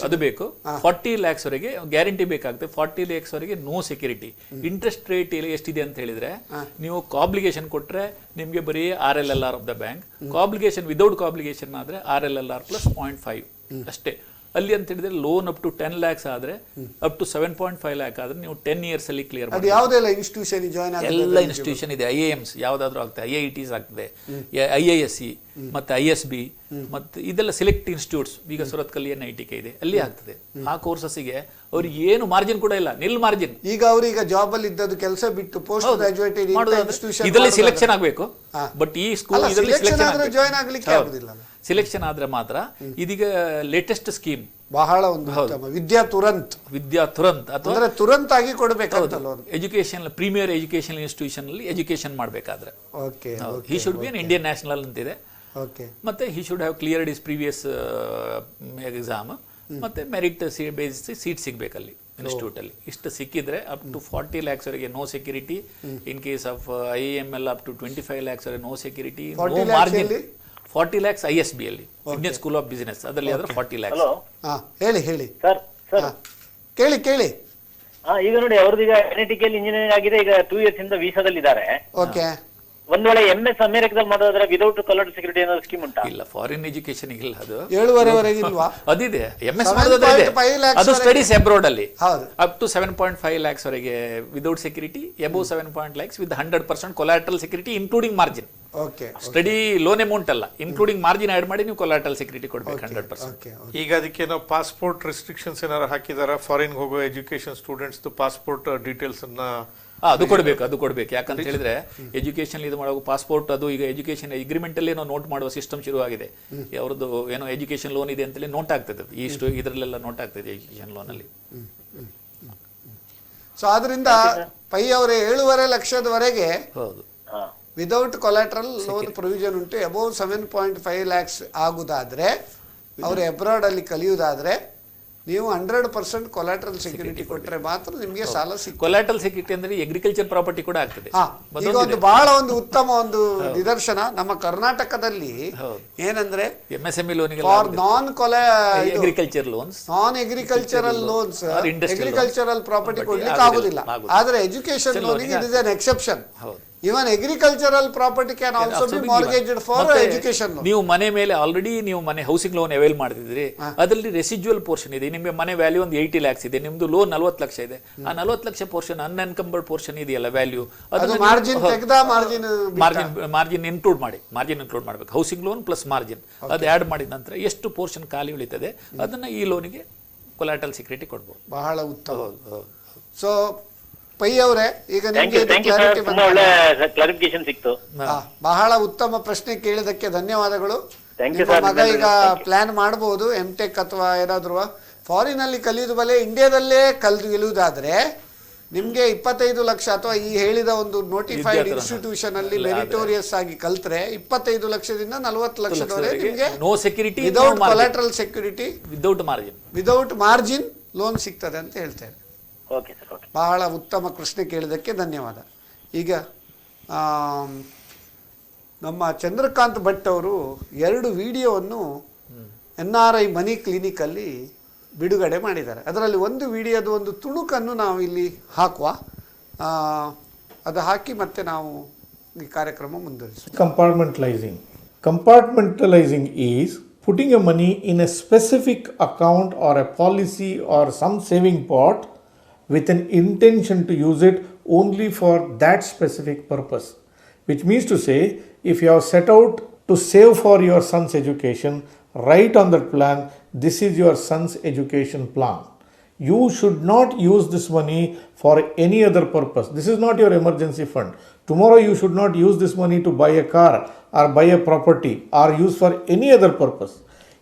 ಅದು ಬೇಕು. 40 lakhs ವರೆಗೆ ಗ್ಯಾರಂಟಿ ಬೇಕಾಗುತ್ತೆ. 40 lakhs ವರೆಗೆ ನೋ ಸೆಕ್ಯೂರಿಟಿ. ಇಂಟ್ರೆಸ್ಟ್ ರೇಟ್ ಎಷ್ಟಿದೆ ಅಂತ ಹೇಳಿದ್ರೆ, ನೀವು ಕಾಬ್ಲಿಗೇಷನ್ ಕೊಟ್ರೆ ನಿಮ್ಗೆ ಬರೀ RLLR of the bank. Coobligation without coobligation ಆದ್ರೆ RLLR +0.5 ಅಷ್ಟೇ. ಅಲ್ಲಿ ಅಂತ ಹೇಳಿದ್ರೆ ಲೋನ್ ಅಪ್ ಟು 10 lakhs ಆದರೆ ಅಪ್ ಟು 7.5 lakh ಆದರೆ ನೀವು 10 years ಅಲ್ಲಿ ಕ್ಲಿಯರ್ ಅದು ಮಾಡಿ. ಯಾವುದೆಲ್ಲ ಇನ್ಸ್ಟಿಟ್ಯೂಷನ್ ಜಾಯ್ನ್ ಎಲ್ಲ ಇನ್ಸ್ಟಿಟ್ಯೂಷನ್ ಇದೆ, IIMs ಯಾವುದಾದ್ರೂ ಆಗ್ತದೆ, IITs ಆಗ್ತದೆ, IISc ಮತ್ತೆ ISB ಮತ್ತೆ ಇದೆಲ್ಲ ಸೆಲೆಕ್ಟ್ ಇನ್ಸ್ಟಿಟ್ಯೂಟ್ಸ್. ಈಗ ಸುರತ್ಕಲ್ NITK ಇದೆ, ಅಲ್ಲಿ ಆಗ್ತದೆ. ಆ ಕೋರ್ಸಸ್ಗೆ ಅವ್ರಿಗೆ ಏನು ಮಾರ್ಜಿನ್ ಕೂಡ ಇಲ್ಲ, ನಿಲ್ ಮಾರ್ಜಿನ್. ಈಗ ಅವ್ರೀಗ ಜಾಬ್ ಅಲ್ಲಿ ಇದ್ದದ್ದು ಕೆಲಸ ಬಿಟ್ಟು ಪೋಸ್ಟ್ ಗ್ರಾಜುಯೇಟ್ ಇದರಲ್ಲಿ ಸಿಲೆಕ್ಷನ್ ಆಗಬೇಕು. ಬಟ್ ಈ ಸ್ಕೂಲ್ ಇದರಲ್ಲಿ ಜಾಯ್ನ್ ಆಗ್ಲಿಕ್ಕೆ ಆಗುದಿಲ್ಲ. ಸಿಲೆಕ್ಷನ್ ಆದ್ರೆ ಮಾತ್ರ. ಇದೀಗ ಲೇಟೆಸ್ಟ್ ಸ್ಕೀಮ್ ಬಹಳ ಒಂದು ವಿದ್ಯಾ ತುರಂತ್ ಅಥವಾ ತುರಂತ್ ಆಗಿ ಕೊಡಬೇಕಂತಲ್ಲ. ಎಜುಕೇಶನ್ ಪ್ರೀಮಿಯರ್ ಎಜುಕೇಶನ್ ಇನ್ಸ್ಟಿಟ್ಯೂಷನ್ ಅಲ್ಲಿ ಎಜುಕೇಶನ್ ಮಾಡಬೇಕಾದ್ರೆ okay he should be an Indian national ಅಂತಿದೆ. ಓಕೆ, ಮತ್ತೆ he should have cleared is previous exam. ಮತ್ತೆ ಮೆರಿಟ್ ಬೇಸಿಸ್ ಸೀಟ್ ಸಿಗ್ಬೇಕಲ್ಲಿ ಇನ್ಸ್ಟಿಟ್ಯೂಟ್ ಅಲ್ಲಿ. ಇಷ್ಟು ಸಿಕ್ಕಿದ್ರೆ ಅಪ್ ಟು 40 lakhs ವರೆಗೆ no security. In case of IIML up to 25 lakhs ವರೆಗೆ no security, no margin. 40 lakhs ISB ಅಲ್ಲಿ, ಇಂಡಿಯನ್ ಸ್ಕೂಲ್ ಆಫ್ ಬಿಸಿನೆಸ್, ಅದರಲ್ಲಿ ಆದ್ರೆ 40 lakhs. ಹಲೋ, ಹೇಳಿ ಸರ್. ಸರ್ ಕೇಳಿ. ಈಗ ನೋಡಿ, ಅವ್ರದ್ದು ಈಗ NITK ಇಂಜಿನಿಯರಿಂಗ್ ಆಗಿದೆ, ಈಗ 2 years ಇಂದ ವೀಸಾದಲ್ಲಿ ಇದ್ದಾರೆ. ಓಕೆ, ಒಂದ್ ವೇಳೆ MS ಅಮೆರಿಕದಲ್ಲಿ ಮಾಡೋದ್ರೆ ವಿದೌಟ್ ಕೊಲಾಟರಲ್ ಸೆಕ್ಯೂರಿಟಿ ಏನಾದ್ರು ಸ್ಕೀಮ್ ಉಂಟಾ? ಇಲ್ಲ, ಫಾರಿನ್ ಎಜುಕೇಶನ್ ಇಲ್ಲ. ಅದು 7.5 ಇಲ್ವಾ? ಅದಿದೆ, MS ಮಾಡೋದ್ರೆ ಇದೆ. 7.5 lakhs ಅದು ಸ್ಟಡೀಸ್ ಅಬ್ರಾಡ್ ಅಲ್ಲಿ ಹೌದು. ಅಪ್ ಟು 7.5 lakhs ವರೆಗೆ without security, above 7.5 lakhs with 100% collateral security including margin. Okay, study loan amount ಅಲ್ಲ, ಇನ್ಕ್ಲೂಡಿಂಗ್ ಮಾರ್ಜಿನ್ ಆಡ್ ಮಾಡಿ ನೀವು ಕೊಲಾಟರಲ್ ಸೆಕ್ಯೂರಿಟಿ ಕೊಡ್ಬೇಕು 100%. ಈಗ ಅದಕ್ಕೆ ನಾವು ಪಾಸ್ಪೋರ್ಟ್ ರೆಸ್ಟ್ರಿಕ್ಷನ್ಸ್ ಏನಾರು ಹಾಕಿದಾರ? ಫಾರಿನ್ ಹೋಗೋ ಎಜುಕೇಶನ್ ಸ್ಟೂಡೆಂಟ್ಸ್ ಪಾಸ್ಪೋರ್ಟ್ ಡೀಟೇಲ್ಸ್ ಅನ್ನ ಅದು ಕೊಡ್ಬೇಕು. ಯಾಕಂತ ಹೇಳಿದ್ರೆ ಎಜುಕೇಶನ್ ಇದು ಮಾಡೋ ಪಾಸ್ಪೋರ್ಟ್, ಅದು ಈಗ ಎಜುಕೇಶನ್ ಅಗ್ರಿಮೆಂಟ್ ಅಲ್ಲಿ ನಾವು ನೋಟ್ ಮಾಡುವ ಸಿಸ್ಟಮ್ ಶುರುವಾಗಿದೆ. ಅವ್ರದ್ದು ಏನೋ ಎಜುಕೇಶನ್ ಲೋನ್ ಇದೆ ಅಂತೇಳಿ ನೋಟ್ ಆಗ್ತದೆ, ಇದರಲ್ಲೆಲ್ಲ ನೋಟ್ ಆಗ್ತದೆ ಎಜುಕೇಶನ್ ಲೋನ್ ಅಲ್ಲಿ. ಸೊ ಆದ್ರಿಂದ ಪೈ ಅವರೇ 7.5 ಲಕ್ಷದವರೆಗೆ ಹೌದು, ವಿದೌಟ್ ಕೊಲಾಟ್ರಲ್ ಲೋನ್ ಪ್ರೊವಿಷನ್ ಉಂಟು. ಅಬೌವ್ 7.5 lakhs ಆಗುದಾದ್ರೆ, ಅವರು ಅಬ್ರಾಡ್ ಅಲ್ಲಿ ಕಲಿಯುವುದಾದ್ರೆ ನೀವು 100% ಕೊಲಾಟ್ರಲ್ ಸೆಕ್ಯೂರಿಟಿ ಕೊಟ್ಟರೆ ಮಾತ್ರ ನಿಮಗೆ ಸಾಲ ಸಿಗ್ತದೆ. ಕೊಲಾಟರಲ್ ಸೆಕ್ಯೂರಿಟಿ ಅಂದ್ರೆ ಅಗ್ರಿಕಲ್ಚರ್ ಪ್ರಾಪರ್ಟಿ ಕೂಡ ಆಗ್ತದೆ. ಈಗ ಒಂದು ಬಹಳ ಒಂದು ಉತ್ತಮ ಒಂದು ನಿದರ್ಶನ ನಮ್ಮ ಕರ್ನಾಟಕದಲ್ಲಿ ಏನಂದ್ರೆ MSME ಲೋನಿಗೆ for non agriculture loans, non agricultural loans, agricultural property ಕೊಡ್ಲಿಕ್ಕೆ ಆಗುದಿಲ್ಲ. ಆದ್ರೆ ಎಜುಕೇಶನ್ ಲೋನಿಗೆ it is an exception. Even agricultural property can also be mortgaged for education loan. ನೀವು ಮನೆ ಮೇಲೆ ಆಲ್ರೆಡಿ ನೀವು ಮನೆ ಹೌಸಿಂಗ್ ಲೋನ್ ಅವೈಲ್ ಮಾಡ್ತಿದ್ರಿ, ಅದರಲ್ಲಿ ರೆಸಿಜುವಲ್ ಪೋರ್ಷನ್ ಇದೆ. ನಿಮಗೆ ಮನೆ ವ್ಯಾಲ್ಯೂ ಒಂದು 80 lakhs ಇದೆ, ನಿಮ್ದು ಲೋನ್ 40 ಲಕ್ಷ ಇದೆ. ಆ 40 ಲಕ್ಷ ಪೋರ್ಷನ್ ಅನ್ಎನ್ಕಂಬರ್ಡ್ ಪೋರ್ಷನ್ ಇದೆಯಲ್ಲ ವ್ಯಾಲ್ಯೂ, ಅದು ಮಾರ್ಜಿನ್ ಇನ್ಕ್ಲೂಡ್ ಮಾಡಬೇಕು. ಹೌಸಿಂಗ್ ಲೋನ್ ಪ್ಲಸ್ ಮಾರ್ಜಿನ್ ಅದು ಆಡ್ ಮಾಡಿದ ನಂತರ ಎಷ್ಟು ಪೋರ್ಷನ್ ಖಾಲಿ ಉಳಿತದೆ ಅದನ್ನ ಈ ಲೋನಿಗೆ ಕೊಲಾಟರಲ್ ಸೆಕ್ಯೂರಿಟಿ ಕೊಡ್ಬೋದು. ಬಹಳ ಉತ್ತಮ. ಸೊ ಪೈ ಅವರೇ, ಈಗ ಕ್ಲಾರಿಫಿಕೇಶನ್ ಸಿಕ್ತು. ಬಹಳ ಉತ್ತಮ ಪ್ರಶ್ನೆ ಕೇಳಿದಕ್ಕೆ ಧನ್ಯವಾದಗಳು. ಮಗ ಈಗ ಪ್ಲಾನ್ ಮಾಡಬಹುದು MTech ಅಥವಾ ಏನಾದ್ರು ಫಾರಿನ್ ಅಲ್ಲಿ ಕಲಿಯುವುದು ಬಲೆ ಇಂಡಿಯಾದಲ್ಲೇ ಕಲಿಯುವುದಾದ್ರೆ ನಿಮ್ಗೆ 25 ಲಕ್ಷ ಅಥವಾ ಈ ಹೇಳಿದ ಒಂದು ನೋಟಿಫೈಡ್ ಇನ್ಸ್ಟಿಟ್ಯೂಷನ್ ಅಲ್ಲಿ ಮೆರಿಟೋರಿಯಸ್ ಆಗಿ ಕಲ್ತ್ರೆ 25 ಲಕ್ಷದಿಂದ 40 ಲಕ್ಷದವರೆಗೆ ನಿಮ್ಗೆ no security, without collateral security, without margin loan ಸಿಗ್ತದೆ ಅಂತ ಹೇಳ್ತೇವೆ. Okay sir, okay. ಬಹಳ ಉತ್ತಮ ಪ್ರಶ್ನೆ ಕೇಳಿದ್ದಕ್ಕೆ ಧನ್ಯವಾದ. ಈಗ ನಮ್ಮ ಚಂದ್ರಕಾಂತ್ ಭಟ್ ಅವರು 2 ವಿಡಿಯೋವನ್ನು NRI ಮನಿ ಕ್ಲಿನಿಕಲ್ಲಿ ಬಿಡುಗಡೆ ಮಾಡಿದ್ದಾರೆ. ಅದರಲ್ಲಿ ಒಂದು ವಿಡಿಯೋದ ಒಂದು ತುಣುಕನ್ನು ನಾವು ಇಲ್ಲಿ ಹಾಕುವ, ಅದು ಹಾಕಿ ಮತ್ತೆ ನಾವು ಈ ಕಾರ್ಯಕ್ರಮ ಮುಂದುವರಿಸುವ. Compartmentalizing is putting a money in a specific account or a policy or some saving pot with an intention to use it only for that specific purpose. Which means to say, if you have set out to save for your son's education, write on that plan, this is your son's education plan. You should not use this money for any other purpose. This is not your emergency fund. Tomorrow you should not use this money to buy a car or buy a property or use for any other purpose.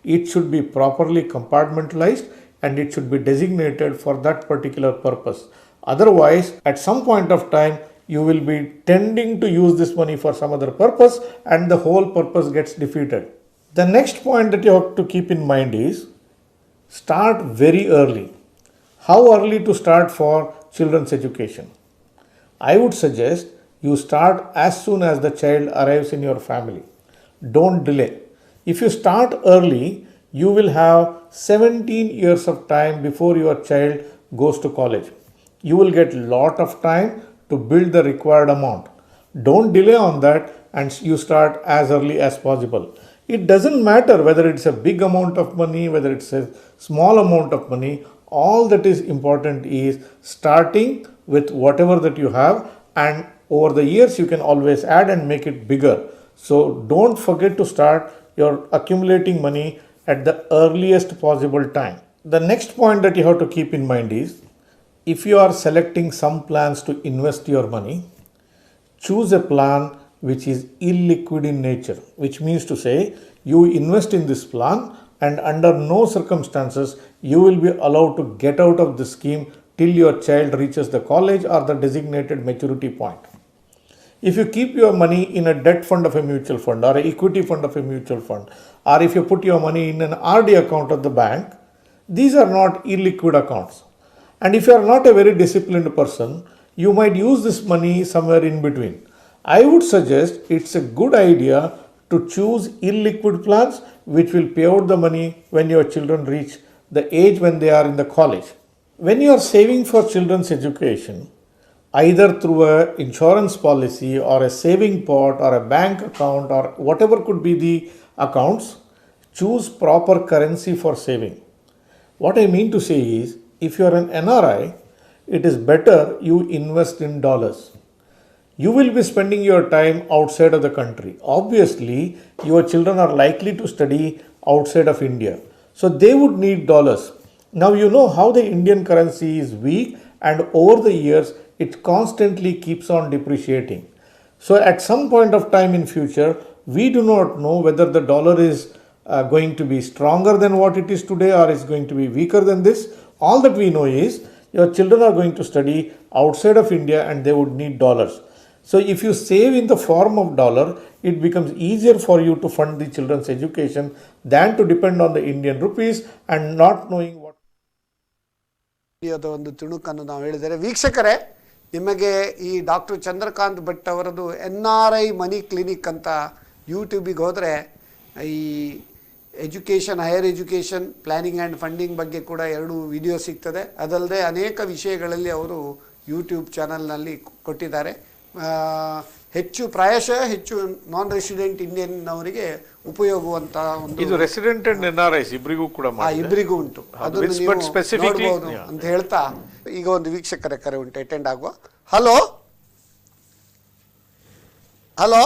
It should be properly compartmentalized and it should be designated for that particular purpose. Otherwise, at some point of time, you will be tending to use this money for some other purpose and the whole purpose gets defeated. The next point that you have to keep in mind is start very early. How early to start for children's education? I would suggest you start as soon as the child arrives in your family. Don't delay. If you start early, you will have 17 years of time before your child goes to college. You will get lot of time to build the required amount. Don't delay on that and you start as early as possible. It doesn't matter whether it's a big amount of money, whether it's a small amount of money. All that is important is starting with whatever that you have, and over the years you can always add and make it bigger. So don't forget to start your accumulating money at the earliest possible time. The next point that you have to keep in mind is, if you are selecting some plans to invest your money, choose a plan which is illiquid in nature, which means to say you invest in this plan and under no circumstances you will be allowed to get out of the scheme till your child reaches the college or the designated maturity point. If you keep your money in a debt fund of a mutual fund or an equity fund of a mutual fund, or if you put your money in an RD account of the bank, these are not illiquid accounts. And if you are not a very disciplined person, you might use this money somewhere in between. I would suggest it's a good idea to choose illiquid plans which will pay out the money when your children reach the age when they are in the college. When you are saving for children's education, either through an insurance policy or a saving pot or a bank account or whatever could be the accounts, choose proper currency for saving. What I mean to say is, if you are an NRI, it is better you invest in dollars. You will be spending your time outside of the country. Obviously, your children are likely to study outside of India. So they would need dollars. Now you know how the Indian currency is weak, and over the years it constantly keeps on depreciating. So at some point of time in future, we do not know whether the dollar is going to be stronger than what it is today or is going to be weaker than this. All that we know is your children are going to study outside of India and they would need dollars. So if you save in the form of dollar, it becomes easier for you to fund the children's education than to depend on the Indian rupees and not knowing what. ಅದು ಒಂದು ತುಣುಕನ್ನು ನಾವು ಹೇಳಿದರೆ, ವೀಕ್ಷಕರೇ, ನಿಮಗೆ ಈ doctor Chandrakant Bhat ಅವರದು NRI ಮನಿ clinic ಅಂತ ಯೂಟ್ಯೂಬಿಗೆ ಹೋದರೆ ಈ education, higher education, planning and funding ಬಗ್ಗೆ ಕೂಡ 2 ವಿಡಿಯೋ ಸಿಗ್ತದೆ. ಅದಲ್ಲದೆ ಅನೇಕ ವಿಷಯಗಳಲ್ಲಿ ಅವರು ಯೂಟ್ಯೂಬ್ ಚಾನಲ್ನಲ್ಲಿ ಕೊಟ್ಟಿದ್ದಾರೆ. ಪ್ರಾಯಶಃ ಹೆಚ್ಚು ನಾನ್ ರೆಸಿಡೆಂಟ್ ಇಂಡಿಯನ್ ಅವರಿಗೆ ಉಪಯೋಗವಂತ ಒಂದು, ಇದು ರೆಸಿಡೆಂಟ್ ಅಂಡ್ NRIs ಇಬ್ಬರಿಗೂ ಕೂಡ ಇಬ್ಬರಿಗೂ ಉಂಟು, ಅದನ್ನು ನೀವು ನೋಡಬಹುದು ಅಂತ ಹೇಳ್ತಾ, ಈಗ ಒಂದು ವೀಕ್ಷಕರ ಕರೆ ಉಂಟು, ಅಟೆಂಡ್ ಆಗುವ. ಹಲೋ ಹಲೋ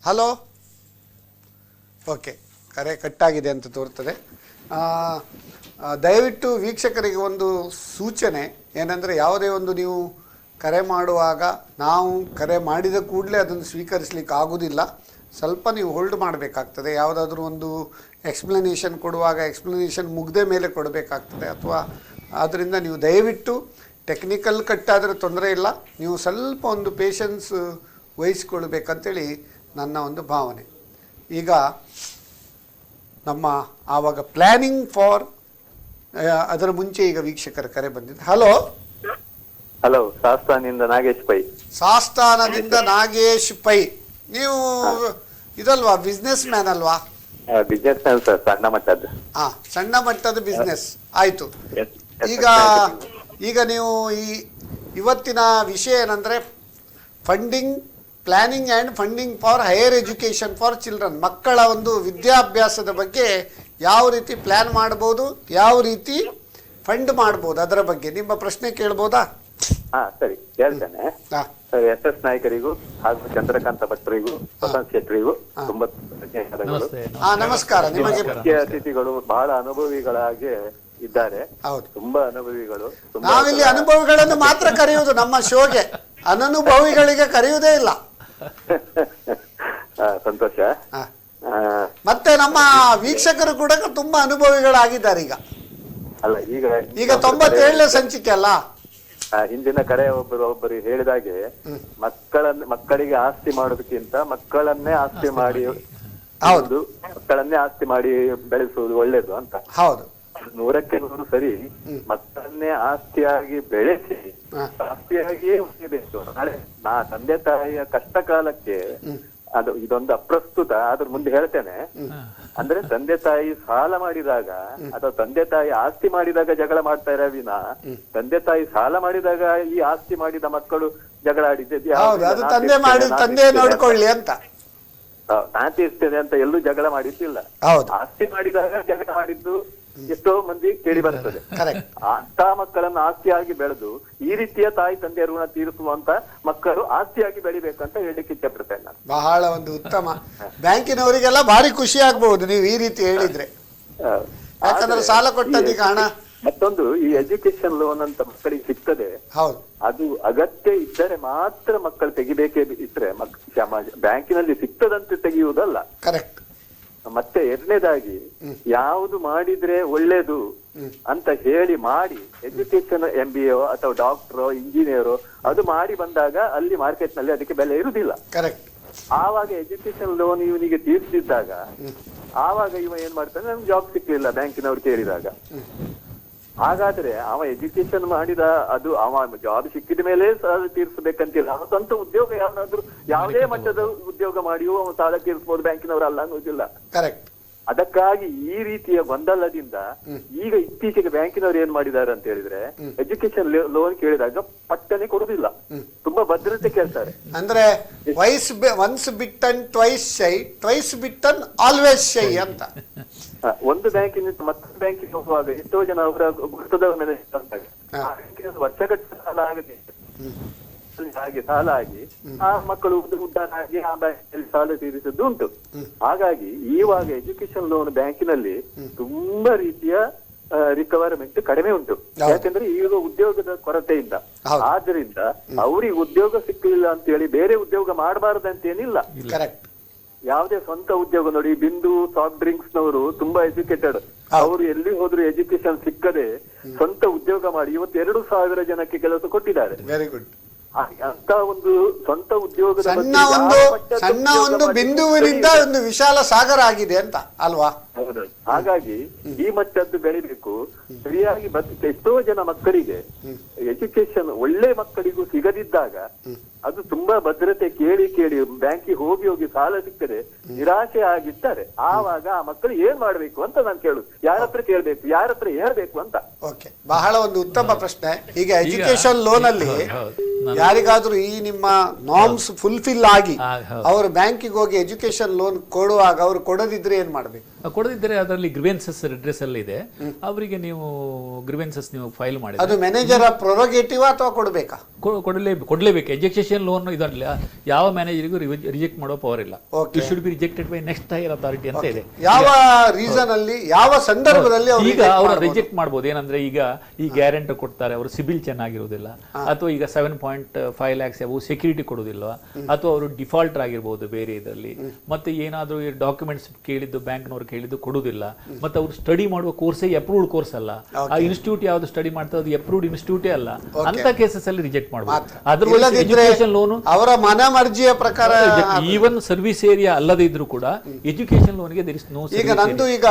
ಹಲೋ ಓಕೆ, ಕರೆ ಕಟ್ಟಾಗಿದೆ ಅಂತ ತೋರ್ತದೆ. ದಯವಿಟ್ಟು ವೀಕ್ಷಕರಿಗೆ ಒಂದು ಸೂಚನೆ ಏನಂದರೆ, ಯಾವುದೇ ಒಂದು ನೀವು ಕರೆ ಮಾಡುವಾಗ ನಾವು ಕರೆ ಮಾಡಿದ ಕೂಡಲೇ ಅದನ್ನು ಸ್ವೀಕರಿಸಲಿಕ್ಕೆ ಆಗೋದಿಲ್ಲ. ಸ್ವಲ್ಪ ನೀವು ಹೋಲ್ಡ್ ಮಾಡಬೇಕಾಗ್ತದೆ. ಯಾವುದಾದ್ರೂ ಒಂದು ಎಕ್ಸ್ಪ್ಲನೇಷನ್ ಕೊಡುವಾಗ ಎಕ್ಸ್ಪ್ಲನೇಷನ್ ಮುಗ್ದೇ ಮೇಲೆ ಕೊಡಬೇಕಾಗ್ತದೆ. ಅಥವಾ ಆದ್ದರಿಂದ ನೀವು ದಯವಿಟ್ಟು ಟೆಕ್ನಿಕಲ್ ಕಟ್ಟಾದರೆ ತೊಂದರೆ ಇಲ್ಲ, ನೀವು ಸ್ವಲ್ಪ ಒಂದು ಪೇಷನ್ಸ್ ವಹಿಸ್ಕೊಳ್ಬೇಕಂತೇಳಿ ನನ್ನ ಒಂದು ಭಾವನೆ. ಈಗ ನಮ್ಮ ಆವಾಗ ಪ್ಲ್ಯಾನಿಂಗ್ ಫಾರ್, ಅದರ ಮುಂಚೆ ಈಗ ವೀಕ್ಷಕರ ಕರೆ ಬಂದಿದೆ. ಹಲೋ ಹಲೋ, ಸಾಸ್ತಾನದಿಂದ ನಾಗೇಶ್ ಪೈ. ಸಾಸ್ತಾನದಿಂದ ನಾಗೇಶ್ ಪೈ, ನೀವು ಇದಲ್ವಾ, ಬಿಸ್ನೆಸ್ ಮ್ಯಾನ್ ಅಲ್ವಾ? ಬಿಸ್ನೆಸ್ ಮ್ಯಾನ್ ಸರ್, ಸಣ್ಣ ಮಟ್ಟದ. ಸಣ್ಣ ಮಟ್ಟದ ಬಿಸ್ನೆಸ್ ಆಯಿತು. ಈಗ ನೀವು ಇವತ್ತಿನ ವಿಷಯ ಏನಂದರೆ, funding, planning and funding for higher education for children. ಮಕ್ಕಳ ಒಂದು ವಿದ್ಯಾಭ್ಯಾಸದ ಬಗ್ಗೆ ಯಾವ ರೀತಿ ಪ್ಲ್ಯಾನ್ ಮಾಡ್ಬೋದು, ಯಾವ ರೀತಿ ಫಂಡ್ ಮಾಡ್ಬೋದು, ಅದರ ಬಗ್ಗೆ ನಿಮ್ಮ ಪ್ರಶ್ನೆ ಕೇಳ್ಬೋದಾ? ಸರಿ, ಹೇಳ್ತೇನೆ. ಸರ್, SS ನಾಯ್ಕರಿಗೂ ಹಾಗೂ ಚಂದ್ರಕಾಂತ ಭಟ್ರಿಗೂ ವಸಂತ್ ಶೆಟ್ಟರಿಗೂ ತುಂಬಾ ಧನ್ಯವಾದಗಳು. ನಮಸ್ಕಾರ. ನಿಮಗೆ ಮುಖ್ಯ ಅತಿಥಿಗಳು ಬಹಳ ಅನುಭವಿಗಳಾಗಿ ಇದ್ದಾರೆ. ತುಂಬಾ ಅನುಭವಿಗಳು. ನಾವಿಲ್ಲಿ ಅನುಭವಿಗಳನ್ನು ಮಾತ್ರ ಕರೆಯುವುದು ನಮ್ಮ ಶೋಗೆ, ಅನನುಭವಿಗಳಿಗೆ ಕರೆಯುವುದೇ ಇಲ್ಲ. ಸಂತೋಷ. ಮತ್ತೆ ನಮ್ಮ ವೀಕ್ಷಕರು ಕೂಡ ತುಂಬಾ ಅನುಭವಿಗಳಾಗಿದ್ದಾರೆ ಈಗ. ಅಲ್ಲ, ಈಗ 97ನೇ ಸಂಚಿಕೆ ಅಲ್ಲ. ಹಿಂದಿನ ಕರೆ ಒಬ್ಬರು ಹೇಳಿದಾಗೆ, ಮಕ್ಕಳಿಗೆ ಆಸ್ತಿ ಮಾಡೋದಕ್ಕಿಂತ ಮಕ್ಕಳನ್ನೇ ಆಸ್ತಿ ಮಾಡಿ, ಮಕ್ಕಳನ್ನೇ ಆಸ್ತಿ ಮಾಡಿ ಬೆಳೆಸುವುದು ಒಳ್ಳೇದು ಅಂತ. ಹೌದು, 100ಕ್ಕೆ 100 ಸರಿ. ಮಕ್ಕಳನ್ನೇ ಆಸ್ತಿಯಾಗಿ ಬೆಳೆಸಿ ಆಸ್ತಿಯಾಗಿಯೇ ಉಳಿಬೇಕು. ನಾಳೆ ತಂದೆ ತಾಯಿಯ ಕಷ್ಟ ಕಾಲಕ್ಕೆ ಅದು ಇದೊಂದು ಅಪ್ರಸ್ತುತ. ಅದ್ರ ಮುಂದೆ ಹೇಳ್ತೇನೆ. ಅಂದ್ರೆ ತಂದೆ ತಾಯಿ ಸಾಲ ಮಾಡಿದಾಗ ಅಥವಾ ತಂದೆ ತಾಯಿ ಆಸ್ತಿ ಮಾಡಿದಾಗ ಜಗಳ ಮಾಡ್ತಾ ಇರವಿನ, ತಂದೆ ತಾಯಿ ಸಾಲ ಮಾಡಿದಾಗ ಈ ಆಸ್ತಿ ಮಾಡಿದ ಮಕ್ಕಳು ಜಗಳ ಆಡಿದ್ದೆ ತಂದೆ ನೋಡ್ಕೊಳ್ಳಿ ಅಂತ. ನಾ ತೀರಿಸ್ತೇನೆ ಅಂತ ಎಲ್ಲೂ ಜಗಳ ಮಾಡಿದ್ದಿಲ್ಲ. ಹೌದು. ಆಸ್ತಿ ಮಾಡಿದಾಗ ಜಗಳ ಮಾಡಿದ್ದು ಎಷ್ಟೋ ಮಂದಿ ಕೇಳಿ ಬರ್ತದೆ. ಕರೆಕ್ಟ್. ಅಂತ ಮಕ್ಕಳನ್ನ ಆಸ್ತಿಯಾಗಿ ಬೆಳೆದು ಈ ರೀತಿಯ ತಾಯಿ ತಂದೆಯ ಋಣ ತೀರಿಸುವಂತ ಮಕ್ಕಳು ಆಸ್ತಿಯಾಗಿ ಬೆಳಿಬೇಕಂತ ಹೇಳಲಿಕ್ಕೆ ಇಚ್ಛೆ ಪಡ್ತೇನೆ ನಾನು. ಬಹಳ ಒಂದು ಉತ್ತಮ. ಬ್ಯಾಂಕಿನವರಿಗೆಲ್ಲ ಭಾರಿ ಖುಷಿ ಆಗ್ಬಹುದು ನೀವು ಈ ರೀತಿ ಹೇಳಿದ್ರೆ, ಯಾಕಂದ್ರೆ ಸಾಲ ಕೊಟ್ಟದೀಗ ಹಣ. ಮತ್ತೊಂದು, ಈ ಎಜುಕೇಶನ್ ಲೋನ್ ಅಂತ ಮಕ್ಕಳಿಗೆ ಸಿಗ್ತದೆ, ಹೌದು, ಅದು ಅಗತ್ಯ ಇದ್ದರೆ ಮಾತ್ರ ಮಕ್ಕಳು ತೆಗಿಬೇಕೇ ಇದ್ರೆ ಬ್ಯಾಂಕಿನಲ್ಲಿ ಸಿಗ್ತದಂತೆ ತೆಗೆಯುವುದಲ್ಲ. ಕರೆಕ್ಟ್. ಮತ್ತೆ ಎರಡನೇದಾಗಿ ಯಾವುದು ಮಾಡಿದ್ರೆ ಒಳ್ಳೇದು ಅಂತ ಹೇಳಿ ಮಾಡಿ ಎಜುಕೇಶನ್ MBA ಅಥವಾ ಡಾಕ್ಟರೋ ಇಂಜಿನಿಯರೋ ಅದು ಮಾಡಿ ಬಂದಾಗ ಅಲ್ಲಿ ಮಾರ್ಕೆಟ್ ನಲ್ಲಿ ಅದಕ್ಕೆ ಬೆಲೆ ಇರುವುದಿಲ್ಲ. ಕರೆಕ್ಟ್. ಆವಾಗ ಎಜುಕೇಶನ್ ಲೋನ್ ಇವನಿಗೆ ತೀರ್ಸಿದ್ದಾಗ ಆವಾಗ ಇವ ಏನ್ ಮಾಡ್ತಾನೆ, ನಮ್ಗೆ ಜಾಬ್ ಸಿಕ್ಲಿಲ್ಲ ಬ್ಯಾಂಕಿನವ್ರು ಕೇಳಿದಾಗ. ಹಾಗಾದ್ರೆ ಅವ ಎಜುಕೇಶನ್ ಮಾಡಿದ ಅದು ಅವ ಜಾಬ್ ಸಿಕ್ಕಿದ ಮೇಲೆ ಸಾಲ ತೀರ್ಸ್ಬೇಕಂತಿಲ್ಲ. ಅವನ ಸ್ವಂತ ಉದ್ಯೋಗ ಯಾವನಾದ್ರೂ ಯಾವುದೇ ಮಟ್ಟದ ಉದ್ಯೋಗ ಮಾಡಿಯೂ ಅವನು ಸಾಲ ತೀರಿಸಬಹುದು, ಬ್ಯಾಂಕಿನವರು ಅಲ್ಲ ಅನ್ನೋದಿಲ್ಲ. ಕರೆಕ್ಟ್. ಅದಕ್ಕಾಗಿ ಈ ರೀತಿಯ ಗೊಂದಲದಿಂದ ಈಗ ಇತ್ತೀಚೆಗೆ ಬ್ಯಾಂಕಿನವರು ಏನ್ ಮಾಡಿದ್ದಾರೆ ಅಂತ ಹೇಳಿದ್ರೆ, ಎಜುಕೇಶನ್ ಲೋನ್ ಕೇಳಿದಾಗ ಪಟ್ಟನೆ ಕೊಡುದಿಲ್ಲ, ತುಂಬಾ ಭದ್ರತೆ ಕೇಳ್ತಾರೆ. ಅಂದ್ರೆ ಒನ್ಸ್ ಬಿಟ್ಟನ್ ಟ್ವೈಸ್ ಶೈ, ಟ್ವೈಸ್ ಬಿಟ್ಟನ್ ಆಲ್ವೇಸ್ ಶೈ ಅಂತ. ಒಂದು ಬ್ಯಾಂಕಿನ ಮತ್ತೊಂದು ಬ್ಯಾಂಕಿಗೆ ಹೋಗುವಾಗ ಎಷ್ಟೋ ಜನ ಅವರ ಗುರ್ತದ ಮೇಲೆ ವರ್ಷಗಟ್ಟಲೆ ಸಾಲ ಆಗುತ್ತೆ, ಹಾಗೆ ಸಾಲ ಆಗಿ ಆ ಮಕ್ಕಳು ಉದ್ದಾರ ಆಗಿ ಆ ಬ್ಯಾಂಕಿನಲ್ಲಿ ಸಾಲ ತೀರಿಸಿದ್ದು ಉಂಟು. ಹಾಗಾಗಿ ಇವಾಗ ಎಜುಕೇಶನ್ ಲೋನ್ ಬ್ಯಾಂಕಿನಲ್ಲಿ ತುಂಬಾ ರೀತಿಯ ರಿಕವರ್ಮೆಂಟ್ ಕಡಿಮೆ ಉಂಟು. ಯಾಕಂದ್ರೆ ಈಗ ಉದ್ಯೋಗದ ಕೊರತೆಯಿಂದ. ಆದ್ರಿಂದ ಅವ್ರಿಗೆ ಉದ್ಯೋಗ ಸಿಕ್ಕಲಿಲ್ಲ ಅಂತ ಹೇಳಿ ಬೇರೆ ಉದ್ಯೋಗ ಮಾಡಬಾರದಂತೇನಿಲ್ಲ. ಕರೆಕ್ಟ್. ಯಾವುದೇ ಸ್ವಂತ ಉದ್ಯೋಗ ನೋಡಿ, ಬಿಂದು ಸಾಫ್ಟ್ ಡ್ರಿಂಕ್ಸ್ ನವರು ತುಂಬಾ ಎಜುಕೇಟೆಡ್, ಅವರು ಎಲ್ಲಿ ಹೋದ್ರು ಎಜುಕೇಶನ್ ಸಿಕ್ಕದೆ ಸ್ವಂತ ಉದ್ಯೋಗ ಮಾಡಿ ಇವತ್ತು 2,000 ಜನಕ್ಕೆ ಕೆಲಸ ಕೊಟ್ಟಿದ್ದಾರೆ. Very good. ಅಂತ ಒಂದು ಸ್ವಂತ ಉದ್ಯೋಗದ ಸಣ್ಣ ಒಂದು ಬಿಂದುವಿನಿಂದ ಒಂದು ವಿಶಾಲ ಸಾಗರ ಆಗಿದೆ ಅಂತ ಅಲ್ವಾ? ಹೌದು. ಹಾಗಾಗಿ ಈ ಮಟ್ಟದ್ದು ಬೆಳಿಬೇಕು ಸರಿಯಾಗಿ. ಎಷ್ಟೋ ಜನ ಮಕ್ಕಳಿಗೆ ಎಜುಕೇಶನ್ ಒಳ್ಳೆ ಮಕ್ಕಳಿಗೂ ಸಿಗದಿದ್ದಾಗ ಅದು ತುಂಬಾ ಭದ್ರತೆ ಕೇಳಿ ಕೇಳಿ ಬ್ಯಾಂಕಿಗೆ ಹೋಗಿ ಹೋಗಿ ಸಾಲ ಸಿಕ್ಕದೆ ನಿರಾಶೆ ಆಗಿರ್ತಾರೆ. ಆವಾಗ ಆ ಮಕ್ಕಳು ಏನ್ ಮಾಡ್ಬೇಕು ಅಂತ ನಾನು ಕೇಳುದು, ಯಾರ ಹತ್ರ ಕೇಳ್ಬೇಕು, ಯಾರ ಹತ್ರ ಹೇಳ್ಬೇಕು ಅಂತ. ಓಕೆ, ಬಹಳ ಒಂದು ಉತ್ತಮ ಪ್ರಶ್ನೆ. ಈಗ ಎಜುಕೇಶನ್ ಲೋನ್ ಅಲ್ಲಿ ಯಾರಿಗಾದ್ರೂ ಈ ನಿಮ್ಮ ನಾರ್ಮ್ಸ್ ಫುಲ್ಫಿಲ್ ಆಗಿ ಅವರು ಬ್ಯಾಂಕಿಗೆ ಹೋಗಿ ಎಜುಕೇಶನ್ ಲೋನ್ ಕೊಡುವಾಗ ಅವರು ಕೊಡದಿದ್ರೆ ಏನ್ ಮಾಡ್ಬೇಕು? ಕೊಡದಿದ್ದರೆ ಅದರಲ್ಲಿ ಗ್ರಿವೆನ್ಸಸ್ ರಿಡ್ರೆಸ್ ಅಲ್ಲಿ ಇದೆ, ಅವರಿಗೆ ನೀವು ಗ್ರಿವೆನ್ಸಸ್ ನೀವು ಫೈಲ್ ಮಾಡಿ. ಅದು ಮ್ಯಾನೇಜರ್ ಪ್ರೊರೋಗೇಟಿವ್ ಅಥವಾ ಕೊಡಬೇಕಾ? ಕೊಡಲೇಬೇಕು. ಎಜುಕೇಶನ್ ಲೋನ್ ಇದರಲ್ಲಿ ಯಾವ ಮ್ಯಾನೇಜರಿಗೂ ರಿಜೆಕ್ಟ್ ಮಾಡೋ ಪವರ್ ಇಲ್ಲ. It should be rejected by next higher authority ಅಂತ ಇದೆ. ಯಾವ ರೀಸನ್ ಅಲ್ಲಿ, ಯಾವ ಸಂದರ್ಭದಲ್ಲಿ ಈಗ ಅವರು ರಿಜೆಕ್ಟ್ ಮಾಡಬಹುದು. ಏನಂದ್ರೆ ಈಗ ಈ ಗ್ಯಾರಂಟಿ ಕೊಡ್ತಾರೆ, ಅವರು ಸಿಬಿಲ್ ಚೆನ್ನಾಗಿರುವುದಿಲ್ಲ, ಅಥವಾ ಈಗ 7.5 lakhs ಸೆಕ್ಯೂರಿಟಿ ಕೊಡುವುದಿಲ್ಲ, ಅಥವಾ ಅವರು ಡಿಫಾಲ್ಟರ್ ಆಗಿರ್ಬೋದು ಬೇರೆ ಇದರಲ್ಲಿ, ಮತ್ತೆ ಏನಾದರೂ ಡಾಕ್ಯುಮೆಂಟ್ಸ್ ಕೇಳಿದ್ದು ಬ್ಯಾಂಕ್ನವ್ರು ಕೇಳಿದ್ದು ಕೊಡುವುದಿಲ್ಲ, ಮತ್ತೆ ಅವರು ಸ್ಟಡಿ ಮಾಡುವ ಕೋರ್ಸೇ ಅಪ್ರೂವ್ಡ್ ಕೋರ್ಸ್ ಅಲ್ಲ, ಆ ಇನ್ಸ್ಟಿಟ್ಯೂಟ್ ಯಾವ್ದು ಸ್ಟಡಿ ಮಾಡ್ತಾ ಅದು ಅಪ್ರೂವ್ಡ್ ಇನ್ಸ್ಟಿಟ್ಯೂಟೇ ಅಲ್ಲ, ಅಂತ ಕೇಸಸ್ ಅಲ್ಲಿ ರಿಜೆಕ್ಟ್ ಮಾಡಬಹುದು. ಅದರ್ವೈಸ್ ಎಜುಕೇಶನ್ ಲೋನ್ ಅವರ ಮನಮರ್ಜಿಯ ಪ್ರಕಾರ, ಈವನ್ ಸರ್ವಿಸ್ ಏರಿಯಾ ಅಲ್ಲದೇ ಇದ್ರೂ ಕೂಡ ಎಜುಕೇಶನ್ ಲೋನ್ಗೆ ದೇರ್ ಇಸ್ ನೋ. ಈಗ ನಂದು ಈಗ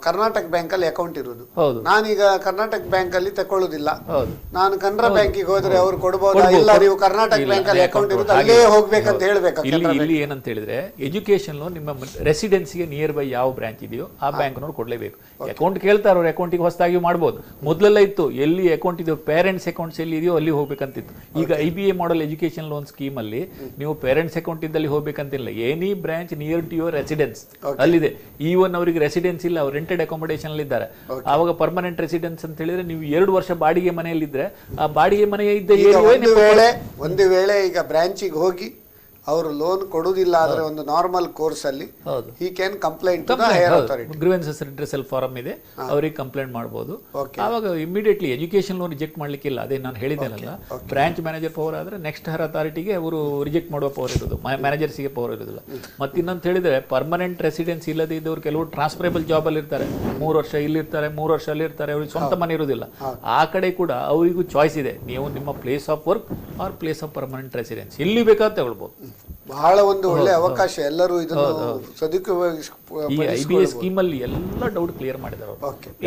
ಕರ್ನಾಟಕ ಬ್ಯಾಂಕ್ ಅಲ್ಲಿ ಅಕೌಂಟ್ ಇರುವುದು, ನಾನೀಗ ಕರ್ನಾಟಕ ಬ್ಯಾಂಕ್ ಅಲ್ಲಿ ತಕೊಳ್ಳುದಿಲ್ಲ, ನಾನು ಕನ್ನಡ ಬ್ಯಾಂಕಿಗೆ ಹೋದ್ರೆ ಅವ್ರು ಕೊಡಬಹುದಾ? ಇಲ್ಲ, ನೀವು ಕರ್ನಾಟಕ ಬ್ಯಾಂಕ್ ಅಲ್ಲಿ ಅಕೌಂಟ್ ಇರುವುದು ಅಲ್ಲೇ ಹೋಗ್ಬೇಕಂತ ಹೇಳ್ಬೇಕು. ಇಲ್ಲಿ ಏನಂತ ಹೇಳಿದ್ರೆ ಎಜುಕೇಶನ್ ಲೋನ್ ನಿಮ್ಮ ರೆಸಿಡೆನ್ಸಿಗೆ ನಿಯರ್ ಬೈ ಯಾವ ಬ್ರಾಂಚ್ ಇದೆಯೋ ಆ ಬ್ಯಾಂಕ್ನವ್ರು ಕೊಡ್ಲೇಬೇಕು. ಅಕೌಂಟ್ ಕೇಳ್ತಾರೆ, ಅವ್ರ ಅಕೌಂಟಿಗೆ ಹೊಸದಾಗಿ ಮಾಡ್ಬೋದು. ಮೊದಲೆಲ್ಲ ಇತ್ತು, ಎಲ್ಲಿ ಅಕೌಂಟ್ ಇದೆಯೋ ಪೇರೆಂಟ್ಸ್ ಅಕೌಂಟ್ಸ್ ಎಲ್ಲಿ ಇದೆಯೋ ಅಲ್ಲಿ ಹೋಗ್ಬೇಕಂತಿತ್ತು. ಈಗ IBA model education loan scheme ಅಲ್ಲಿ ನೀವು ಪೇರೆಂಟ್ಸ್ ಅಕೌಂಟ್ ಇದ್ದಲ್ಲಿ ಹೋಗ್ಬೇಕಂತಿಲ್ಲ. Any branch near to your residence ಅಲ್ಲಿದೆ. ಈವನ್ ಅವರಿಗೆ ರೆಸಿಡೆನ್ಸ್ ಇಲ್ಲ, ಅವ್ರು ರೆಂಟೆಡ್ ಅಕಾಮಿಡೇಷನ್ ಅಲ್ಲಿ ಇದ್ದಾರೆ, ಆವಾಗ ಪರ್ಮನೆಂಟ್ ರೆಸಿಡೆನ್ಸ್ ಅಂತ ಹೇಳಿದ್ರೆ ನೀವು 2 ವರ್ಷ ಬಾಡಿಗೆ ಮನೆಯಲ್ಲಿದ್ರೆ ಆ ಬಾಡಿಗೆ ಮನೆಯ ಒಂದು ವೇಳೆ ಈಗ ಬ್ರಾಂಚಿಗೆ ಹೋಗಿ ಅವರು ಲೋನ್ ಕೊಡುವುದಿಲ್ಲ ಆದ್ರೆ ಒಂದು ನಾರ್ಮಲ್ ಕೋರ್ಸ್ ಅಲ್ಲಿ he can complaint to the higher authority. Grievances redressal form ಇದೆ, ಅವರಿಗೆ ಕಂಪ್ಲೇಂಟ್ ಮಾಡಬಹುದು. ಆವಾಗ ಇಮಿಡಿಯೇಟ್ಲಿ ಎಜುಕೇಶನ್ ಲೋನ್ ರಿಜೆಕ್ಟ್ ಮಾಡ್ಲಿಕ್ಕಿಲ್ಲ. ಅದೇ ನಾನು ಹೇಳಿದ್ದೇನಲ್ಲ, ಬ್ರಾಂಚ್ ಮ್ಯಾನೇಜರ್ ಪವರ್ ಆದ್ರೆ ನೆಕ್ಸ್ಟ್ ಹೈಯರ್ ಅಥಾರಿಟಿಗೆ ಅವರು ರಿಜೆಕ್ಟ್ ಮಾಡುವ ಪವರ್ ಇರೋದು, ಮ್ಯಾನೇಜರ್ಸ್ಗೆ ಪವರ್ ಇರೋದಿಲ್ಲ. ಮತ್ತೆ ಇನ್ನೊಂದು ಹೇಳಿದ್ರೆ ಪರ್ಮನೆಂಟ್ ರೆಸಿಡೆನ್ಸ್ ಇಲ್ಲದೆ ಇದ್ದವರು ಕೆಲವರು ಟ್ರಾನ್ಸ್ಫರೇಬಲ್ ಜಾಬ್ ಅಲ್ಲಿ ಇರ್ತಾರೆ, 3 ವರ್ಷ ಇಲ್ಲಿರ್ತಾರೆ, 3 ವರ್ಷ ಅಲ್ಲಿ ಇರ್ತಾರೆ, ಅವ್ರಿಗೆ ಸ್ವಂತ ಮನೆ ಇರೋದಿಲ್ಲ. ಆ ಕಡೆ ಕೂಡ ಅವರಿಗೂ ಚಾಯ್ಸ್ ಇದೆ, ನೀವು ನಿಮ್ಮ place of work or place of permanent residence ಎಲ್ಲಿ ಬೇಕಾದ್ರೆ ತಗೊಳ್ಬಹುದು. ಬಹಳ ಒಂದು ಒಳ್ಳೆ ಅವಕಾಶ, ಎಲ್ಲರೂ ಇದನ್ನು IBA ಸ್ಕೀಮ್ ಅಲ್ಲಿ ಎಲ್ಲ ಡೌಟ್ ಕ್ಲಿಯರ್ ಮಾಡಿದ್ದಾರೆ.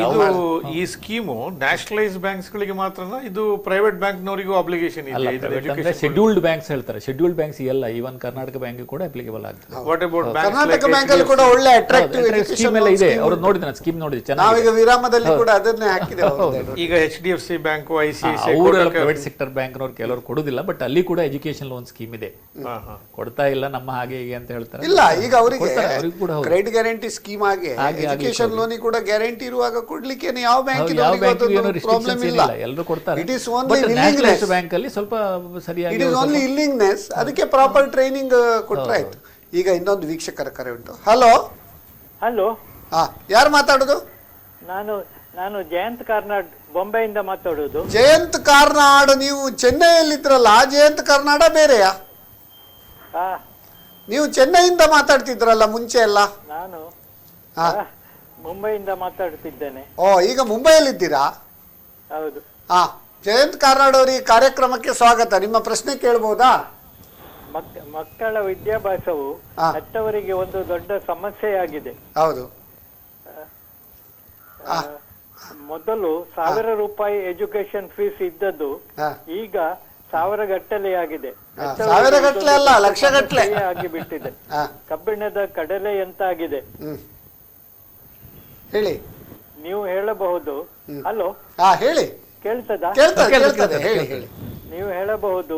ಇದು ಈ ಸ್ಕೀಮು ನ್ಯಾಷನಲೈಸ್ ಬ್ಯಾಂಕ್ಸ್ ಗಳಿಗೆ ಮಾತ್ರನಾ, ಇದು ಪ್ರೈವೇಟ್ ಬ್ಯಾಂಕ್ ನವರಿಗೂ ಅಬ್ಲಿಗೇಷನ್ ಇದೆ? ಶೆಡ್ಯೂಲ್ಡ್ ಬ್ಯಾಂಕ್ಸ್ ಹೇಳ್ತಾರೆ, ಶೆಡ್ಯೂಲ್ಡ್ ಬ್ಯಾಂಕ್ಸ್ ಎಲ್ಲ, ಈವನ್ ಕರ್ನಾಟಕ ಬ್ಯಾಂಕ್ ಕೂಡ ಅಪ್ಲಿಕೇಬಲ್ ಆಗ್ತದೆ. ವಾಟ್ ಅಬೌಟ್ ಕರ್ನಾಟಕ ಬ್ಯಾಂಕ್ ಅಲ್ಲಿ ಕೂಡ ಒಳ್ಳೆ ಅಟ್ರಾಕ್ಟಿವ್ ಸ್ಕೀಮ್ ಎಲ್ಲ ಇದೆ, ಅವರು ನೋಡಿದ್ರೆ ಸ್ಕೀಮ್ ನೋಡಿದ್ರೆ ಚೆನ್ನಾಗಿ. ನಾವೀಗ ವಿರಾಮದಲ್ಲಿ ಕೂಡ ಅದನ್ನೇ ಹಾಕಿದ್ದೇವೆ. ಈಗ HDFC ಬ್ಯಾಂಕ್, ICICI ಅವರೆಲ್ಲ ಪ್ರೈವೇಟ್ ಸೆಕ್ಟರ್ ಬ್ಯಾಂಕ್ನವ್ರು ಕೆಲವರು ಕೊಡುದಿಲ್ಲ, ಬಟ್ ಅಲ್ಲಿ ಕೂಡ ಎಜುಕೇಶನ್ ಲೋನ್ ಸ್ಕೀಮ್ ಇದೆ, ಕೊಡ್ತಾ ಇಲ್ಲ ನಮ್ಮ ಹಾಗೆ ಹೀಗೆ ಅಂತ ಹೇಳ್ತಾರೆ. ಇಲ್ಲ, ಈಗ ಅವರಿಗೆ ಕೊಡ್ತಾರೆ, ಅವ್ರಿಗೆ ಕೂಡ ಹೌದು. ಕ್ರೆಡಿಟ್ ಗ್ಯಾರಂಟಿ ಸ್ಕೀಮ್ ಆಗಿ ಎಜುಕೇಶನ್ ಲೋನಿಗೆ ಕೂಡ ಗ್ಯಾರಂಟಿ ಇರುವಾಗ ಕೊಡ್ಲಿಕ್ಕೆ ಯಾವ ಬ್ಯಾಂಕ್ ಪ್ರಾಬ್ಲಮ್ ಇಲ್ಲ, ಎಲ್ಲರೂ ಕೊಡ್ತಾರೆ. It is only willingness. Bank ಅಲ್ಲಿ ಸ್ವಲ್ಪ ಸರಿಯಾಗಿ ಇಟ್ ಇಸ್ ಓನ್ಲಿ ವಿಲ್ಲಿಂಗ್ನೆಸ್, ಅದಕ್ಕೆ ಪ್ರಾಪರ್ ಟ್ರೈನಿಂಗ್ ಕೊಟ್ರೆ ಆಯ್ತು. ಈಗ ಇನ್ನೊಂದು ವೀಕ್ಷಕರ ಕರೆ ಉಂಟು. ಹಲೋ ಹಲೋ, ಹಾ, ಯಾರು ಮಾತಾಡೋದು? ನಾನು ಜಯಂತ್ ಕಾರ್ನಾಡ್ ಬೊಂಬೆಯಿಂದ ಮಾತಾಡೋದು. ಜಯಂತ್ ಕಾರ್ನಾಡ್, ನೀವು ಚೆನ್ನೈಯಲ್ಲಿದ್ರಲ್ಲ, ಜಯಂತ್ ಕಾರ್ನಾಡ ಬೇರೆಯಾ? ನೀವು ಚೆನ್ನೈಯಿಂದ ಮಾತಾಡ್ತಿದ್ರಲ್ಲ ಮುಂಚೆ ಎಲ್ಲ? ನಾನು ಮುಂಬೈಯಿಂದ ಮಾತಾಡ್ತಿದ್ದೇನೆ. ಓ, ಈಗ ಮುಂಬೈಯಲ್ಲಿದ್ದೀರಾ? ಹೌದು. ಹಾ, ಜಯಂತ್ ಕಾರ್ನಾಡ್ ಅವರಿಗೆ ಕಾರ್ಯಕ್ರಮಕ್ಕೆ ಸ್ವಾಗತ. ನಿಮ್ಮ ಪ್ರಶ್ನೆ ಕೇಳಬಹುದಾ? ಮಕ್ಕಳ ವಿದ್ಯಾಭ್ಯಾಸವು ಹೆತ್ತವರಿಗೆ ಒಂದು ದೊಡ್ಡ ಸಮಸ್ಯೆಯಾಗಿದೆ. ಹೌದು. ಮೊದಲು 1000 ರೂಪಾಯಿ ಎಜುಕೇಶನ್ ಫೀಸ್ ಇದ್ದದ್ದು ಈಗ 1000 ಗಟ್ಟಲೆ ಆಗಿದೆ. 1000 ಗಟ್ಟಲೆ ಅಲ್ಲ, ಲಕ್ಷ ಗಟ್ಟಲೆ ಆಗಿಬಿಟ್ಟಿದೆ. ಕಬ್ಬಿಣದ ಕಡಲೆ ಎಂತಾಗಿದೆ ಹೇಳಿ. ನೀವು ಹೇಳಬಹುದು. ಹಲೋ, ಹೇಳಿ. ಕೇಳ್ತದಾ? ಹೇಳಿ. ನೀವು ಹೇಳಬಹುದು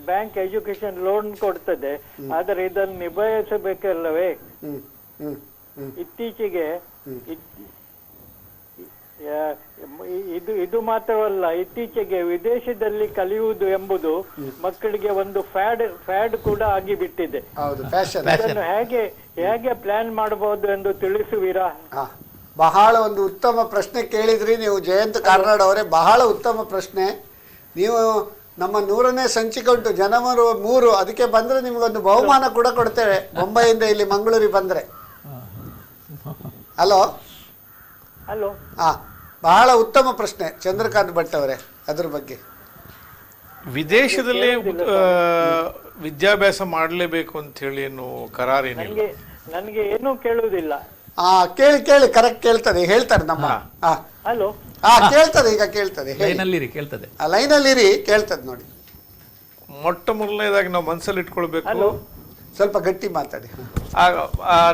ಬ್ಯಾಂಕ್ ಎಜುಕೇಶನ್ ಲೋನ್ ಕೊಡ್ತದೆ, ಆದರೆ ಇದನ್ನು ನಿಭಾಯಿಸಬೇಕಲ್ಲವೇ? ಇತ್ತೀಚೆಗೆ ಇದು ಮಾತ್ರವಲ್ಲ, ಇತ್ತೀಚೆಗೆ ವಿದೇಶದಲ್ಲಿ ಕಲಿಯುವುದು ಎಂಬುದು ಮಕ್ಕಳಿಗೆ ಒಂದು ಫ್ಯಾಡ್ ಕೂಡ ಆಗಿಬಿಟ್ಟಿದೆ. ಅದನ್ನು ಹೇಗೆ ಪ್ಲಾನ್ ಮಾಡಬಹುದು ಎಂದು ತಿಳಿಸುವಿರಾ? ಬಹಳ ಒಂದು ಉತ್ತಮ ಪ್ರಶ್ನೆ ಕೇಳಿದ್ರಿ ನೀವು ಜಯಂತ್ ಕಾರ್ನಾಡ್ ಅವರೇ, ಬಹಳ ಉತ್ತಮ ಪ್ರಶ್ನೆ. ನೀವು ನಮ್ಮ 100ನೇ ಸಂಚಿಕೆ ಉಂಟು ಜನವರಿ 3, ಅದಕ್ಕೆ ಬಂದ್ರೆ ನಿಮ್ಗೊಂದು ಬಹುಮಾನ ಕೂಡ ಕೊಡ್ತೇವೆ, ಮುಂಬೈಯಿಂದ ಇಲ್ಲಿ ಮಂಗಳೂರಿಗೆ ಬಂದ್ರೆ. ಹಲೋ ಹಲೋ, ಬಹಳ ಉತ್ತಮ ಪ್ರಶ್ನೆ ಚಂದ್ರಕಾಂತ್ ಭಟ್ ಅವರೇ, ಅದ್ರ ಬಗ್ಗೆ. ವಿದೇಶದಲ್ಲಿ ವಿದ್ಯಾಭ್ಯಾಸ ಮಾಡಲೇಬೇಕು ಅಂತ ಹೇಳಿ ಏನು ಕರಾರೇನಿಲ್ಲ. ನನಗೆ ಏನೂ ಕೇಳುವುದಿಲ್ಲ. ಕೇಳಿ ಕರೆಕ್ಟ್ ಕೇಳ್ತದೆ, ಹೇಳ್ತಾರೆ ನಮ್ಮ. ಹಲೋ, ಕೇಳ್ತದೆ, ಈಗ ಕೇಳ್ತದೆ. ಕೇಳ್ತದೆ, ಲೈನಲ್ಲಿರಿ, ಕೇಳ್ತದೆ ನೋಡಿ. ಮೊಟ್ಟ ಮೊದಲನೇದಾಗಿ ನಾವು ಮನಸ್ಸಲ್ಲಿ ಇಟ್ಕೊಳ್ಬೇಕು, ಸ್ವಲ್ಪ ಗಟ್ಟಿ ಮಾತಾಡಿ.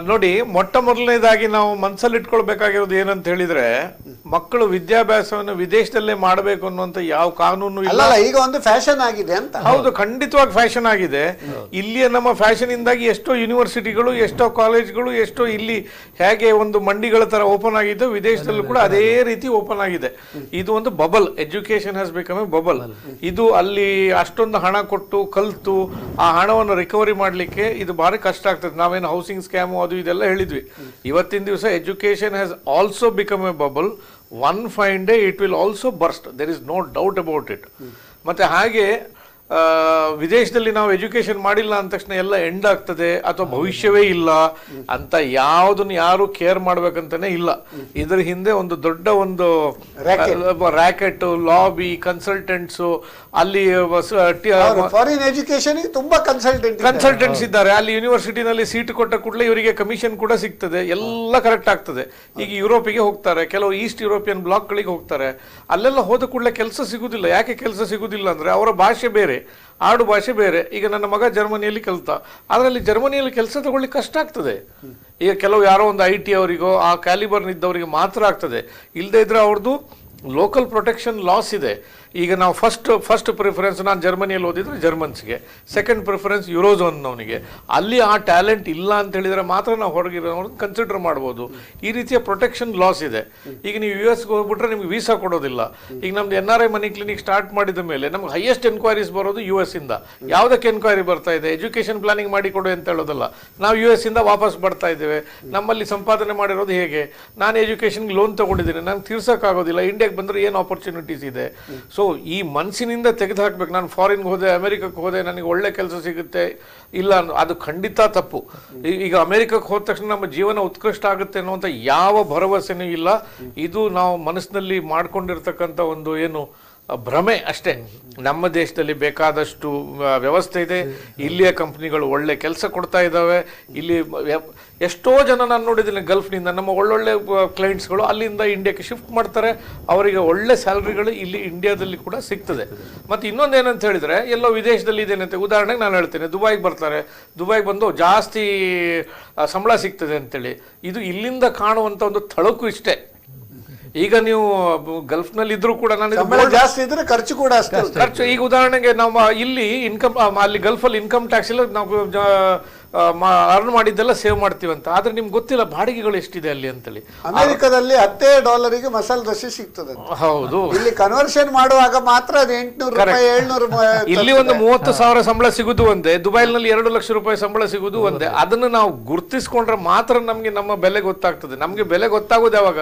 ನೋಡಿ, ಮೊಟ್ಟ ಮೊದಲನೇದಾಗಿ ನಾವು ಮನಸ್ಸಲ್ಲಿ ಇಟ್ಕೊಳ್ಬೇಕಾಗಿರೋದು ಏನಂತ ಹೇಳಿದ್ರೆ, ಮಕ್ಕಳು ವಿದ್ಯಾಭ್ಯಾಸವನ್ನು ವಿದೇಶದಲ್ಲೇ ಮಾಡಬೇಕು ಅನ್ನುವಂತ ಯಾವ ಕಾನೂನು ಇಲ್ಲ. ಈಗ ಒಂದು ಫ್ಯಾಷನ್ ಆಗಿದೆ ಅಂತ. ಹೌದು, ಖಂಡಿತವಾಗಿ ಫ್ಯಾಷನ್ ಆಗಿದೆ. ಇಲ್ಲಿಯ ನಮ್ಮ ಫ್ಯಾಷನ್ ಇಂದಾಗಿ ಎಷ್ಟೋ ಯೂನಿವರ್ಸಿಟಿಗಳು, ಎಷ್ಟೋ ಕಾಲೇಜ್ಗಳು, ಎಷ್ಟೋ ಇಲ್ಲಿ ಹೇಗೆ ಒಂದು ಮಂಡಿಗಳ ತರ ಓಪನ್ ಆಗಿದೆ, ವಿದೇಶದಲ್ಲೂ ಕೂಡ ಅದೇ ರೀತಿ ಓಪನ್ ಆಗಿದೆ. ಇದು ಒಂದು bubble, education has become a bubble. ಇದು ಅಲ್ಲಿ ಅಷ್ಟೊಂದು ಹಣ ಕೊಟ್ಟು ಕಲ್ತು ಆ ಹಣವನ್ನು ರಿಕವರಿ ಮಾಡ್ಲಿಕ್ಕೆ ಇದು ಭಾರಿ ಕಷ್ಟ ಆಗ್ತದೆ. ನಾವೇನು ಹೌಸಿಂಗ್ ಸ್ಕ್ಯಾಮು ಅದು ಇದೆಲ್ಲ ಹೇಳಿದ್ವಿ. ಇವತ್ತಿನ ದಿವಸ education has also become a bubble. One fine day it will also burst, there is no doubt about it. ಮತ್ತೆ ಹಾಗೆ ವಿದೇಶದಲ್ಲಿ ನಾವು ಎಜುಕೇಶನ್ ಮಾಡಿಲ್ಲ ಅಂದ ತಕ್ಷಣ ಎಲ್ಲ ಎಂಡ್ ಆಗ್ತದೆ ಅಥವಾ ಭವಿಷ್ಯವೇ ಇಲ್ಲ ಅಂತ ಯಾವುದನ್ನು ಯಾರು ಕೇರ್ ಮಾಡ್ಬೇಕಂತಾನೆ ಇಲ್ಲ. ಇದರ ಹಿಂದೆ ಒಂದು ದೊಡ್ಡ ಒಂದು ರ್ಯಾಕೆಟ್, ಲಾಬಿ, ಕನ್ಸಲ್ಟೆಂಟ್ಸ್, ಅಲ್ಲಿ ಫಾರಿನ್ ಎಜುಕೇಶನ್ ತುಂಬಾ ಕನ್ಸಲ್ಟೆಂಟ್ಸ್ ಇದ್ದಾರೆ. ಅಲ್ಲಿ ಯೂನಿವರ್ಸಿಟಿನಲ್ಲಿ ಸೀಟ್ ಕೊಟ್ಟ ಕೂಡಲೇ ಇವರಿಗೆ ಕಮಿಷನ್ ಕೂಡ ಸಿಗ್ತದೆ, ಎಲ್ಲ ಕರೆಕ್ಟ್ ಆಗ್ತದೆ. ಈಗ ಯುರೋಪಿಗೆ ಹೋಗ್ತಾರೆ, ಕೆಲವು ಈಸ್ಟ್ ಯುರೋಪಿಯನ್ ಬ್ಲಾಕ್ಗಳಿಗೆ ಹೋಗ್ತಾರೆ. ಅಲ್ಲೆಲ್ಲ ಹೋದ ಕೂಡಲೇ ಕೆಲಸ ಸಿಗುದಿಲ್ಲ. ಯಾಕೆ ಕೆಲಸ ಸಿಗುದಿಲ್ಲ ಅಂದ್ರೆ ಅವರ ಭಾಷೆ ಬೇರೆ, ಆಡು ಭಾಷೆ ಬೇರೆ. ಈಗ ನನ್ನ ಮಗ ಜರ್ಮನಿಯಲ್ಲಿ ಕಲಿತ, ಅದರಲ್ಲಿ ಜರ್ಮನಿಯಲ್ಲಿ ಕೆಲಸ ತಗೊಳ್ಳಿಕ್ಕೆ ಕಷ್ಟ ಆಗ್ತದೆ. ಈಗ ಕೆಲವು ಯಾರೋ ಒಂದು IT ಅವರಿಗೋ ಆ ಕ್ಯಾಲಿಬರ್ನಿದ್ದವರಿಗೆ ಮಾತ್ರ ಆಗ್ತದೆ. ಇಲ್ಲದೆ ಇದ್ರೆ ಅವ್ರದ್ದು ಲೋಕಲ್ ಪ್ರೊಟೆಕ್ಷನ್ ಲಾಸ್ ಇದೆ. ಈಗ ನಾವು ಫಸ್ಟ್ ಪ್ರಿಫರೆನ್ಸ್ ನಾನು ಜರ್ಮನಿಯಲ್ಲಿ ಓದಿದ್ರೆ ಜರ್ಮನ್ಸ್ಗೆ, ಸೆಕೆಂಡ್ ಪ್ರಿಫರೆನ್ಸ್ ಯೂರೋಝೋನ್ನವನಿಗೆ. ಅಲ್ಲಿ ಆ ಟ್ಯಾಲೆಂಟ್ ಇಲ್ಲ ಅಂತ ಹೇಳಿದರೆ ಮಾತ್ರ ನಾವು ಹೊರಗಿರೋವ್ರನ್ನ ಕನ್ಸಿಡರ್ ಮಾಡ್ಬೋದು. ಈ ರೀತಿಯ ಪ್ರೊಟೆಕ್ಷನ್ ಲಾಸ್ ಇದೆ. ಈಗ ನೀವು US ಹೋಗ್ಬಿಟ್ರೆ ನಿಮ್ಗೆ ವೀಸಾ ಕೊಡೋದಿಲ್ಲ. ಈಗ ನಮ್ದು NRI ಮನಿ ಕ್ಲಿನಿಕ್ ಸ್ಟಾರ್ಟ್ ಮಾಡಿದ ಮೇಲೆ ನಮ್ಗೆ ಹೈಯೆಸ್ಟ್ ಎನ್ಕ್ವೈರೀಸ್ ಬರೋದು US ಇಂದ. ಯಾವುದಕ್ಕೆ ಎನ್ಕ್ವೈರಿ ಬರ್ತಾ ಇದೆ? ಎಜುಕೇಷನ್ ಪ್ಲಾನಿಂಗ್ ಮಾಡಿ ಕೊಡು ಅಂತ ಹೇಳೋದಲ್ಲ. ನಾವು US ಇಂದ ವಾಪಸ್ ಬರ್ತಾ ಇದ್ದೇವೆ. ನಮ್ಮಲ್ಲಿ ಸಂಪಾದನೆ ಮಾಡಿರೋದು ಹೇಗೆ? ನಾನು ಎಜುಕೇಷನ್ಗೆ ಲೋನ್ ತಗೊಂಡಿದ್ದೀನಿ, ನಂಗೆ ತೀರ್ಸೋಕ್ಕಾಗೋದಿಲ್ಲ. ಇಂಡಿಯಾಗೆ ಬಂದರೆ ಏನು ಆಪರ್ಚುನಿಟೀಸ್ ಇದೆ? ಸೊ ಈ ಮನಸ್ಸಿನಿಂದ ತೆಗೆದು ಹಾಕ್ಬೇಕು. ನಾನು ಫಾರಿನ್ಗೆ ಹೋದೆ, ಅಮೆರಿಕಕ್ಕೆ ಹೋದೆ, ನನಗೆ ಒಳ್ಳೆ ಕೆಲಸ ಸಿಗುತ್ತೆ ಇಲ್ಲ, ಅದು ಖಂಡಿತ ತಪ್ಪು. ಈಗ ಅಮೆರಿಕಕ್ಕೆ ಹೋದ ತಕ್ಷಣ ನಮ್ಮ ಜೀವನ ಉತ್ಕೃಷ್ಟ ಆಗುತ್ತೆ ಅನ್ನುವಂಥ ಯಾವ ಭರವಸೆನೂ ಇಲ್ಲ. ಇದು ನಾವು ಮನಸ್ಸಿನಲ್ಲಿ ಮಾಡ್ಕೊಂಡಿರ್ತಕ್ಕಂಥ ಒಂದು ಏನು ಭ್ರಮೆ ಅಷ್ಟೇ. ನಮ್ಮ ದೇಶದಲ್ಲಿ ಬೇಕಾದಷ್ಟು ವ್ಯವಸ್ಥೆ ಇದೆ. ಇಲ್ಲಿಯ ಕಂಪ್ನಿಗಳು ಒಳ್ಳೆ ಕೆಲಸ ಕೊಡ್ತಾ ಇದ್ದಾವೆ. ಇಲ್ಲಿ ಎಷ್ಟೋ ಜನ ನಾನು ನೋಡಿದ್ದೀನಿ ಗಲ್ಫ್ನಿಂದ, ನಮ್ಮ ಒಳ್ಳೊಳ್ಳೆ ಕ್ಲೈಂಟ್ಸ್ಗಳು ಅಲ್ಲಿಂದ ಇಂಡಿಯಾಕ್ಕೆ ಶಿಫ್ಟ್ ಮಾಡ್ತಾರೆ. ಅವರಿಗೆ ಒಳ್ಳೆ ಸ್ಯಾಲ್ರಿಗಳು ಇಲ್ಲಿ ಇಂಡಿಯಾದಲ್ಲಿ ಕೂಡ ಸಿಗ್ತದೆ. ಮತ್ತು ಇನ್ನೊಂದೇನಂತ ಹೇಳಿದರೆ, ಎಲ್ಲೋ ವಿದೇಶದಲ್ಲಿ ಇದೇನಂತೆ, ಉದಾಹರಣೆಗೆ ನಾನು ಹೇಳ್ತೇನೆ, ದುಬೈಗೆ ಬರ್ತಾರೆ, ದುಬೈಗೆ ಬಂದು ಜಾಸ್ತಿ ಸಂಬಳ ಸಿಗ್ತದೆ ಅಂತೇಳಿ. ಇದು ಇಲ್ಲಿಂದ ಕಾಣುವಂಥ ಒಂದು ಥಳಕು ಇಷ್ಟೇ. ಈಗ ನೀವು ಗಲ್ಫ್ ನಲ್ಲಿ ಇದ್ರೂ ಕೂಡ ನಾನು ಸಂಬಳ ಜಾಸ್ತಿ ಇದ್ರೆ ಖರ್ಚು ಕೂಡ ಅಷ್ಟೇ. ಖರ್ಚು ಈಗ ಉದಾಹರಣೆಗೆ ನಮ್ಮ ಇಲ್ಲಿ ಇನ್ಕಮ್ ಅಲ್ಲಿ ಗಲ್ಫ್ ಅಲ್ಲಿ ಇನ್ಕಮ್ ಟ್ಯಾಕ್ಸ್ ಇಲ್ಲ, ನಾವು ಅರ್ನ್ ಮಾಡಿದ್ದೆಲ್ಲ ಸೇವ್ ಮಾಡ್ತೀವಂತ. ಆದ್ರೆ ನಿಮ್ಗೆ ಗೊತ್ತಿಲ್ಲ ಬಾಡಿಗೆಗಳು ಎಷ್ಟಿದೆ ಅಲ್ಲಿ ಅಂತೇಳಿ. ಅಮೆರಿಕದಲ್ಲಿ $10 ಮಸಾಲೆ ದೋಸೆ ಸಿಗ್ತದೆ. ಹೌದು, ಇಲ್ಲಿ ಕನ್ವರ್ಷನ್ ಮಾಡುವಾಗ ಮಾತ್ರ ಅದು $800 $700. ಇಲ್ಲಿ ಒಂದು 30,000 ಸಂಬಳ ಸಿಗುದು ಒಂದೇ, ದುಬೈನಲ್ಲಿ $2 ಲಕ್ಷ ಸಂಬಳ ಸಿಗುದು ಒಂದೇ. ಅದನ್ನು ನಾವು ಗುರ್ತಿಸ್ಕೊಂಡ್ರೆ ಮಾತ್ರ ನಮ್ಗೆ ನಮ್ಮ ಬೆಲೆ ಗೊತ್ತಾಗ್ತದೆ. ನಮ್ಗೆ ಬೆಲೆ ಗೊತ್ತಾಗೋದು ಯಾವಾಗ,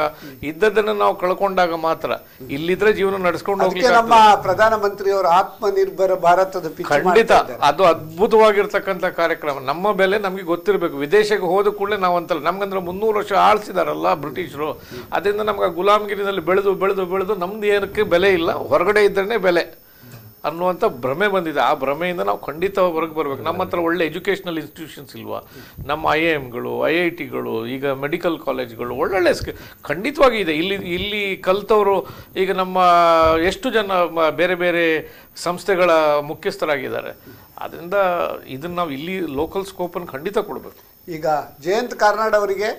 ಇದ್ದದನ್ನು ನಾವು ಕಳ್ಕೊಂಡಾಗ ಮಾತ್ರ. ಇಲ್ಲಿದ್ರೆ ಜೀವನ ನಡೆಸ್ಕೊಂಡು ಹೋಗ್ಲಿಕ್ಕೆ ನಮ್ಮ ಪ್ರಧಾನಮಂತ್ರಿಯವರು ಆತ್ಮನಿರ್ಭರ ಭಾರತದ ಖಂಡಿತ ಅದು ಅದ್ಭುತವಾಗಿರ್ತಕ್ಕಂಥ ಕಾರ್ಯಕ್ರಮ. ನಮ್ಮ ಬೆಲೆ ನಮ್ಗೆ ಗೊತ್ತಿರಬೇಕು. ವಿದೇಶಕ್ಕೆ ಹೋದ ಕೂಡಲೇ ನಾವು ಅಂತಲ್ಲ, ನಮ್ಗಂದ್ರೆ 300 ವರ್ಷ ಆಳ್ಸಿದಾರಲ್ಲ ಬ್ರಿಟಿಷರು, ಅದರಿಂದ ನಮ್ಗೆ ಗುಲಾಮಗಿರಿನಲ್ಲಿ ಬೆಳೆದು ಬೆಳೆದು ಬೆಳೆದು ನಮ್ದು ಏನಕ್ಕೆ ಬೆಲೆ ಇಲ್ಲ, ಹೊರಗಡೆ ಇದ್ರೇ ಬೆಲೆ ಅನ್ನುವಂಥ ಭ್ರಮೆ ಬಂದಿದೆ. ಆ ಭ್ರಮೆಯಿಂದ ನಾವು ಖಂಡಿತ ಹೊರಗೆ ಬರ್ಬೇಕು. ನಮ್ಮ ಹತ್ರ ಒಳ್ಳೆ ಎಜುಕೇಷನಲ್ ಇನ್ಸ್ಟಿಟ್ಯೂಷನ್ಸ್ ಇಲ್ವಾ, ನಮ್ಮ IIMಗಳು IITಗಳು, ಈಗ ಮೆಡಿಕಲ್ ಕಾಲೇಜ್ಗಳು ಒಳ್ಳೊಳ್ಳೆ ಖಂಡಿತವಾಗಿ ಇದೆ. ಇಲ್ಲಿ ಕಲ್ತವರು ಈಗ ನಮ್ಮ ಎಷ್ಟು ಜನ ಬೇರೆ ಬೇರೆ ಸಂಸ್ಥೆಗಳ ಮುಖ್ಯಸ್ಥರಾಗಿದ್ದಾರೆ. ಅದರಿಂದ ಇದನ್ನು ನಾವು ಇಲ್ಲಿ ಲೋಕಲ್ ಸ್ಕೋಪನ್ನು ಖಂಡಿತ ಕೊಡಬೇಕು. ಈಗ ಜಯಂತ್ ಕಾರ್ನಾಡ್ ಅವರಿಗೆ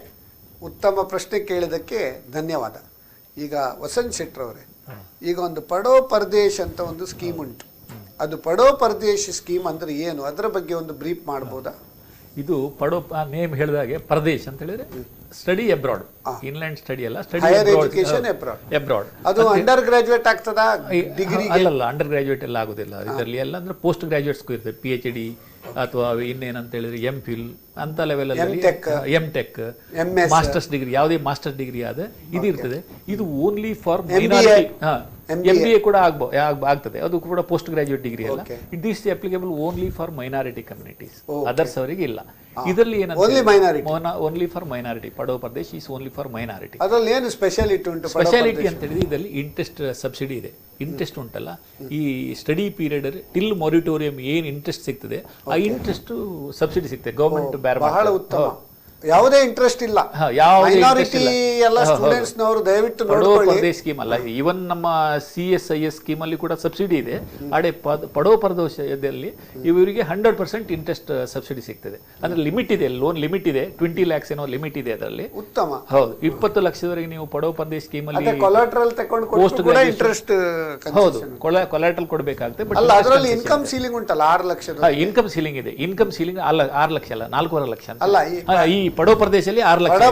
ಉತ್ತಮ ಪ್ರಶ್ನೆ ಕೇಳಿದ್ದಕ್ಕೆ ಧನ್ಯವಾದ. ಈಗ ವಸಂತ್ ಶೆಟ್ಟರ್ ಅವರೇ, ಈಗ ಒಂದು ಪಡೋ ಪರದೇಶ್ ಅಂತ ಒಂದು ಸ್ಕೀಮ್ ಉಂಟು. ಅದು ಪಡೋ ಪರದೇಶ್ ಸ್ಕೀಮ್ ಅಂದ್ರೆ ಏನು, ಅದರ ಬಗ್ಗೆ ಒಂದು ಬ್ರೀಫ್ ಮಾಡ್ಬೋದಾ? ಇದು ಪಡೋ ನೇಮ್ ಹೇಳಿದಾಗೆ ಪರದೇಶ್ ಅಂತ ಹೇಳಿದ್ರೆ ಸ್ಟಡಿ ಅಬ್ರಾಡ್, ಇನ್ಲ್ಯಾಂಡ್ ಸ್ಟಡಿ ಅಲ್ಲ, ಸ್ಟಡಿ ಹೈಯರ್ ಎಜುಕೇಶನ್ ಅಬ್ರಾಡ್. ಅದು ಅಂಡರ್ ಗ್ರಾಜುಯೇಟ್ ಆಗ್ತದಾ, ಡಿಗ್ರಿ? ಅಲ್ಲಲ್ಲ, ಅಂಡರ್ ಗ್ರಾಜುಯೇಟ್ ಎಲ್ಲ ಆಗೋದಿಲ್ಲ ಇದರಲ್ಲಿ. ಎಲ್ಲ ಅಂದ್ರೆ ಪೋಸ್ಟ್ ಗ್ರಾಜುಯೇಟ್ಸ್ಗೂ ಇರ್ತದೆ, PhD ಅಥವಾ ಇನ್ನೇನಂತ ಹೇಳಿದ್ರೆ MPhil ಅಂತ ಲೆವೆಲಲ್ಲಿ, M.Tech, ಮಾಸ್ಟರ್ಸ್ ಡಿಗ್ರಿ, ಯಾವುದೇ ಮಾಸ್ಟರ್ಸ್ ಡಿಗ್ರಿ ಆದ ಇದು ಇರ್ತದೆ. ಇದು ಓನ್ಲಿ ಫಾರ್ ಮೈನಾರಿಟಿ. MBA ಕೂಡ ಆಗ್ತದೆ, ಅದು ಕೂಡ ಪೋಸ್ಟ್ ಗ್ರಾಜುಯೇಟ್ ಡಿಗ್ರಿ ಅಲ್ಲ. It is applicable only for minority communities, others ಅವರಿಗೆ ಇಲ್ಲ. ಇದರಲ್ಲಿ ಏನಂತ ಓನ್ಲಿ ಫಾರ್ ಮೈನಾರಿಟಿ, ಪಡೋ Pradesh is only for minority. ಅದರಲ್ಲಿ ಏನು ಸ್ಪೆಷಾಲಿಟಿ ಉಂಟು? ಸ್ಪೆಷಾಲಿಟಿ ಅಂತ ಹೇಳಿದ್ರೆ ಇದರಲ್ಲಿ ಇಂಟ್ರೆಸ್ಟ್ ಸಬ್ಸಿಡಿ ಇದೆ. ಇಂಟ್ರೆಸ್ಟ್ ಉಂಟಲ್ಲ, ಈ ಸ್ಟಡಿ ಪೀರಿಯಡ್ ಟಿಲ್ ಮೊರಿಟೋರಿಯಂ ಏನು ಇಂಟ್ರೆಸ್ಟ್ ಸಿಗ್ತದೆ, ಆ ಇಂಟ್ರೆಸ್ಟ್ ಸಬ್ಸಿಡಿ ಸಿಗ್ತದೆ ಗವರ್ಮೆಂಟ್ ಬೇರೆ. ಬಹಳ ಉತ್ತಮ. ಯಾವುದೇ ಇಂಟ್ರೆಸ್ಟ್ ಇಲ್ಲ, ಮೈನಾರಿಟಿ ಎಲ್ಲ ಸ್ಟೂಡೆಂಟ್ಸ್ ನವರು ದಯವಿಟ್ಟು ನೋಡ್ಕೊಳ್ಳಿ. ಸ್ಕೀಮ್ ಅಲ್ಲ, ಇವನ್ ನಮ್ಮ CSIS ಸ್ಕೀಮ್ ಅಲ್ಲಿ ಕೂಡ ಸಬ್ಸಿಡಿ ಇದೆ. ಅಡೆ ಪಡೋ ಪ್ರದೇಶದಲ್ಲಿ ಇವರಿಗೆ 100% ಇಂಟ್ರೆಸ್ಟ್ ಸಬ್ಸಿಡಿ ಸಿಗ್ತದೆ. ಅಂದ್ರೆ ಲಿಮಿಟ್ ಇದೆ, ಲೋನ್ ಲಿಮಿಟ್ ಇದೆ, 20 lakhs ಏನೋ ಲಿಮಿಟ್ ಇದೆ ಅದರಲ್ಲಿ. ಉತ್ತಮ. ಹೌದು, 20 ಲಕ್ಷದವರೆಗೆ ನೀವು ಪಡೋ ಪ್ರದೇಶ ಸ್ಕೀಮ್ ಅಲ್ಲಿ ಕೊಲಾಟ್ರಲ್ ತಗೊಂಡು ಪೋಸ್ಟ್ ಇಂಟ್ರೆಸ್ಟ್, ಹೌದು, ಕೊಲಾಟ್ರಲ್ ಕೊಡಬೇಕಾಗುತ್ತೆ. ಬಟ್ ಅದರಲ್ಲಿ ಇನ್ಕಮ್ ಸೀಲಿಂಗ್ ಉಂಟಲ್ಲ 6 ಲಕ್ಷ. ಇನ್ಕಮ್ ಸೀಲಿಂಗ್ ಇದೆ. ಇನ್ಕಮ್ ಸೀಲಿಂಗ್ ಅಲ್ಲ 6 ಲಕ್ಷ ಅಲ್ಲ, 4.5 ಲಕ್ಷ ಅಲ್ಲ. ಈ ಪಡೋ ಪ್ರದೇಶದಲ್ಲಿ 6 ಲಕ್ಷ.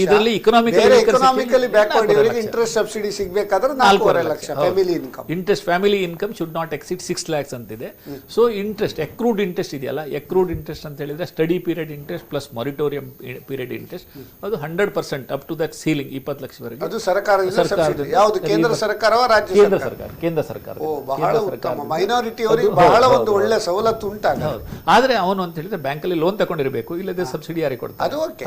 ಇದರಲ್ಲಿ ಇಕನಾಮಿಕಲಿ ಬ್ಯಾಕ್ವರ್ಡ್ ಇವರಿಗೆ ಇಂಟ್ರೆಸ್ಟ್ ಸಬ್ಸಿಡಿ ಸಿಗಬೇಕಾದ್ರೆ 4.5 lakh family income. Interest family income should not exceed 6 lakhs ಅಂತಿದೆ. ಸೊ ಇಂಟ್ರೆಸ್ಟ್, ಅಕ್ರೂಡ್ ಇಂಟ್ರೆಸ್ಟ್ ಇದೆಯಲ್ಲ, ಅಕ್ರೂಡ್ ಇಂಟ್ರೆಸ್ಟ್ ಅಂತ ಹೇಳಿದ್ರೆ study period interest plus moratorium period interest, ಅದು 100% ಅಪ್ ಟು ದಟ್ ಸೀಲಿಂಗ್ 20 ಲಕ್ಷವರೆಗೆ. ಅದು ಸರ್ಕಾರದಿಂದ ಯಾವುದು, ಕೇಂದ್ರ ಸರ್ಕಾರವ ರಾಜ್ಯ ಸರ್ಕಾರ? ಕೇಂದ್ರ ಸರ್ಕಾರ. ಬಹಳ ಉತ್ತಮ. ಮೈನಾರಿಟಿ ಅವರಿಗೆ ಬಹಳ ಒಂದು ಒಳ್ಳೆ ಸವಲತ್ತು ಉಂಟಾಗ. ಆದ್ರೆ ಅವನು ಅಂತ ಹೇಳಿದ್ರೆ ಬ್ಯಾಂಕಲ್ಲಿ ಲೋನ್ ತಗೊಂಡಿರಬೇಕು, ಇಲ್ಲದೆ ಸಬ್ಸಿಡಿ ಯಾರಿಗೆ ಕೊಡ್ತಾರೆ? ಅದು ಓಕೆ.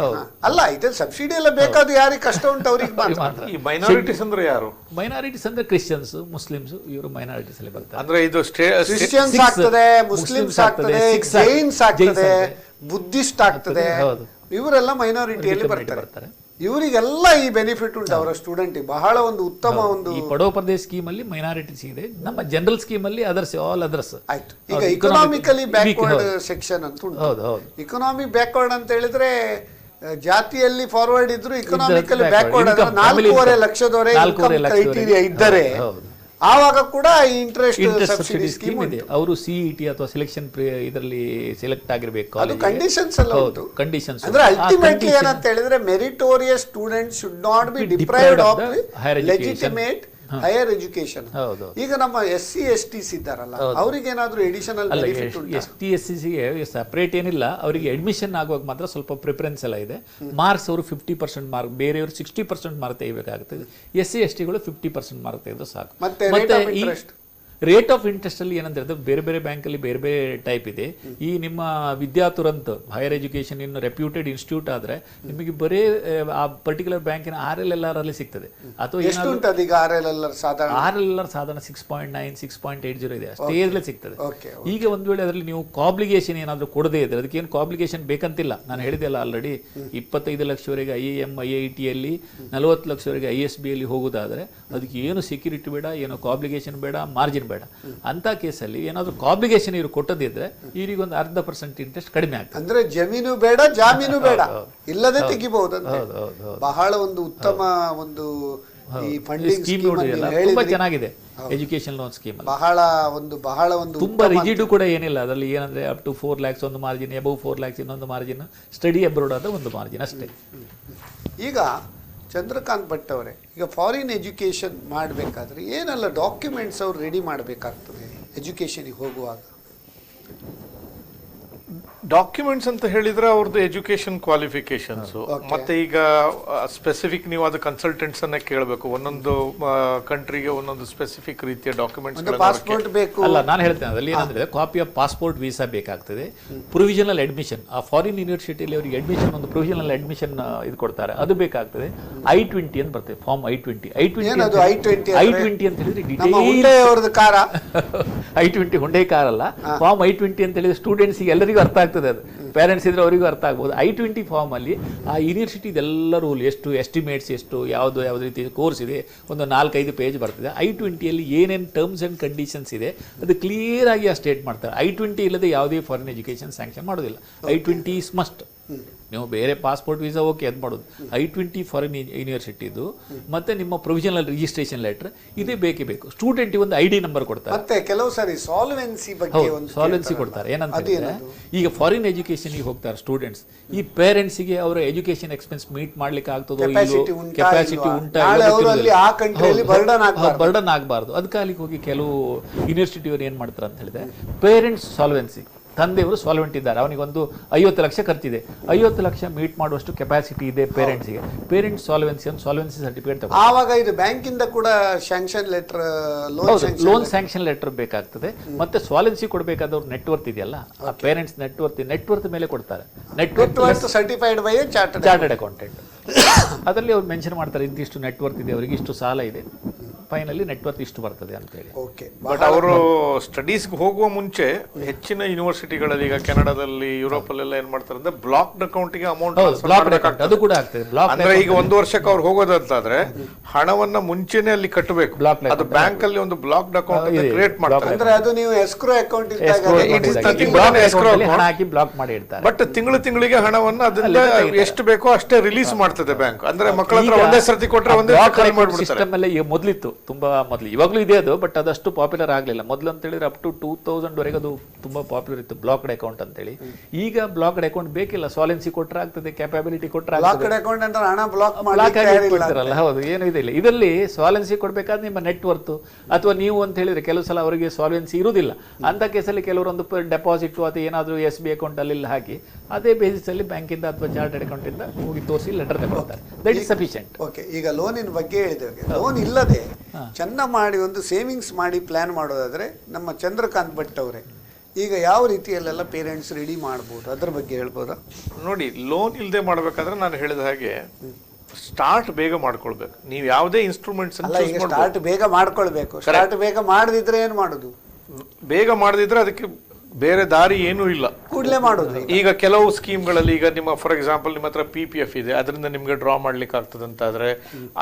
ಅಲ್ಲ, ಇದು ಸಬ್ಸಿಡಿ ಎಲ್ಲ ಬೇಕಾದ ಯಾರಿಗೆ ಕಷ್ಟ ಉಂಟು ಅವ್ರಿಗೆ ಮಾತ್ರ. ಈ ಮೈನಾರಿಟೀಸ್ ಅಂದ್ರೆ ಯಾರು? ಮೈನಾರಿಟೀಸ್ ಅಂದ್ರೆ ಕ್ರಿಶ್ಚಿಯನ್ಸ್, ಮುಸ್ಲಿಮ್ಸ್, ಇವರು ಮೈನಾರಿಟೀಸ್ ಅಲ್ಲಿ ಬರ್ತಾರೆ. ಅಂದ್ರೆ ಇದು ಕ್ರಿಶ್ಚಿಯನ್ಸ್ ಆಗ್ತದೆ, ಮುಸ್ಲಿಮ್ಸ್ ಆಗ್ತದೆ, ಜೈನ್ಸ್ ಆಗ್ತದೆ, ಬುದ್ಧಿಸ್ಟ್ ಆಗ್ತದೆ, ಇವರೆಲ್ಲ ಮೈನಾರಿಟಿಯಲ್ಲಿ ಬರ್ತಾರೆ. ಇವರಿಗೆಲ್ಲ ಈ ಬೆನಿಫಿಟ್ ಉಂಟು ಅವರ ಸ್ಟೂಡೆಂಟ್. ಬಹಳ ಒಂದು ಉತ್ತಮ ಒಂದು ಈ ಪಡೋ ಪ್ರದೇಶ ಸ್ಕೀಮ್ ಅಲ್ಲಿ ಮೈನಾರಿಟೀಸ್ ಇದೆ. ನಮ್ಮ ಜನರಲ್ ಸ್ಕೀಮ್ ಅಲ್ಲಿ ಅದರ್ಸ್, ಆಲ್ ಅದರ್ಸ್. ಆಯ್ತು. ಈಗ ಇಕನಾಮಿಕಲಿ ಬ್ಯಾಕ್ವರ್ಡ್ ಸೆಕ್ಷನ್ ಅಂತ ಉಂಟು. ಇಕನಾಮಿಕ್ ಬ್ಯಾಕ್ವರ್ಡ್ ಅಂತ ಹೇಳಿದ್ರೆ ಜಾತಿಯಲ್ಲಿ ಫಾರ್ವರ್ಡ್ ಇದ್ರು, ಇಕನಾಮಿಕಲಿ ಬ್ಯಾಕ್ವರ್ಡ್ 4.5 ಲಕ್ಷದವರೆಗೆ ಇನ್ಕಮ್ ಕ್ರೈಟೀರಿಯಾ ಇದ್ದರೆ ಆವಾಗ ಕೂಡ ಇಂಟ್ರೆಸ್ಟ್ ಸಬ್ಸಿಡಿ ಸ್ಕೀಮ್ ಇದೆ. ಅವರು CET ಅಥವಾ ಸೆಲೆಕ್ಷನ್ ಇದರಲ್ಲಿ ಸೆಲೆಕ್ಟ್ ಆಗಿರಬೇಕು. ಅದು ಕಂಡೀಷನ್ಸ್ ಎಲ್ಲ ಉಂಟು. ಕಂಡೀಷನ್ಸ್ ಅಂದ್ರೆ ಅಲ್ಟಿಮೇಟ್ಲಿ ಏನಂತ ಹೇಳಿದ್ರೆ meritorious student should not be deprived of legitimate higher education. ಈಗ ನಮ್ಮ SC STs ಇದ್ದಾರಲ್ಲ, ಅವ್ರಿಗೆ ಏನಾದ್ರು ಎಡಿಷನಲ್ ಬೆನಿಫಿಟ್ ಉಂಟಾ? ST SCಗೆ ಸಪರೇಟ್ ಏನಿಲ್ಲ, ಅವರಿಗೆ ಅಡ್ಮಿಷನ್ ಆಗುವಾಗ ಮಾತ್ರ ಸ್ವಲ್ಪ ಪ್ರಿಫರೆನ್ಸ್ ಎಲ್ಲ ಇದೆ. ಮಾರ್ಕ್ಸ್ ಅವರು 50% ಮಾರ್ಕ್, ಬೇರೆಯವರು 60% ಮಾರ್ಕ್ ತೆಗಿಬೇಕಾಗುತ್ತದೆ. SC STಗಳು 50% ಮಾರ್ಕ್ ತೆಗೆದು ಸಾಕು. ಮತ್ತೆ ರೇಟ್ ಆಫ್ ಇಂಟ್ರೆಸ್ಟ್ ಅಲ್ಲಿ ಏನಂತ ಹೇಳಿದ್ರೆ ಬೇರೆ ಬೇರೆ ಬ್ಯಾಂಕಲ್ಲಿ ಬೇರೆ ಬೇರೆ ಟೈಪ್ ಇದೆ. ಈ ನಿಮ್ಮ Vidya Turant higher education in reputed institute ಆದ್ರೆ ನಿಮಗೆ ಬರೀ ಆ ಪರ್ಟಿಕ್ಯುಲರ್ ಬ್ಯಾಂಕಿನ RLLR ಅಲ್ಲಿ ಸಿಗ್ತದೆ. ಅಥವಾ RLLR ಸಾಧಾರಣ 6.9 6.80 ಇದೆ, ಅಷ್ಟೇ ಇರಲೇ ಸಿಗ್ತದೆ. ಈಗ ಒಂದು ವೇಳೆ ಅದರಲ್ಲಿ ನೀವು ಕಾಬ್ಲಿಗೇಷನ್ ಏನಾದರೂ ಕೊಡದೇ ಇದ್ರೆ, ಅದಕ್ಕೇನು ಕಾಬ್ಲಿಗೇಷನ್ ಬೇಕಂತಿಲ್ಲ. ನಾನು ಹೇಳಿದೆಲ್ಲ ಆಲ್ರೆಡಿ 25 ಲಕ್ಷವರೆಗೆ IIM IIT ಅಲ್ಲಿ, 40 ಲಕ್ಷವರೆಗೆ ISB ಅಲ್ಲಿ ಹೋಗೋದಾದ್ರೆ ಅದಕ್ಕೆ ಏನು ಸೆಕ್ಯೂರಿಟಿ ಬೇಡ, ಏನು ಕಾಬ್ಲಿಗೇಷನ್ ಬೇಡ, ಮಾರ್ಜಿನ್ ಏನು ಬೇಡ ಅಂತ ಕೇಸಲ್ಲಿ ಏನಾದರೂ ಆಬ್ಲಿಗೇಷನ್ ಇವರು ಕೊಟ್ಟದಿದ್ರೆ ಇವರಿಗೊಂದು 0.5% ಇಂಟ್ರೆಸ್ಟ್ ಕಡಿಮೆ ಆಗ್ತದೆ. ಅಂದ್ರೆ ಜಮೀನು ಬೇಡ, ಜಾಮೀನು ಬೇಡ, ಇಲ್ಲದೆ ತೆಗಿಬಹುದು. ಬಹಳ ಒಂದು ಉತ್ತಮ ಒಂದು ಈ ಫಂಡಿಂಗ್ ಸ್ಕೀಮ್ ತುಂಬಾ ಚೆನ್ನಾಗಿದೆ. ಎಜುಕೇಶನ್ ಲೋನ್ ಸ್ಕೀಮ್ ಬಹಳ ಒಂದು ತುಂಬಾ ರಿಜಿಡ್ ಕೂಡ ಏನಿಲ್ಲ. ಅದರಲ್ಲಿ ಏನಂದ್ರೆ ಅಪ್ ಟು 4 lakhs ಒಂದು ಮಾರ್ಜಿನ್, ಅಬೌವ್ 4 lakhs ಇನ್ನೊಂದು ಮಾರ್ಜಿನ್, ಸ್ಟಡಿ ಅಬ್ರೋಡ್ ಆದ ಒಂದು ಮಾರ್ಜಿನ್ ಅಷ್ಟೇ. ಈಗ ಚಂದ್ರಕಾಂತ್ ಭಟ್ ಅವರೇ, ಈಗ ಫಾರಿನ್ ಎಜುಕೇಷನ್ ಮಾಡಬೇಕಾದ್ರೆ ಏನೆಲ್ಲ ಡಾಕ್ಯುಮೆಂಟ್ಸ್ ಅವ್ರು ರೆಡಿ ಮಾಡಬೇಕಾಗ್ತದೆ ಎಜುಕೇಷನಿಗೆ ಹೋಗುವಾಗ? ಡಾಕ್ಯುಮೆಂಟ್ಸ್ ಅಂತ ಹೇಳಿದ್ರೆ ಅವ್ರದ್ದು ಎಜುಕೇಶನ್ ಕ್ವಾಲಿಫಿಕೇಶನ್ಸ್, ಮತ್ತೆ ಈಗ ಸ್ಪೆಸಿಫಿಕ್ ನೀವು ಅದು ಕನ್ಸಲ್ಟೆಂಟ್ಸ್ ಅನ್ನ ಕೇಳಬೇಕು. ಒಂದೊಂದು ಕಂಟ್ರಿಗೆ ಒಂದೊಂದು ಸ್ಪೆಸಿಫಿಕ್ ರೀತಿಯ ಡಾಕ್ಯುಮೆಂಟ್ಸ್ ಪಾಸ್ಪೋರ್ಟ್ ಬೇಕು. ಅಲ್ಲ, ನಾನು ಹೇಳ್ತೇನೆ ಅದರಲ್ಲಿ ಏನಂದ್ರೆ ಕಾಪಿ ಆಫ್ ಪಾಸ್ಪೋರ್ಟ್ ವೀಸಾ ಬೇಕಾಗ್ತದೆ. ಪ್ರೊವಿಷನಲ್ ಅಡ್ಮಿಷನ್, ಆ ಫಾರಿನ್ ಯೂನಿವರ್ಸಿಟಿಯಲ್ಲಿ ಅವರಿಗೆ ಅಡ್ಮಿಷನ್, ಒಂದು ಪ್ರೊವಿಷನಲ್ ಅಡ್ಮಿಷನ್ ಇದು ಕೊಡ್ತಾರೆ, ಅದು ಬೇಕಾಗ್ತದೆ. I-20 ಅಂತ ಬರ್ತದೆ, ಫಾರ್ಮ್ I-20 ಅಂತ ಹೇಳಿದ್ರೆ I-20 ಹುಂಡೈ ಕಾರ್ ಅಲ್ಲ, ಫಾರ್ಮ್ I-20 ಅಂತ ಹೇಳಿದ್ರೆ ಸ್ಟೂಡೆಂಟ್ಸ್ಗೆ ಎಲ್ಲರಿಗೂ ಅರ್ಥ ಆಗ್ತದೆ. ಅದು ಪೇರೆಂಟ್ಸ್ ಇದ್ರೆ ಅವರಿಗೂ ಅರ್ಥ ಆಗ್ಬೋದು. I-20 ಫಾರ್ಮ್ ಅಲ್ಲಿ ಆ ಯೂನಿವರ್ಸಿಟಿದೆಲ್ಲ ರೂಲ್ ಎಷ್ಟು, ಎಸ್ಟಿಮೇಟ್ಸ್ ಎಷ್ಟು, ಯಾವುದು ರೀತಿ ಕೋರ್ಸ್ ಇದೆ, ಒಂದು 4-5 ಪೇಜ್ ಬರ್ತದೆ. I-20 ಏನೇನು ಟರ್ಮ್ಸ್ ಆ್ಯಂಡ್ ಕಂಡೀಷನ್ಸ್ ಇದೆ ಅದು ಕ್ಲಿಯರ್ ಆಗಿ ಆ ಸ್ಟೇಟ್ ಮಾಡ್ತಾರೆ. I-20 ಇಲ್ಲದೆ ಯಾವುದೇ ಫಾರಿನ್ ಎಜುಕೇಷನ್ ಸ್ಯಾಂಕ್ಷನ್ ಮಾಡೋದಿಲ್ಲ. I-20 is must. ನೀವು ಬೇರೆ ಪಾಸ್ಪೋರ್ಟ್ ವೀಸಾ ಓಕೆ ಅದು ಮಾಡೋದು. I-20 ಫಾರಿನ್ ಯೂನಿವರ್ಸಿಟಿದು ಮತ್ತೆ ನಿಮ್ಮ ಪ್ರೊವಿಷನಲ್ ರಿಜಿಸ್ಟ್ರೇಷನ್ ಲೆಟರ್ ಇದೇ ಬೇಕೇ ಬೇಕು. ಸ್ಟೂಡೆಂಟ್ ಒಂದು ID ನಂಬರ್ ಕೊಡ್ತಾರೆ. ಮತ್ತೆ ಕೆಲವು ಸಾರಿ ಸಾಲ್ವೆನ್ಸಿ ಬಗ್ಗೆ ಸಾಲ್ವೆನ್ಸಿ ಕೊಡ್ತಾರೆ. ಏನಂತ ಹೇಳಿದ್ರೆ ಈಗ ಫಾರಿನ್ ಎಜುಕೇಷನ್ಗೆ ಹೋಗ್ತಾರೆ ಸ್ಟೂಡೆಂಟ್ಸ್, ಈ ಪೇರೆಂಟ್ಸ್ಗೆ ಅವರ ಎಜುಕೇಶನ್ ಎಕ್ಸ್ಪೆನ್ಸ್ ಮೀಟ್ ಮಾಡ್ಲಿಕ್ಕೆ ಆಗ್ತದೋ ಇಲ್ಲೋ, ಕೆಪಾಸಿಟಿ ಉಂಟಾ ಬರ್ಡನ್ ಆಗಬಾರ್ದು. ಅದಕ್ಕಾಗಿ ಹೋಗಿ ಕೆಲವು ಯೂನಿವರ್ಸಿಟಿಯವರು ಏನು ಮಾಡ್ತಾರೆ ಅಂತ ಹೇಳಿದ್ರೆ ಪೇರೆಂಟ್ಸ್ ಸಾಲ್ವೆನ್ಸಿ, ತಂದೆಯವರು ಸಾಲ್ವೆಂಟ್ ಇದ್ದಾರೆ, ಅವನಿಗೊಂದು 50 ಲಕ್ಷ ಖರ್ಚಿದೆ, 50 ಲಕ್ಷ ಮೀಟ್ ಮಾಡುವಷ್ಟು ಕೆಪಾಸಿಟಿ ಇದೆ ಪೇರೆಂಟ್ಸ್ಗೆ, ಪೇರೆಂಟ್ಸ್ ಸಾಲ್ವೆನ್ಸಿ ಸರ್ಟಿಫಿಕೇಟ್ ತಗೊಂಡು ಆವಾಗ ಇದು ಬ್ಯಾಂಕಿಂದ ಕೂಡ sanction letter, loan sanction letter ಬೇಕಾಗ್ತದೆ. ಮತ್ತೆ ಸಾಲ್ವೆನ್ಸಿ ಕೊಡಬೇಕಾದವ್ರು ನೆಟ್ವರ್ತ್ ಇದೆಯಲ್ಲ, ಆ ಪೇರೆಂಟ್ಸ್ ನೆಟ್ವರ್ತ್ ಮೇಲೆ ಕೊಡ್ತಾರೆ. Net worth certified by chartered accountant. ಅದರಲ್ಲಿ ಅವ್ರು ಮೆನ್ಷನ್ ಮಾಡ್ತಾರೆ ಇಂತಿಷ್ಟು ನೆಟ್ವರ್ತ್ ಇದೆ, ಅವರಿಗೆ ಇಷ್ಟು ಸಾಲ ಇದೆ, ಫೈನಲಿ ನೆಟ್ವರ್ತ್ ಇಷ್ಟು ಬರ್ತದೆ ಅಂತ ಹೇಳಿ. ಬಟ್ ಅವರು ಸ್ಟಡೀಸ್ಗೆ ಹೋಗುವ ಮುಂಚೆ ಹೆಚ್ಚಿನ ಯೂನಿವರ್ಸಿಟಿಗಳಲ್ಲಿ, ಈಗ ಕೆನಡಾದಲ್ಲಿ, ಯುರೋಪಲ್ಲೆಲ್ಲ ಏನ್ ಮಾಡ್ತಾರೆ ಅಂದ್ರೆ ಬ್ಲಾಕ್ಡ್ ಅಕೌಂಟ್ಗೆ ಅಮೌಂಟ್ ಅದು ಕೂಡ ಆಗ್ತದೆ. ಅಂದ್ರೆ ಈಗ 1 ವರ್ಷಕ್ಕೆ ಅವ್ರು ಹೋಗೋದಂತಾದ್ರೆ ಹಣವನ್ನ ಮುಂಚೆನೆ ಅಲ್ಲಿ ಕಟ್ಟಬೇಕು. ಅದು ಬ್ಯಾಂಕ್ ಅಲ್ಲಿ ಒಂದು ಬ್ಲಾಕ್ಡ್ ಅಕೌಂಟ್ ಕ್ರಿಯೇಟ್ ಮಾಡ್ತಾರೆ. ಅಂದ್ರೆ ಅದು ನೀವು ಎಸ್ಕ್ರೋ ಅಕೌಂಟ್ ಹಣ ಹಾಕಿ ಬ್ಲಾಕ್ ಮಾಡಿ ಇಡ್ತಾರೆ. ಬಟ್ ತಿಂಗಳಿಗೆ ಹಣವನ್ನ ಅದನ್ನ ಎಷ್ಟು ಬೇಕೋ ಅಷ್ಟೇ ರಿಲೀಸ್ ಮಾಡ್ತದೆ ಬ್ಯಾಂಕ್. ಅಂದ್ರೆ ಮಕ್ಕಳ ಹತ್ರ ಒಂದೇ ಸರ್ತಿ ಕೊಟ್ರೆ ಒಂದೇ ಸಿಸ್ಟಮ್ ಅಲ್ಲೇ ಮೊದಲಿತ್ತು, ತುಂಬಾ ಮೊದಲು, ಇವಾಗಲೂ ಇದೆ ಅದು, ಬಟ್ ಅದಷ್ಟು ಪಾಪ್ಯುಲರ್ ಆಗಲಿಲ್ಲ. ಮೊದಲು ಅಂತ ಹೇಳಿದ್ರೆ ಅಪ್ ಟು 2000 ವರೆಗೆ ಅದು ತುಂಬಾ ಪಾಪ್ಯುಲರ್ ಇತ್ತು, ಬ್ಲಾಕ್ಡ್ ಅಕೌಂಟ್ ಅಂತ ಹೇಳಿ. ಈಗ ಬ್ಲಾಕ್ಡ್ ಅಕೌಂಟ್ ಬೇಕಿಲ್ಲ, ಸಾಲೆನ್ಸಿ ಕೊಟ್ಟರೆ ಆಗ್ತದೆ, ಕ್ಯಾಪಬಿಲಿಟಿ ಕೊಟ್ಟರೆ ಆಗ್ತದೆ. ಹೌದು, ಏನು ಇದಿಲ್ಲ ಇದರಲ್ಲಿ. ಸಾಲೆನ್ಸಿ ಕೊಡಬೇಕಾದ್ರೆ ನಿಮ್ಮ ನೆಟ್ವರ್ತ್ ಅಥವಾ ನೀವು ಅಂತ ಹೇಳಿದ್ರೆ ಕೆಲವು ಸಲ ಅವರಿಗೆ ಸಾಲ್ವೆನ್ಸಿ ಇರುವುದಿಲ್ಲ. ಅಂತ ಕೇಸಲ್ಲಿ ಕೆಲವರೊಂದು ಡೆಪಾಸಿಟ್ ಅಥವಾ ಏನಾದರೂ SB ಅಕೌಂಟ್ ಅಲ್ಲಿ ಹಾಕಿ ಅದೇ ಬೇಸಿಸ್ ಅಲ್ಲಿ ಬ್ಯಾಂಕಿಂದ ಅಥವಾ ಚಾರ್ಟರ್ಡ್ ಅಕೌಂಟ್ ಇಂದ ಹೋಗಿ ತೋರಿಸಿ ಲೆಟರ್ ತಗೊಳ್ತಾರೆ. That is sufficient. ಓಕೆ, ಈಗ ಲೋನಿನ ಬಗ್ಗೆ ಹೇಳಿದ್ದೇವೆ. ಲೋನ್ ಇಲ್ಲದೆ ಚೆಂದ ಮಾಡಿ ಒಂದು ಸೇವಿಂಗ್ಸ್ ಮಾಡಿ ಪ್ಲಾನ್ ಮಾಡೋದಾದ್ರೆ ನಮ್ಮ ಚಂದ್ರಕಾಂತ್ ಭಟ್ ಅವರೇ, ಈಗ ಯಾವ ರೀತಿಯಲ್ಲೆಲ್ಲ ಪೇರೆಂಟ್ಸ್ ರೆಡಿ ಮಾಡ್ಬೋದು, ಅದ್ರ ಬಗ್ಗೆ ಹೇಳ್ಬೋದಾ? ನೋಡಿ, ಲೋನ್ ಇಲ್ಲದೆ ಮಾಡಬೇಕಾದ್ರೆ ನಾನು ಹೇಳಿದ ಹಾಗೆ ಸ್ಟಾರ್ಟ್ ಬೇಗ ಮಾಡ್ಕೊಳ್ಬೇಕು. ನೀವು ಯಾವುದೇ ಇನ್ಸ್ಟ್ರೂಮೆಂಟ್ಸ್ ಸ್ಟಾರ್ಟ್ ಬೇಗ ಮಾಡ್ಕೊಳ್ಬೇಕು. ಸ್ಟಾರ್ಟ್ ಬೇಗ ಮಾಡದಿದ್ರೆ ಏನು ಮಾಡೋದು? ಬೇಗ ಮಾಡದಿದ್ರೆ ಅದಕ್ಕೆ ಬೇರೆ ದಾರಿ ಏನೂ ಇಲ್ಲ, ಕೂಡಲೇ ಮಾಡೋದು. ಈಗ ಕೆಲವು ಸ್ಕೀಮ್ಗಳಲ್ಲಿ, ಈಗ ನಿಮ್ಮ ಫಾರ್ ಎಕ್ಸಾಂಪಲ್ ನಿಮ್ಮ ಹತ್ರ PPF ಇದೆ, ಅದರಿಂದ ನಿಮ್ಗೆ ಡ್ರಾ ಮಾಡ್ಲಿಕ್ಕೆ ಆಗ್ತದೆ ಅಂತಾದ್ರೆ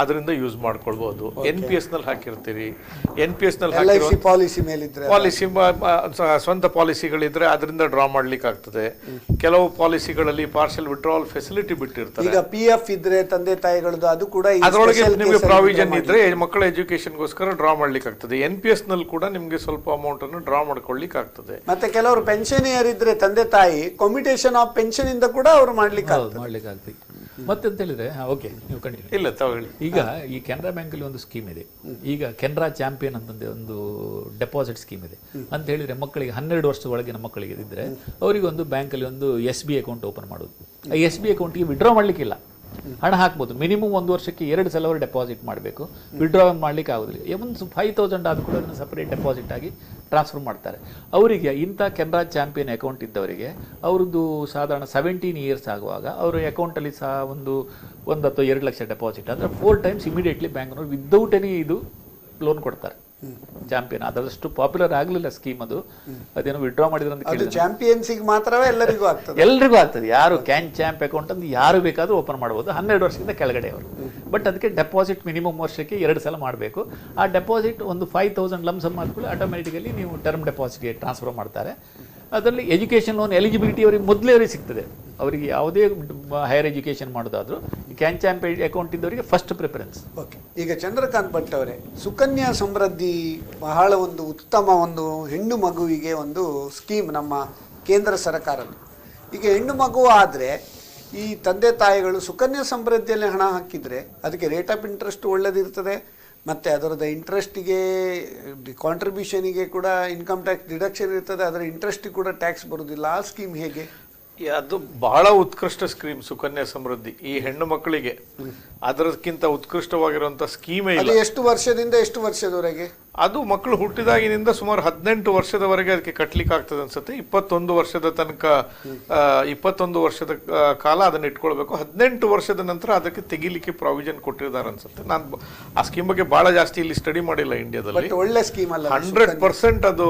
ಅದರಿಂದ ಯೂಸ್ ಮಾಡ್ಕೊಳ್ಬಹುದು. NPS ನಲ್ಲಿ ಹಾಕಿರ್ತೀರಿ, NPS ನಲ್ಲಿ ಪಾಲಿಸಿ ಮೇಲಿದ್ರೆ ಪಾಲಿಸಿ ಸ್ವಂತ ಪಾಲಿಸಿಗಳಿದ್ರೆ ಅದರಿಂದ ಡ್ರಾ ಮಾಡ್ಲಿಕ್ಕೆ ಆಗ್ತದೆ. ಕೆಲವು ಪಾಲಿಸಿಗಳಲ್ಲಿ ಪಾರ್ಷಿಯಲ್ ವಿಡ್ರಾವಲ್ ಫೆಸಿಲಿಟಿ ಬಿಟ್ಟಿರ್ತಾರೆ. ಈಗ PF ಇದ್ರೆ ತಂದೆ ತಾಯಿಗಳದ್ದು ಅದು ಕೂಡ ಅದರೊಳಗೆ ನಿಮಗೆ ಪ್ರಾವಿಷನ್ ಇದ್ರೆ ಮಕ್ಕಳ ಎಜುಕೇಶನ್ಗೋಸ್ಕರ ಡ್ರಾ ಮಾಡ್ಲಿಕ್ಕೆ ಆಗ್ತದೆ. NPS ನಲ್ಲಿ ಕೂಡ ನಿಮ್ಗೆ ಸ್ವಲ್ಪ ಅಮೌಂಟ್ ಅನ್ನು ಡ್ರಾ ಮಾಡ್ಕೊಳ್ಳಿಕ್ಕೆ ಆಗ್ತದೆ. ಮತ್ತೆ ಕೆಲವರು ಪೆನ್ಷನಿಯರ್ ಇದ್ರೆ ತಂದೆ ತಾಯಿ ಕಮ್ಯುಟೇಷನ್ ಆಫ್ ಪೆನ್ಷನ್ ಇಂದ ಕೂಡ ಅವರು ಮಾಡ್ಲಿಕ್ಕೆ ಆಗ್ತದೆ. ಮತ್ತೆ ಅಂತ ಹೇಳಿದ್ರೆ ಓಕೆ, ನೀವು ಕಂಡಿದ್ದೀರಿ ಇಲ್ಲ ತಗೊಳ್ಳಿ. ಈಗ ಈ ಕೆನರಾ ಬ್ಯಾಂಕ್ ಅಲ್ಲಿ ಒಂದು ಸ್ಕೀಮ್ ಇದೆ. ಈಗ ಕೆನರಾ ಚಾಂಪಿಯನ್ ಅಂತಂದ್ರೆ ಒಂದು ಡೆಪಾಸಿಟ್ ಸ್ಕೀಮ್ ಇದೆ ಅಂತ ಹೇಳಿದ್ರೆ ಮಕ್ಕಳಿಗೆ 12 ವರ್ಷದ ಒಳಗಿನ ಮಕ್ಕಳಿಗೆ ಇದ್ರೆ ಅವರಿಗೆ ಒಂದು ಬ್ಯಾಂಕ್ ಅಲ್ಲಿ ಒಂದು SB ಅಕೌಂಟ್ ಓಪನ್ ಮಾಡೋದು. ಆ SB ಅಕೌಂಟ್ಗೆ ವಿಡ್ರಾ ಮಾಡ್ಲಿಕ್ಕಿಲ್ಲ, ಹಣ ಹಾಕ್ಬೋದು. ಮಿನಿಮಮ್ 1 ವರ್ಷಕ್ಕೆ 2 ಸಲ ಅವರು ಡೆಪಾಸಿಟ್ ಮಾಡಬೇಕು, ವಿಡ್ರಾ ಮಾಡ್ಲಿಕ್ಕೆ ಆಗೋದಿಲ್ಲ. ಒಂದು 5000 ಆದ ಕೂಡ ಅದನ್ನು ಸಪರೇಟ್ ಡೆಪಾಸಿಟ್ ಆಗಿ ಟ್ರಾನ್ಸ್ಫರ್ ಮಾಡ್ತಾರೆ. ಅವರಿಗೆ ಇಂಥ ಕೆನರಾ ಚಾಂಪಿಯನ್ ಅಕೌಂಟ್ ಇದ್ದವರಿಗೆ ಅವ್ರದ್ದು ಸಾಧಾರಣ 17 ಇಯರ್ಸ್ ಆಗುವಾಗ ಅವರ ಅಕೌಂಟಲ್ಲಿ ಸಹ ಒಂದು ಅಥವಾ 2 ಲಕ್ಷ ಡೆಪಾಸಿಟ್ ಅಂದರೆ 4 ಟೈಮ್ಸ್ ಇಮಿಡಿಯೇಟ್ಲಿ ಬ್ಯಾಂಕ್ನವ್ರು ವಿದೌಟ್ ಎನಿ ಇದು ಲೋನ್ ಕೊಡ್ತಾರೆ. ಚಾಂಪಿಯನ್. ಅದರಷ್ಟು ಪಾಪ್ಯುಲರ್ ಆಗಲಿಲ್ಲ ಸ್ಕೀಮ್ ಅದು. ಅದೇನೋ ವಿಡ್ರಾ ಮಾಡಿದ್ರು ಅಂತ ಕೇಳಿದ್ರೆ ಚಾಂಪಿಯನ್ಸಿಗೆ ಮಾತ್ರವೇ ಎಲ್ಲರಿಗೂ ಆಗ್ತದೆ? ಎಲ್ರಿಗೂ ಆಗ್ತದೆ. ಯಾರು ಕ್ಯಾನ್ ಚಾಂಪ್ ಅಕೌಂಟ್ ಅಂತ ಯಾರು ಬೇಕಾದ್ರೂ ಓಪನ್ ಮಾಡ್ಬೋದು, 12 ವರ್ಷದಿಂದ ಕೆಳಗಡೆ ಅವರು. ಬಟ್ ಅದಕ್ಕೆ ಡೆಪಾಸಿಟ್ ಮಿನಿಮಮ್ ವರ್ಷಕ್ಕೆ 2 ಸಲ ಮಾಡಬೇಕು. ಆ ಡೆಪಾಸಿಟ್ ಒಂದು 5,000 ಲಮ್ಸಮ್ ಮಾಡ್ಕೊಳ್ಳಿ, ಆಟೋಮೆಟಿಕಲಿ ನೀವು ಟರ್ಮ್ ಡೆಪಾಸಿಟ್ಗೆ ಟ್ರಾನ್ಸ್ಫರ್ ಮಾಡ್ತಾರೆ. ಅದರಲ್ಲಿ ಎಜುಕೇಷನ್ ಲೋನ್ ಎಲಿಜಿಬಿಲಿಟಿ ಅವರಿಗೆ ಮೊದಲೇ ಅವರಿಗೆ ಸಿಗ್ತದೆ. ಅವರಿಗೆ ಯಾವುದೇ ಹೈಯರ್ ಎಜುಕೇಷನ್ ಮಾಡೋದಾದ್ರು ಕ್ಯಾನ್ ಚಾಂಪ್ ಅಕೌಂಟ್ ಇದ್ದವರಿಗೆ ಫಸ್ಟ್ ಪ್ರಿಫರೆನ್ಸ್. ಓಕೆ, ಈಗ ಚಂದ್ರಕಾಂತ್ ಭಟ್ ಅವರೇ, ಸುಕನ್ಯಾ ಸಮೃದ್ಧಿ ಬಹಳ ಒಂದು ಉತ್ತಮ ಒಂದು ಹೆಣ್ಣು ಮಗುವಿಗೆ ಒಂದು ಸ್ಕೀಮ್ ನಮ್ಮ ಕೇಂದ್ರ ಸರ್ಕಾರದ್ದು. ಈಗ ಹೆಣ್ಣು ಮಗು ಆದರೆ ಈ ತಂದೆ ತಾಯಿಗಳು ಸುಕನ್ಯಾ ಸಮೃದ್ಧಿಯಲ್ಲಿ ಹಣ ಹಾಕಿದರೆ ಅದಕ್ಕೆ ರೇಟ್ ಆಫ್ ಇಂಟ್ರೆಸ್ಟ್ ಒಳ್ಳೆದಿರ್ತದೆ, ಮತ್ತು ಅದರದ ಇಂಟ್ರೆಸ್ಟಿಗೆ ಕಾಂಟ್ರಿಬ್ಯೂಷನಿಗೆ ಕೂಡ ಇನ್ಕಮ್ ಟ್ಯಾಕ್ಸ್ ಡಿಡಕ್ಷನ್ ಇರ್ತದೆ, ಅದರ ಇಂಟ್ರೆಸ್ಟಿಗೆ ಕೂಡ ಟ್ಯಾಕ್ಸ್ ಬರೋದಿಲ್ಲ. ಆ ಸ್ಕೀಮ್ ಹೇಗೆ? ಅದು ಬಹಳ ಉತ್ಕೃಷ್ಟ ಸ್ಕೀಮ್ ಸುಕನ್ಯಾ ಸಮೃದ್ಧಿ. ಈ ಹೆಣ್ಣು ಮಕ್ಕಳಿಗೆ ಅದಕ್ಕಿಂತ ಉತ್ಕೃಷ್ಟವಾಗಿರುವಂತ ಸ್ಕೀಮೇ ಇಲ್ಲ. ಎಷ್ಟು ವರ್ಷದಿಂದ ಎಷ್ಟು ವರ್ಷದವರೆಗೆ? ಅದು ಮಕ್ಕಳು ಹುಟ್ಟಿದಾಗಿನಿಂದ ಸುಮಾರು 18 ವರ್ಷದವರೆಗೆ ಅದಕ್ಕೆ ಕಟ್ಲಿಕ್ಕೆ ಆಗ್ತದೆ ಅನ್ಸುತ್ತೆ. 21 ವರ್ಷದ ತನಕ 21 ವರ್ಷದ ಕಾಲ ಅದನ್ನ ಇಟ್ಕೊಳ್ಬೇಕು. 18 ವರ್ಷದ ನಂತರ ಅದಕ್ಕೆ ತೆಗಿಲಿಕ್ಕೆ ಪ್ರಾವಿಷನ್ ಕೊಟ್ಟಿದ್ದಾರೆ ಅನ್ಸುತ್ತೆ. ನಾನು ಆ ಸ್ಕೀಮ್ ಬಗ್ಗೆ ಬಹಳ ಜಾಸ್ತಿ ಇಲ್ಲಿ ಸ್ಟಡಿ ಮಾಡಿಲ್ಲ ಇಂಡಿಯಾದಲ್ಲಿ. ಒಳ್ಳೆ ಸ್ಕೀಮ್ ಅಲ್ಲ? 100% ಅದು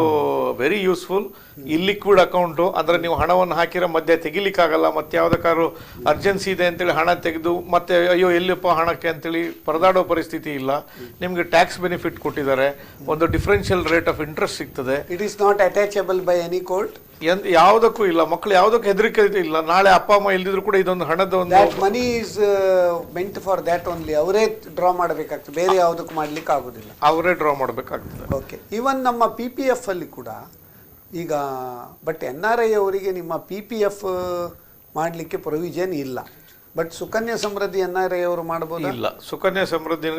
ವೆರಿ ಯೂಸ್ಫುಲ್. ಇಲ್ಲಿಕ್ವಿಡ್ ಅಕೌಂಟು ಅಂದ್ರೆ ನೀವು ಹಣವನ್ನು ಹಾಕಿರೋ ಮಧ್ಯೆ ತೆಗಿಲಿಕ್ಕಾಗಲ್ಲ. ಮತ್ತೆ ಯಾವ್ದಕ್ಕಾದ್ರು ಅರ್ಜೆನ್ಸಿ ಇದೆ ಅಂತೇಳಿ ಹಣ ತೆಗೆದು ಮತ್ತೆ ಅಯ್ಯೋ ಎಲ್ಲಿಪ್ಪ ಹಣಕ್ಕೆ ಅಂತೇಳಿ ಪರದಾಡೋ ಪರಿಸ್ಥಿತಿ ಇಲ್ಲ. ನಿಮ್ಗೆ ಟ್ಯಾಕ್ಸ್ ಬೆನಿಫಿಟ್ ಕೊಟ್ಟಿದ್ದಾರೆ, ಒಂದು ಡಿಫರೆನ್ಷಿಯಲ್ ರೇಟ್ ಆಫ್ ಇಂಟ್ರೆಸ್ಟ್ ಸಿಗ್ತದೆ. It is not attachable by any court. ಯಾವುದಕ್ಕೂ ಇಲ್ಲ, ಮಕ್ಕಳು ಯಾವುದಕ್ಕೂ ಹೆದರಿಕೆ ಇಲ್ಲ. ನಾಳೆ ಅಪ್ಪ ಅಮ್ಮ ಇಲ್ದಿದ್ರು ಕೂಡ ಇದೊಂದು ಹಣದ ಒಂದು money is meant for that only. ಅವರೇ ಡ್ರಾ ಮಾಡಬೇಕಾಗ್ತದೆ, ಬೇರೆ ಯಾವುದಕ್ಕೂ ಮಾಡ್ಲಿಕ್ಕೆ ಆಗುದಿಲ್ಲ, ಅವರೇ ಡ್ರಾ ಮಾಡಬೇಕಾಗ್ತದೆ. ಓಕೆ. ಇವನ್ ನಮ್ಮ PPF ಅಲ್ಲಿ ಕೂಡ ಈಗ, ಬಟ್ NRI ಅವರಿಗೆ ನಿಮ್ಮ PPF ಮಾಡಲಿಕ್ಕೆ ಪ್ರೊವಿಷನ್ ಇಲ್ಲ. ಬಟ್ ಸುಕನ್ಯಾ ಸಮೃದ್ಧಿ NRI ಅವರು ಮಾಡಬಹುದು? ಇಲ್ಲ, ಸುಕನ್ಯಾ ಸಮೃದ್ಧಿ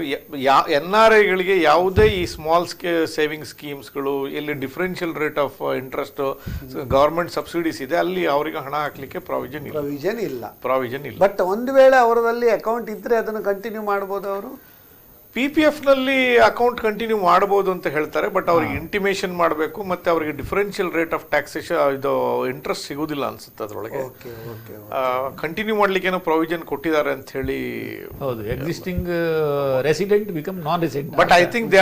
NRIಗಳಿಗೆ ಯಾವುದೇ ಈ ಸ್ಮಾಲ್ ಸೇವಿಂಗ್ ಸ್ಕೀಮ್ಸ್ಗಳು ಎಲ್ಲಿ differential rate of interest government subsidies ಇದೆ ಅಲ್ಲಿ ಅವರಿಗೆ ಹಣ ಹಾಕ್ಲಿಕ್ಕೆ ಪ್ರಾವಿಷನ್ ಇಲ್ಲ. ಬಟ್ ಒಂದು ವೇಳೆ ಅವರಲ್ಲಿ ಅಕೌಂಟ್ ಇದ್ರೆ ಅದನ್ನು ಕಂಟಿನ್ಯೂ ಮಾಡಬಹುದು ಅವರು? PPF ನಲ್ಲಿ ಅಕೌಂಟ್ ಕಂಟಿನ್ಯೂ ಮಾಡಬಹುದು ಅಂತ ಹೇಳ್ತಾರೆ. ಬಟ್ ಅವ್ರಿಗೆ ಇಂಟಿಮೇಷನ್ ಮಾಡಬೇಕು, ಮತ್ತೆ ಅವರಿಗೆ ಡಿಫರೆನ್ಷಿಯಲ್ ರೇಟ್ ಆಫ್ ಟ್ಯಾಕ್ಸೇಷನ್ ಇದು ಇಂಟ್ರೆಸ್ಟ್ ಸಿಗುದಿಲ್ಲ ಅನ್ಸುತ್ತೆ ಅದರೊಳಗೆ. ಕಂಟಿನ್ಯೂ ಮಾಡ್ಲಿಕ್ಕೆ ಏನೋ ಪ್ರಾವಿಷನ್ ಕೊಟ್ಟಿದ್ದಾರೆ ಅಂತ ಹೇಳಿ. ಹೌದು, existing resident become non resident. But I think they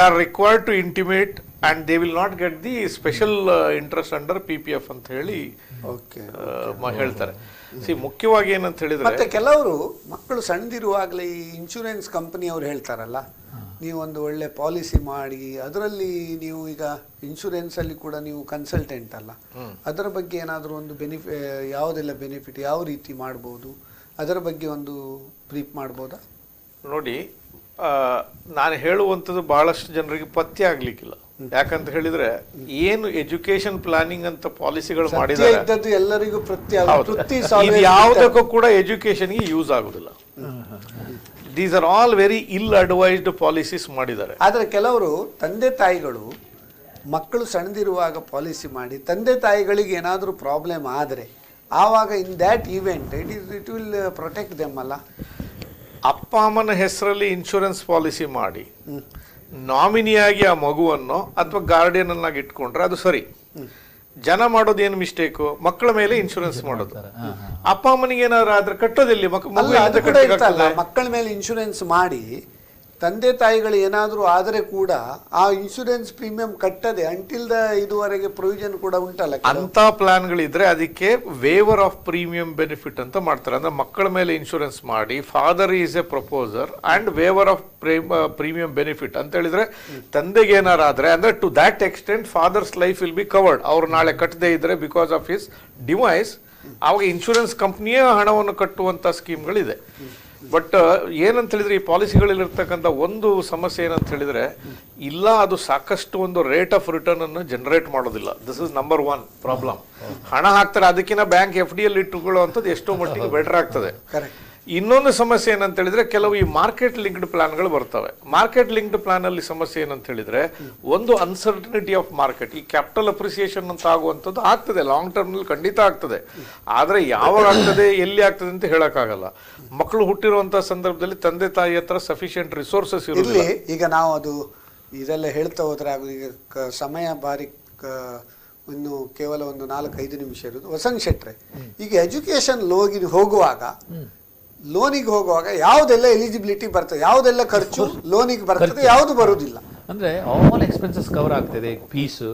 are required to intimate and they will not get the special interest under PPF ಅಂತ ಹೇಳಿ ಹೇಳ್ತಾರೆ. ಮುಖ್ಯವಾಗಿ ಏನಂತ ಹೇಳಿದ್ರೆ, ಮತ್ತೆ ಕೆಲವರು ಮಕ್ಕಳು ಸಣ್ಣದಿರುವಾಗಲೇ ಈ ಇನ್ಶೂರೆನ್ಸ್ ಕಂಪನಿ ಅವರು ಹೇಳ್ತಾರಲ್ಲ, ನೀವು ಒಂದು ಒಳ್ಳೆ ಪಾಲಿಸಿ ಮಾಡಿ ಅದರಲ್ಲಿ ನೀವು ಈಗ ಇನ್ಶೂರೆನ್ಸ್ ಅಲ್ಲಿ ಕೂಡ ನೀವು ಕನ್ಸಲ್ಟೆಂಟ್ ಅಲ್ಲ, ಅದರ ಬಗ್ಗೆ ಏನಾದರೂ ಒಂದು ಯಾವುದೆಲ್ಲ ಬೆನಿಫಿಟ್ ಯಾವ ರೀತಿ ಮಾಡ್ಬೋದು ಅದರ ಬಗ್ಗೆ ಒಂದು ಬ್ರೀಫ್ ಮಾಡ್ಬೋದಾ? ನೋಡಿ, ನಾನು ಹೇಳುವಂಥದ್ದು ಬಹಳಷ್ಟು ಜನರಿಗೆ ಪತ್ತೆ ಆಗ್ಲಿಕ್ಕಿಲ್ಲ. ಯಾಕಂತ ಹೇಳಿದ್ರೆ ಏನು ಎಜುಕೇಶನ್ ಪ್ಲಾನಿಂಗ್ ಅಂತ ಪಾಲಿಸಿಗಳು ಮಾಡಿದ್ದಾರೆ ಎಲ್ಲರಿಗೂ ಯಾವುದಕ್ಕೂ ಕೂಡ ಎಜುಕೇಶನ್ಗೆ ಯೂಸ್ ಆಗುದಿಲ್ಲ. ದೀಸ್ ಆರ್ ಆಲ್ ವೆರಿ ಇಲ್ ಅಡ್ವೈಸ್ಡ್ ಪಾಲಿಸೀಸ್ ಮಾಡಿದ್ದಾರೆ. ಆದ್ರೆ ಕೆಲವರು ತಂದೆ ತಾಯಿಗಳು ಮಕ್ಕಳು ಸಣ್ಣದಿರುವಾಗ ಪಾಲಿಸಿ ಮಾಡಿ ತಂದೆ ತಾಯಿಗಳಿಗೆ ಏನಾದರೂ ಪ್ರಾಬ್ಲಮ್ ಆದರೆ ಆವಾಗ in that event it will protect them ಅಲ್ಲ? ಅಪ್ಪ ಅಮ್ಮನ ಹೆಸರಲ್ಲಿ ಇನ್ಶೂರೆನ್ಸ್ ಪಾಲಿಸಿ ಮಾಡಿ ನಾಮಿನಿಯಾಗಿ ಆ ಮಗುವನ್ನು ಅಥವಾ ಗಾರ್ಡಿಯನ್ ಅನ್ನಾಗಿ ಇಟ್ಕೊಂಡ್ರೆ ಅದು ಸರಿ. ಜನ ಮಾಡೋದು ಏನು ಮಿಸ್ಟೇಕು, ಮಕ್ಕಳ ಮೇಲೆ ಇನ್ಶೂರೆನ್ಸ್ ಮಾಡೋದು. ಅಪ್ಪ ಅಮ್ಮನಿಗೆ ಏನಾದ್ರು ಆದ್ರೆ ಕಟ್ಟೋದಿಲ್ಲ, ಮಕ್ಕಳ ಮೇಲೆ ಇನ್ಶೂರೆನ್ಸ್ ಮಾಡಿ ತಂದೆ ತಾಯಿಗಳು ಏನಾದರೂ ಆದರೆ ಕೂಡ ಆ ಇನ್ಶೂರೆನ್ಸ್ ಪ್ರೀಮಿಯಂ ಕಟ್ಟದೆ ಅಂಟಿಲ್ ಇದುವರೆಗೆ ಪ್ರೊವಿಷನ್ ಕೂಡ ಉಂಟಲ್ಲ. ಅಂತ ಪ್ಲಾನ್ಗಳಿದ್ರೆ ಅದಕ್ಕೆ ವೇವರ್ ಆಫ್ ಪ್ರೀಮಿಯಂ ಬೆನಿಫಿಟ್ ಅಂತ ಮಾಡ್ತಾರೆ. ಅಂದ್ರೆ ಮಕ್ಕಳ ಮೇಲೆ ಇನ್ಶೂರೆನ್ಸ್ ಮಾಡಿ father is a proposer and waiver of premium benefit ಅಂತ ಹೇಳಿದ್ರೆ ತಂದೆಗೆ ಏನಾರು ಆದ್ರೆ ಅಂದ್ರೆ to that extent father's life will be covered. ಅವ್ರು ನಾಳೆ ಕಟ್ಟದೇ ಇದ್ರೆ ಬಿಕಾಸ್ ಆಫ್ ಹಿಸ್ ಡಿವೈಸ್ ಆವಾಗ ಇನ್ಶೂರೆನ್ಸ್ ಕಂಪ್ನಿಯೇ ಹಣವನ್ನು ಕಟ್ಟುವಂತ ಸ್ಕೀಮ್ಗಳಿದೆ. ಬಟ್ ಏನಂತ ಹೇಳಿದ್ರೆ ಈ ಪಾಲಿಸಿಗಳಲ್ಲಿರ್ತಕ್ಕಂಥ ಒಂದು ಸಮಸ್ಯೆ ಏನಂತ ಹೇಳಿದ್ರೆ, ಇಲ್ಲ ಅದು ಸಾಕಷ್ಟು ಒಂದು ರೇಟ್ ಆಫ್ ರಿಟರ್ನ್ ಅನ್ನು ಜನರೇಟ್ ಮಾಡೋದಿಲ್ಲ. This is number 1 problem. ಹಣ ಹಾಕ್ತಾರೆ, ಅದಕ್ಕಿಂತ ಬ್ಯಾಂಕ್ FD ಅಲ್ಲಿ ಇಟ್ಟುಕೊಳ್ಳುವಂಥದ್ದು ಎಷ್ಟೋ ಮಟ್ಟಿಗೆ ಬೆಟರ್ ಆಗ್ತದೆ. ಇನ್ನೊಂದು ಸಮಸ್ಯೆ ಏನಂತ ಹೇಳಿದ್ರೆ, ಕೆಲವು ಈ ಮಾರ್ಕೆಟ್ ಲಿಂಕ್ಡ್ ಪ್ಲಾನ್ಗಳು ಬರ್ತವೆ. ಮಾರ್ಕೆಟ್ ಲಿಂಕ್ಡ್ ಪ್ಲಾನ್ ಅಲ್ಲಿ ಸಮಸ್ಯೆ ಏನಂತ ಹೇಳಿದ್ರೆ, ಒಂದು ಅನ್ಸರ್ಟನಿಟಿ ಆಫ್ ಮಾರ್ಕೆಟ್, ಈ ಕ್ಯಾಪಿಟಲ್ ಅಪ್ರಿಸಿಯೇಷನ್ ಅಂತ ಆಗುವಂಥದ್ದು ಆಗ್ತದೆ, ಲಾಂಗ್ ಟರ್ಮ್ ನಲ್ಲಿ ಖಂಡಿತ ಆಗ್ತದೆ. ಆದ್ರೆ ಯಾವಾಗ ಆಗ್ತದೆ ಎಲ್ಲಿ ಆಗ್ತದೆ ಅಂತ ಹೇಳಕ್ಕಾಗಲ್ಲ. ಮಕ್ಕಳು ಹುಟ್ಟಿರುವಂತಹ ಸಂದರ್ಭದಲ್ಲಿ ತಂದೆ ತಾಯಿ ಹತ್ರ ಸಫಿಶಿಯಂಟ್ ರಿಸೋರ್ಸಸ್ ಇರಲಿ. ಈಗ ನಾವು ಅದು ಇದೆಲ್ಲ ಹೇಳ್ತಾ ಹೋದ್ರೆ ಈಗ ಸಮಯ ಬಾರಿ ಇನ್ನು ಕೇವಲ ಒಂದು 4-5 ನಿಮಿಷ ಇರೋದು. ವಸಂತ್ ಶೆಟ್ರೆ, ಈಗ ಎಜುಕೇಶನ್ ಲೋನಿಗೆ ಹೋಗುವಾಗ ಯಾವುದೆಲ್ಲ ಎಲಿಜಿಬಿಲಿಟಿ ಬರ್ತದೆ, ಯಾವುದೆಲ್ಲ ಖರ್ಚು ಲೋನಿಗೆ ಬರ್ತದೆ, ಯಾವುದು ಬರುವುದಿಲ್ಲ? ಅಂದರೆ ಆಲ್ ಎಕ್ಸ್ಪೆನ್ಸಸ್ ಕವರ್ ಆಗ್ತದೆ, fees,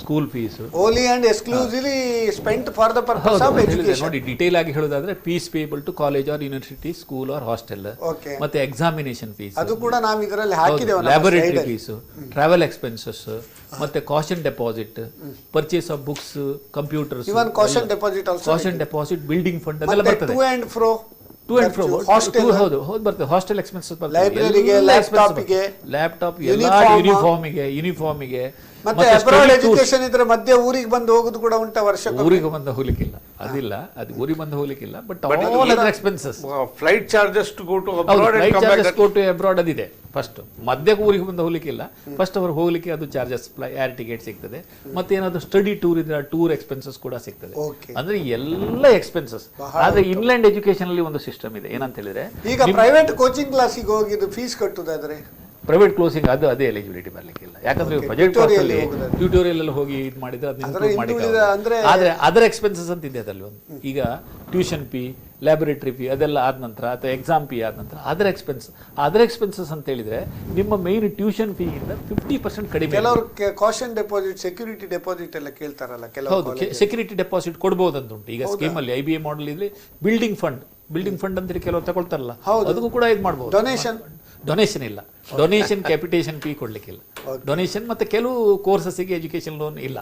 school fees only and exclusively spent for the purpose of education. ನೋಡಿ, ಡಿಟೇಲ್ ಆಗಿ ಹೇಳೋದಾದ್ರೆ fees payable to college or university, school or hostel, ಮತ್ತೆ ಎಕ್ಸಾಮಿನೇಷನ್ ಫೀಸ್, ಅದು ಕೂಡ ನಾವು ಇದರಲ್ಲಿ ಹಾಕಿದ್ದೇವೆ, ಲ್ಯಾಬೊರೇಟರಿ ಫೀಸು, ಟ್ರಾವೆಲ್ ಎಕ್ಸ್ಪೆನ್ಸಸ್, ಮತ್ತೆ caution deposit, purchase of books, computers, even caution deposit also, caution deposit, building fund ಅದೆಲ್ಲ ಬರ್ತದೆ. ಟು ಅಂಡ್ ಫ್ರೋ ಹಾಸ್ಟೆಲ್, ಹೌದು ಬರ್ತದೆ, ಹಾಸ್ಟೆಲ್ ಎಕ್ಸ್ಪೆನ್ಸಸ್ ಬರ್ತದೆ, ಲೈಬ್ರರಿಗೆ, ಲ್ಯಾಪ್ಟಾಪ್, ಎಲ್ಲ ಯೂನಿಫಾರ್ಮಿಗೆ, ಮತ್ತೆ ಅಬ್ರಾಡ್ ಎಜುಕೇಶನ್ ಇದ್ರೆ ಮಧ್ಯೆ ಊರಿಗೆ ಬಂದು ಹೋಗುದು ಕೂಡ ಉಂಟಾ? ವರ್ಷ ಊರಿಗೆ ಬಂದು ಹೋಗ್ಲಿಕ್ಕಿಲ್ಲ, ಅದಿಲ್ಲ, ಅದು ಊರಿಗೆ ಬಂದು ಹೋಗ್ಲಿಕ್ಕಿಲ್ಲ. But all other expenses, flight charges to go to abroad ಅದಿದೆ. ಫಸ್ಟ್ ಮಧ್ಯಕ್ಕೆ ಊರಿಗೆ ಬಂದು ಹೋಗ್ಲಿಕ್ಕಿಲ್ಲ, ಫಸ್ಟ್ ಅವರು ಹೋಗ್ಲಿಕ್ಕೆ ಅದು ಚಾರ್ಜಸ್, ಏರ್ ಟಿಕೆಟ್ ಸಿಗ್ತದೆ, ಮತ್ತೆ ಏನಾದ್ರು ಸ್ಟಡಿ ಟೂರ್ ಇದ್ರೆ ಟೂರ್ ಎಕ್ಸ್ಪೆನ್ಸಸ್ ಕೂಡ ಸಿಗ್ತದೆ. ಅಂದ್ರೆ ಎಲ್ಲ ಎಕ್ಸ್ಪೆನ್ಸಸ್. ಆದ್ರೆ ಇನ್ಲ್ಯಾಂಡ್ ಎಜುಕೇಶನ್ ಅಲ್ಲಿ ಒಂದು ಸಿಸ್ಟಮ್ ಇದೆ, ಏನಂತ ಹೇಳಿದ್ರೆ, ಈಗ ಪ್ರೈವೇಟ್ ಕೋಚಿಂಗ್ ಕ್ಲಾಸಿಗೆ ಹೋಗಿದ್ದು ಫೀಸ್ ಕಟ್ಟುದಾದ್ರೆ ಪ್ರೈವೇಟ್ ಕ್ಲೋಸಿಂಗ್ ಅದೇ ಎಲಿಜಿಬಿಲಿಟಿ ಬರ್ಲಿಕ್ಕಿಲ್ಲ. ಯಾಕಂದ್ರೆ ಬಜೆಟ್ ಕ್ಲಾಸಲ್ಲಿ ಟ್ಯೂಟೋರಿಯಲ್ ಅಲ್ಲಿ ಹೋಗಿ ಇದು ಮಾಡಿದ್ರೆ ಅದನ್ನ ಇಂಪ್ರೂವ್ ಮಾಡಿ. ಆದ್ರೆ ಅದರ್ ಎಕ್ಸ್ಪೆನ್ಸಸ್ ಅಂತ ಇದೆ ಅದರಲ್ಲಿ ಒಂದು. ಈಗ ಟ್ಯೂಷನ್ ಫೀ, ಲ್ಯಾಬೊರೇಟರಿ ಫೀ ಅದೆಲ್ಲ ಆದ ನಂತರ, ಅಥವಾ ಎಕ್ಸಾಮ್ ಫೀ ಆದ ನಂತರ ಅದರ್ ಎಕ್ಸ್ಪೆನ್ಸಸ್ ಅಂತ ಹೇಳಿದ್ರೆ ನಿಮ್ಮ ಮೈನ್ ಟ್ಯೂಷನ್ ಫೀ ಇಂದ 50% ಕಡಿಮೆ. ಕೆಲವರು ಕಾಷನ್ ಡೆಪಾಸಿಟ್, ಸೆಕ್ಯೂರಿಟಿ ಡೆಪಾಸಿಟ್ ಎಲ್ಲ ಕೇಳ್ತಾರಲ್ಲ ಕೆಲವು. ಹೌದು, ಸೆಕ್ಯೂರಿಟಿ ಡೆಪಾಸಿಟ್ ಕೊಡಬಹುದಂತ ಉಂಟು ಈಗ ಸ್ಕೀಮ್ ಅಲ್ಲಿ. IBA ಮಾಡೆಲ್ ಇದ್ರೆ ಬಿಲ್ಡಿಂಗ್ ಫಂಡ್ ಅಂತ ಹೇಳಿ ಕೆಲವರು ತಗೊಳ್ತಾರಲ್ಲ, ಅದಕ್ಕೂ ಕೂಡ ಇದು ಮಾಡಬಹುದು. ಡೊನೇಷನ್ ಇಲ್ಲ, ಡೊನೇಷನ್ ಕ್ಯಾಪಿಟೇಷನ್ ಫೀ ಕೊಡ್ಲಿಕ್ಕಿಲ್ಲ, ಡೊನೇಷನ್. ಮತ್ತೆ ಕೆಲವು ಕೋರ್ಸಸ್ಗೆ ಎಜುಕೇಶನ್ ಲೋನ್ ಇಲ್ಲ.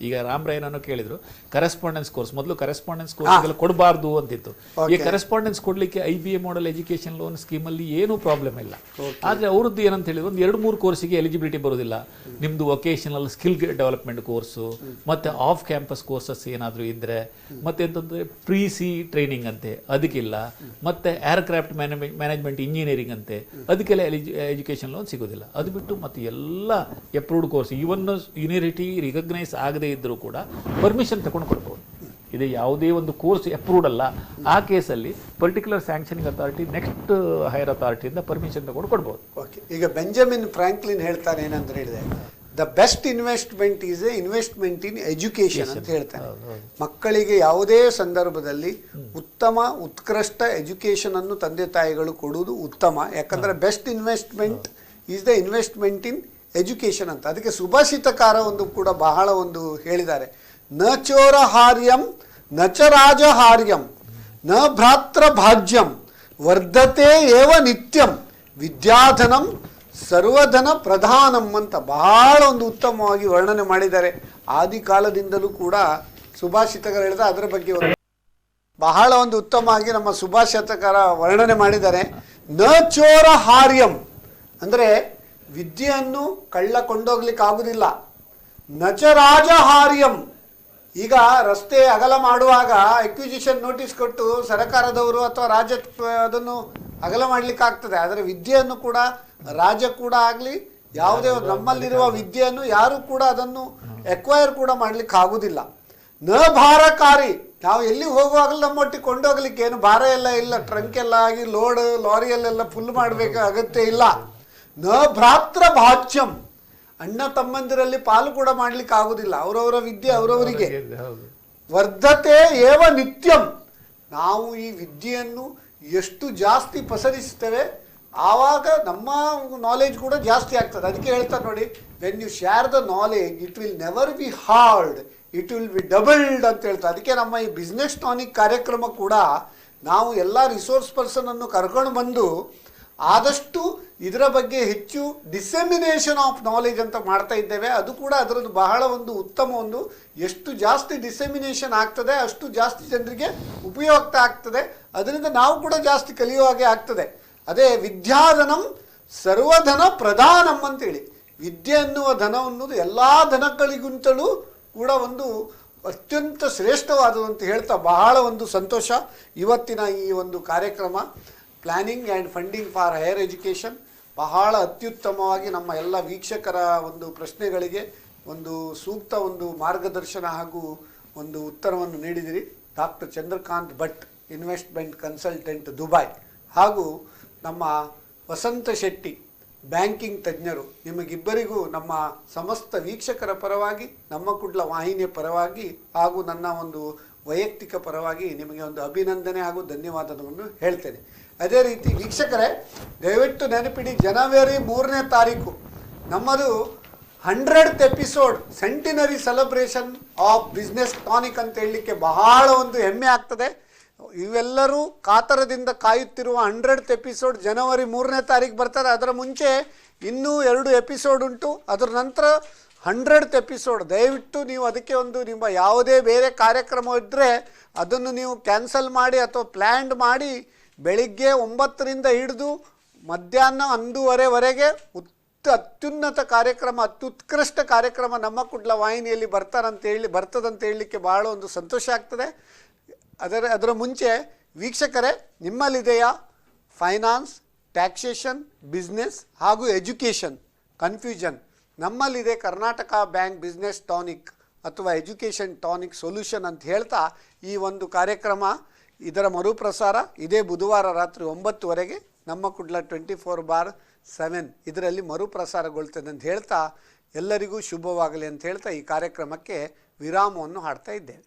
ಈಗ ರಾಮರಾಯನನ್ನು ಕೇಳಿದ್ರು, ಕರೆಸ್ಪಾಂಡೆನ್ಸ್ ಕೋರ್ಸ್, ಮೊದಲು ಕರೆಸ್ಪಾಂಡೆನ್ಸ್ ಕೋರ್ಸ್ ಕೊಡಬಾರ್ದು ಅಂತಿತ್ತು. ಈ ಕರೆಸ್ಪಾಂಡೆನ್ಸ್ ಕೊಡ್ಲಿಕ್ಕೆ IBA model education loan scheme ಅಲ್ಲಿ ಏನೂ ಪ್ರಾಬ್ಲಮ್ ಇಲ್ಲ. ಆದ್ರೆ ಅವ್ರದ್ದು ಏನಂತ ಹೇಳಿದ್ರು, ಒಂದು 2-3 ಕೋರ್ಸಿಗೆ ಎಲಿಜಿಬಿಲಿಟಿ ಬರೋದಿಲ್ಲ. ನಿಮ್ದು ವೊಕೇಶನಲ್ ಸ್ಕಿಲ್ ಡೆವಲಪ್ಮೆಂಟ್ ಕೋರ್ಸು, ಮತ್ತೆ ಆಫ್ ಕ್ಯಾಂಪಸ್ ಕೋರ್ಸಸ್ ಏನಾದರೂ ಇದ್ರೆ, ಮತ್ತೆ ಎಂತಂದ್ರೆ ಪ್ರೀ-ಸಿ ಟ್ರೈನಿಂಗ್ ಅಂತೆ ಅದಕ್ಕಿಲ್ಲ, ಮತ್ತೆ ಏರ್ಕ್ರಾಫ್ಟ್ ಮ್ಯಾನೇಜ್ಮೆಂಟ್ ಇಂಜಿನಿಯರಿಂಗ್ ಅಂತೆ ಅದಕ್ಕೆಲ್ಲ ಎಜುಕೇಶನ್ ಲೋನ್ ಸಿಗೋದಿಲ್ಲ. ಅದು ಬಿಟ್ಟು ಮತ್ತೆ ಎಲ್ಲ ಅಪ್ರೂವ್ಡ್ ಕೋರ್ಸ್, ಇವನ್ ಯೂನಿವರ್ಸಿಟಿ ರಿಕಗ್ನೈಸ್ ಆಗದೇ ಇದ್ರೂ ಕೂಡ ಪರ್ಮಿಷನ್ ತಗೊಂಡು ಕೊಡ್ಬೋದು. ಇದು ಯಾವುದೇ ಒಂದು ಕೋರ್ಸ್ ಅಪ್ರೂವ್ಡ್ ಅಲ್ಲ, ಆ ಕೇಸಲ್ಲಿ particular sanctioning authority, next higher ಅಥಾರಿಟಿಯಿಂದ ಪರ್ಮಿಷನ್ ತಗೊಂಡು ಕೊಡ್ಬೋದು. ಓಕೆ, ಈಗ ಬೆಂಜಮಿನ್ ಫ್ರಾಂಕ್ಲಿನ್ ಹೇಳ್ತಾರೆ ಏನಂತ ಹೇಳಿದ್ರೆ, the best investment is a investment in education ಅಂತ ಹೇಳ್ತಾರೆ. ಮಕ್ಕಳಿಗೆ ಯಾವುದೇ ಸಂದರ್ಭದಲ್ಲಿ ಉತ್ಕೃಷ್ಟ ಎಜುಕೇಶನ್ ಅನ್ನು ತಂದೆ ತಾಯಿಗಳು ಕೊಡುವುದು ಉತ್ತಮ. ಯಾಕಂದ್ರೆ best investment is the investment in education ಅಂತ. ಅದಕ್ಕೆ ಸುಭಾಷಿತಕಾರ ಒಂದು ಕೂಡ ಬಹಳ ಒಂದು ಹೇಳಿದ್ದಾರೆ, ನ ಚೋರ ಹಾರ್ಯಂ ನ ಚ ರಾಜ ಹಾರ್ಯಂ ನ ಭ್ರಾತ್ರ ಭಾಜ್ಯಂ ವರ್ಧತೆ ಏವ ನಿತ್ಯಂ ವಿದ್ಯಾಧನಂ ಸರ್ವಧನ ಪ್ರಧಾನಂ ಅಂತ ಬಹಳ ಒಂದು ಉತ್ತಮವಾಗಿ ವರ್ಣನೆ ಮಾಡಿದ್ದಾರೆ. ಆದಿ ಕಾಲದಿಂದಲೂ ಕೂಡ ಸುಭಾಷಿತಕಾರ ಹೇಳಿದ ಅದರ ಬಗ್ಗೆ ಬಹಳ ಒಂದು ಉತ್ತಮವಾಗಿ ನಮ್ಮ ಸುಭಾಷಿತಕಾರ ವರ್ಣನೆ ಮಾಡಿದ್ದಾರೆ. ನ ಚೋರ ಹಾರ್ಯಂ ಅಂದರೆ ವಿದ್ಯೆಯನ್ನು ಕಳ್ಳ ಕೊಂಡೋಗ್ಲಿಕ್ಕೆ ಆಗುದಿಲ್ಲ. ನಚ ರಾಜ ಹಾರ್ಯಂ, ಈಗ ರಸ್ತೆ ಅಗಲ ಮಾಡುವಾಗ ಎಕ್ವಿಜಿಷನ್ ನೋಟಿಸ್ ಕೊಟ್ಟು ಸರ್ಕಾರದವರು ಅಥವಾ ರಾಜ್ಯ ಅದನ್ನು ಅಗಲ ಮಾಡ್ಲಿಕ್ಕೆ ಆಗ್ತದೆ. ಆದರೆ ವಿದ್ಯೆಯನ್ನು ಕೂಡ ರಾಜ್ಯ ಕೂಡ ಆಗಲಿ ಯಾವುದೇ ನಮ್ಮಲ್ಲಿರುವ ವಿದ್ಯೆಯನ್ನು ಯಾರು ಕೂಡ ಅದನ್ನು ಎಕ್ವೈರ್ ಕೂಡ ಮಾಡ್ಲಿಕ್ಕೆ ಆಗುದಿಲ್ಲ. ನ ಭಾರಕಾರಿ, ನಾವು ಎಲ್ಲಿ ಹೋಗುವಾಗಲೂ ನಮ್ಮೊಟ್ಟಿಗೆ ಕೊಂಡೋಗ್ಲಿಕ್ಕೆ ಏನು ಭಾರ ಎಲ್ಲ ಇಲ್ಲ, ಟ್ರಂಕ್ ಎಲ್ಲ ಆಗಿ ಲೋಡ್ ಲಾರಿಯಲ್ಲೆಲ್ಲ ಫುಲ್ ಮಾಡಬೇಕು ಅಗತ್ಯ ಇಲ್ಲ. ನ ಭ್ರಾತ್ರ ಭಾಚ್ಯಂ, ಅಣ್ಣ ತಮ್ಮಂದಿರಲ್ಲಿ ಪಾಲು ಕೂಡ ಮಾಡ್ಲಿಕ್ಕೆ ಆಗುದಿಲ್ಲ, ಅವರವರ ವಿದ್ಯೆ ಅವರವರಿಗೆ. ವರ್ಧತೆ ಏವ ನಿತ್ಯಂ, ನಾವು ಈ ವಿದ್ಯೆಯನ್ನು ಎಷ್ಟು ಜಾಸ್ತಿ ಪಸರಿಸ್ತೇವೆ ಆವಾಗ ನಮ್ಮ ನಾಲೆಜ್ ಕೂಡ ಜಾಸ್ತಿ ಆಗ್ತದೆ. ಅದಕ್ಕೆ ಹೇಳ್ತಾರೆ ನೋಡಿ, when you share the knowledge it will never be hard, it will be doubled ಅಂತ ಹೇಳ್ತಾರೆ. ಅದಕ್ಕೆ ನಮ್ಮ ಈ ಬಿಸ್ನೆಸ್ ಟಾನಿಕ್ ಕಾರ್ಯಕ್ರಮ ಕೂಡ ನಾವು ಎಲ್ಲ ರಿಸೋರ್ಸ್ ಪರ್ಸನ್ ಅನ್ನು ಕರ್ಕೊಂಡು ಬಂದು ಆದಷ್ಟು ಇದರ ಬಗ್ಗೆ ಹೆಚ್ಚು ಡಿಸೆಮಿನೇಷನ್ ಆಫ್ ನಾಲೆಜ್ ಅಂತ ಮಾಡ್ತಾ ಇದ್ದೇವೆ. ಅದು ಕೂಡ ಅದರದ್ದು ಬಹಳ ಒಂದು ಉತ್ತಮ ಒಂದು, ಎಷ್ಟು ಜಾಸ್ತಿ ಡಿಸೆಮಿನೇಷನ್ ಆಗ್ತದೆ ಅಷ್ಟು ಜಾಸ್ತಿ ಜನರಿಗೆ ಉಪಯುಕ್ತ ಆಗ್ತದೆ, ಅದರಿಂದ ನಾವು ಕೂಡ ಜಾಸ್ತಿ ಕಲಿಯುವ ಹಾಗೆ ಆಗ್ತದೆ. ಅದೇ ವಿದ್ಯಾಧನಂ ಸರ್ವಧನ ಪ್ರಧಾನಂ ಅಂತೇಳಿ, ವಿದ್ಯೆ ಅನ್ನುವ ಧನ ಅನ್ನೋದು ಎಲ್ಲ ಧನಗಳಿಗಿಂತಲೂ ಕೂಡ ಒಂದು ಅತ್ಯಂತ ಶ್ರೇಷ್ಠವಾದದ್ದು ಅಂತ ಹೇಳ್ತಾ ಬಹಳ ಒಂದು ಸಂತೋಷ. ಇವತ್ತಿನ ಈ ಒಂದು ಕಾರ್ಯಕ್ರಮ planning and funding for higher education ಬಹಳ ಅತ್ಯುತ್ತಮವಾಗಿ ನಮ್ಮ ಎಲ್ಲ ವೀಕ್ಷಕರ ಒಂದು ಪ್ರಶ್ನೆಗಳಿಗೆ ಒಂದು ಸೂಕ್ತ ಒಂದು ಮಾರ್ಗದರ್ಶನ ಹಾಗೂ ಒಂದು ಉತ್ತರವನ್ನು ನೀಡಿದಿರಿ. Doctor Chandrakant Bhat, investment consultant, Dubai, ಹಾಗೂ ನಮ್ಮ ವಸಂತ ಶೆಟ್ಟಿ, ಬ್ಯಾಂಕಿಂಗ್ ತಜ್ಞರು, ನಿಮಗಿಬ್ಬರಿಗೂ ನಮ್ಮ ಸಮಸ್ತ ವೀಕ್ಷಕರ ಪರವಾಗಿ, ನಮ್ಮ ಕುಡ್ಲ ವಾಹಿನಿಯ ಪರವಾಗಿ ಹಾಗೂ ನನ್ನ ಒಂದು ವೈಯಕ್ತಿಕ ಪರವಾಗಿ ನಿಮಗೆ ಒಂದು ಅಭಿನಂದನೆ ಹಾಗೂ ಧನ್ಯವಾದವನ್ನು ಹೇಳ್ತೇನೆ. ಅದೇ ರೀತಿ ವೀಕ್ಷಕರೇ, ದಯವಿಟ್ಟು ನೆನಪಿಡಿ, ಜನವರಿ 3ನೇ ತಾರೀಕು ನಮ್ಮದು 100th episode centenary celebration of business tonic ಅಂತ ಹೇಳಲಿಕ್ಕೆ ಬಹಳ ಒಂದು ಹೆಮ್ಮೆ ಆಗ್ತದೆ. ಇವೆಲ್ಲರೂ ಕಾತರದಿಂದ ಕಾಯುತ್ತಿರುವ 100th ಎಪಿಸೋಡ್ ಜನವರಿ 3ನೇ ತಾರೀಕು ಬರ್ತದೆ. ಅದರ ಮುಂಚೆ ಇನ್ನೂ 2 ಎಪಿಸೋಡ್ ಉಂಟು. ಅದರ ನಂತರ 100th ಎಪಿಸೋಡ್. ದಯವಿಟ್ಟು ನೀವು ಅದಕ್ಕೆ ಒಂದು ನಿಮ್ಮ ಯಾವುದೇ ಬೇರೆ ಕಾರ್ಯಕ್ರಮ ಇದ್ದರೆ ಅದನ್ನು ನೀವು ಕ್ಯಾನ್ಸಲ್ ಮಾಡಿ ಅಥವಾ ಪ್ಲ್ಯಾನ್ ಮಾಡಿ ಬೆಳಿಗ್ಗೆ 9ರಿಂದ ಹಿಡಿದು ಮಧ್ಯಾಹ್ನ 1:30ವರೆಗೆ ಅತ್ಯುನ್ನತ ಕಾರ್ಯಕ್ರಮ, ಅತ್ಯುತ್ಕೃಷ್ಟ ಕಾರ್ಯಕ್ರಮ ನಮ್ಮ ಕುಡ್ಲ ವಾಹಿನಿಯಲ್ಲಿ ಬರ್ತದಂತ ಹೇಳಲಿಕ್ಕೆ ಭಾಳ ಒಂದು ಸಂತೋಷ ಆಗ್ತದೆ. ಅದರ ಮುಂಚೆ ವೀಕ್ಷಕರೇ, ನಿಮ್ಮಲ್ಲಿದೆಯಾ ಫೈನಾನ್ಸ್, ಟ್ಯಾಕ್ಸೇಷನ್, ಬಿಸ್ನೆಸ್ ಹಾಗೂ ಎಜುಕೇಷನ್ ಕನ್ಫ್ಯೂಷನ್? ನಮ್ಮಲ್ಲಿದೆ ಕರ್ನಾಟಕ ಬ್ಯಾಂಕ್ ಬಿಸ್ನೆಸ್ ಟಾನಿಕ್ ಅಥವಾ ಎಜುಕೇಷನ್ ಟಾನಿಕ್ ಸೊಲ್ಯೂಷನ್ ಅಂತ ಹೇಳ್ತಾ ಈ ಒಂದು ಕಾರ್ಯಕ್ರಮ, ಇದರ ಮರುಪ್ರಸಾರ ಇದೇ ಬುಧವಾರ ರಾತ್ರಿ 9ವರೆಗೆ ನಮ್ಮ ಕುಡ್ಲ 24/7 ಇದರಲ್ಲಿ ಮರುಪ್ರಸಾರಗೊಳ್ತದೆ ಅಂತ ಹೇಳ್ತಾ ಎಲ್ಲರಿಗೂ ಶುಭವಾಗಲಿ ಅಂತ ಹೇಳ್ತಾ ಈ ಕಾರ್ಯಕ್ರಮಕ್ಕೆ ವಿರಾಮವನ್ನು ಹಾಡ್ತಾ ಇದ್ದೇವೆ.